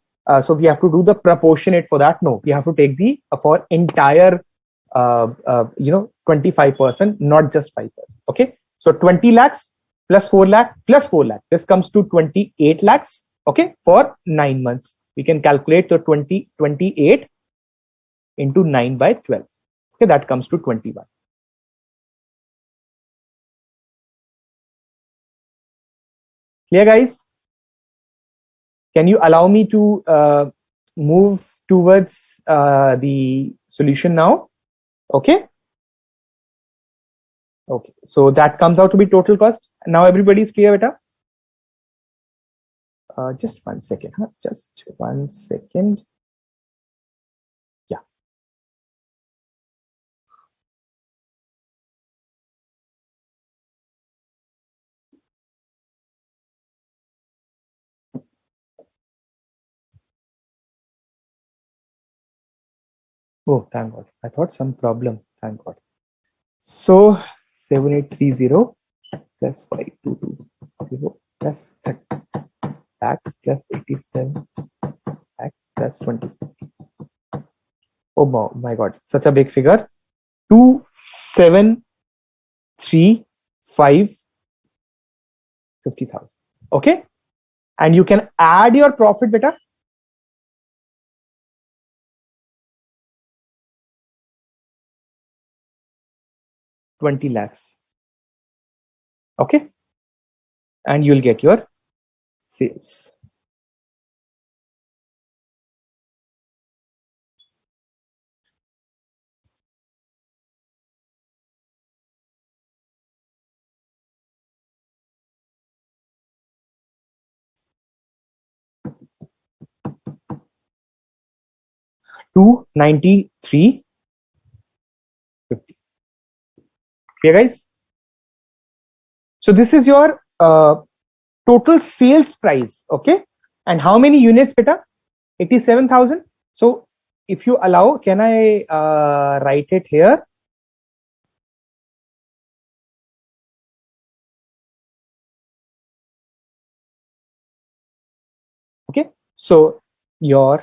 so we have to do the proportionate for that. No, we have to take the for entire 25%, not just 5%. Okay, so 20 lakhs plus 4 lakh plus 4 lakh, this comes to 28 lakhs. Okay, for 9 months, we can calculate the 28 into 9 by 12. Okay, that comes to 21. Clear, guys? Can you allow me to move towards the solution now? Okay. Okay. So that comes out to be total cost. Now everybody is clear, beta? Just 1 second. Huh? Just 1 second. Yeah. Oh, thank God. I thought some problem. Thank God. So 7830 plus 5220 plus 30 tax plus 87 tax plus 24. Oh my God, such a big figure. 2735 50,000. Okay, and you can add your profit, beta. 20 lakhs. Okay, and you'll get your sales. $293.50. Okay, guys. So this is your total sales price. Okay, and how many units, beta? 87,000. So if you allow, can I write it here? Okay, so your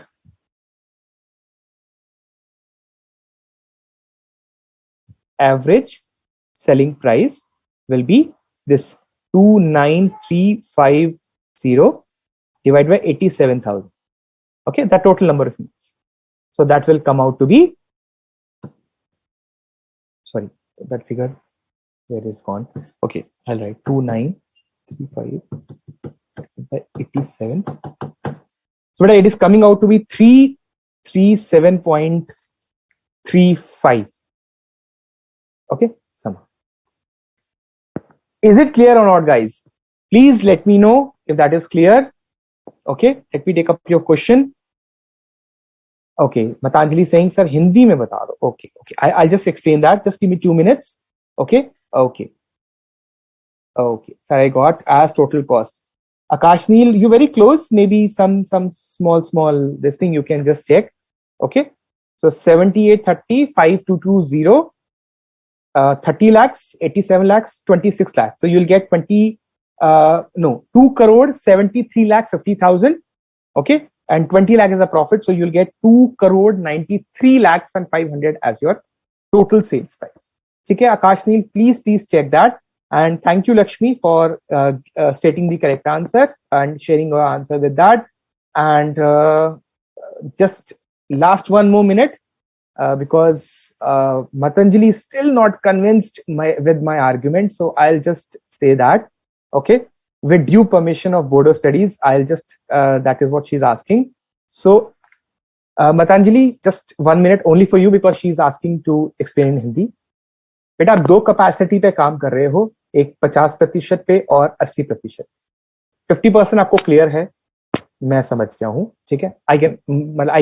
average selling price will be this 29350 divided by 87,000. Okay, the total number of units. So that will come out to be, sorry, that figure where is gone. Okay, I'll write 2935 by 87. So it is coming out to be 337.35. Okay, somehow. Is it clear or not, guys? Please let me know if that is clear. Okay, let me take up your question. Okay, Matanjali saying, sir, Hindi mein bata do. Okay, okay. I'll just explain that. Just give me 2 minutes. Okay, okay. Okay, sir, I got as total cost. Akash Neil, you very close. Maybe some small this thing you can just check. Okay, so 7830 5220 30 lakhs, 87 lakhs, 26 lakhs. So you'll get 2 crore 73 lakh 50,000. Okay, and 20 lakh is a profit. So you'll get 2 crore 93 lakhs and 500 as your total sales price. Okay, Akash Neil, please check that. And thank you, Lakshmi, for stating the correct answer and sharing your answer with that. And just last 1 more minute. Because Matanjali is still not convinced with my argument. So I'll just say that, okay, with due permission of Bodo Studies, I'll just, that is what she's asking. So Matanjali, just 1 minute only for you because she's asking to explain in Hindi. बेटा आप 2 capacity पे काम कर रहे हो, एक 50% पे और 80%. 50% आपको क्लियर है, मैं समझ गया हूं, ठीक है. I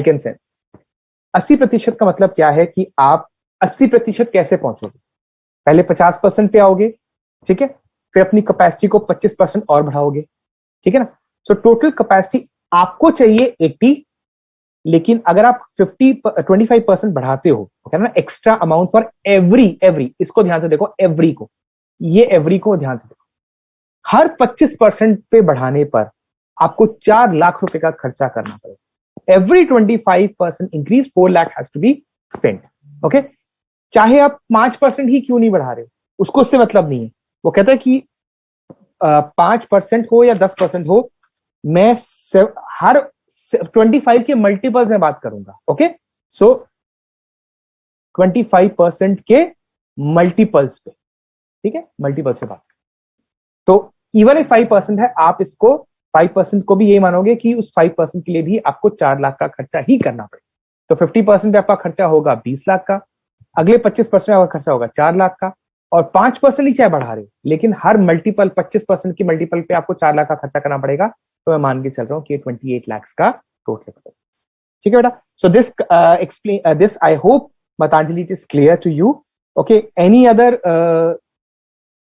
can sense. 80% का मतलब क्या है कि आप 80% कैसे पहुंचोगे. पहले 50% पे आओगे, ठीक है, फिर अपनी कैपेसिटी को 25% और बढ़ाओगे, ठीक है ना. सो टोटल कैपेसिटी आपको चाहिए 80, लेकिन अगर आप 25% बढ़ाते हो, ओके ना, एक्स्ट्रा अमाउंट फॉर एवरी, इसको ध्यान से देखो, एवरी को ध्यान से देखो. हर 25% पे बढ़ाने पर आपको 4 लाख रुपए का खर्चा करना पड़ेगा. Every 25% increase, 4 lakh has to be spent. Okay, चाहे आप 5% ही क्यों नहीं बढ़ा रहे हो, उसको उससे मतलब नहीं है. वो कहता है कि 5% हो या 10% हो, मैं हर 25 के मल्टीपल्स में बात करूंगा. ओके, सो 25% के मल्टीपल्स पे, ठीक है, मल्टीपल्स से बात. तो इवन 5% है, आप इसको 5% को भी ये मानोगे कि उस 5% के लिए भी आपको 4 लाख का खर्चा ही करना पड़ेगा. तो 50% पे आपका खर्चा होगा 20 लाख का, अगले 25% में आपका खर्चा होगा 4 लाख का, और 5% ही चाहे बढ़ा रहे हो, लेकिन हर मल्टीपल 25% की मल्टीपल पे आपको 4 लाख का खर्चा करना पड़ेगा. तो मैं मान के चल रहा हूँ कि 28 लाख का टोटल एक्सपेंस. ठीक है बेटा. So this explain this, I hope Matanjali it is clear to you. Okay, any other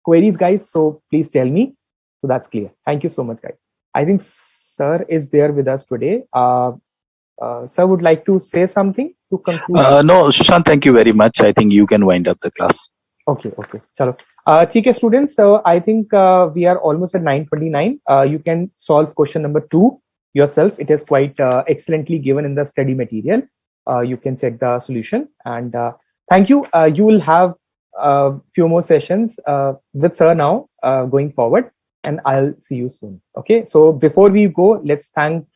queries, guys? So please tell me. So that's clear. Thank you so much, guys. I think sir is there with us today. Sir would like to say something to conclude. No, Sushant, thank you very much. I think you can wind up the class. Okay. Chalo. ठीक है students. So I think we are almost at 9:29. You can solve question number 2 yourself. It is quite excellently given in the study material. You can check the solution, and thank you. You will have a few more sessions with sir now going forward, and I'll see you soon. Okay, so before we go, let's thank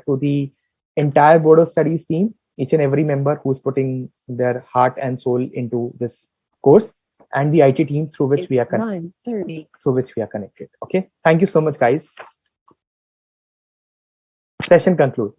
to the entire Board of Studies team, each and every member who's putting their heart and soul into this course. and the IT team through which It's we are 9:30. connected. Okay. Thank you so much, guys. Session conclude.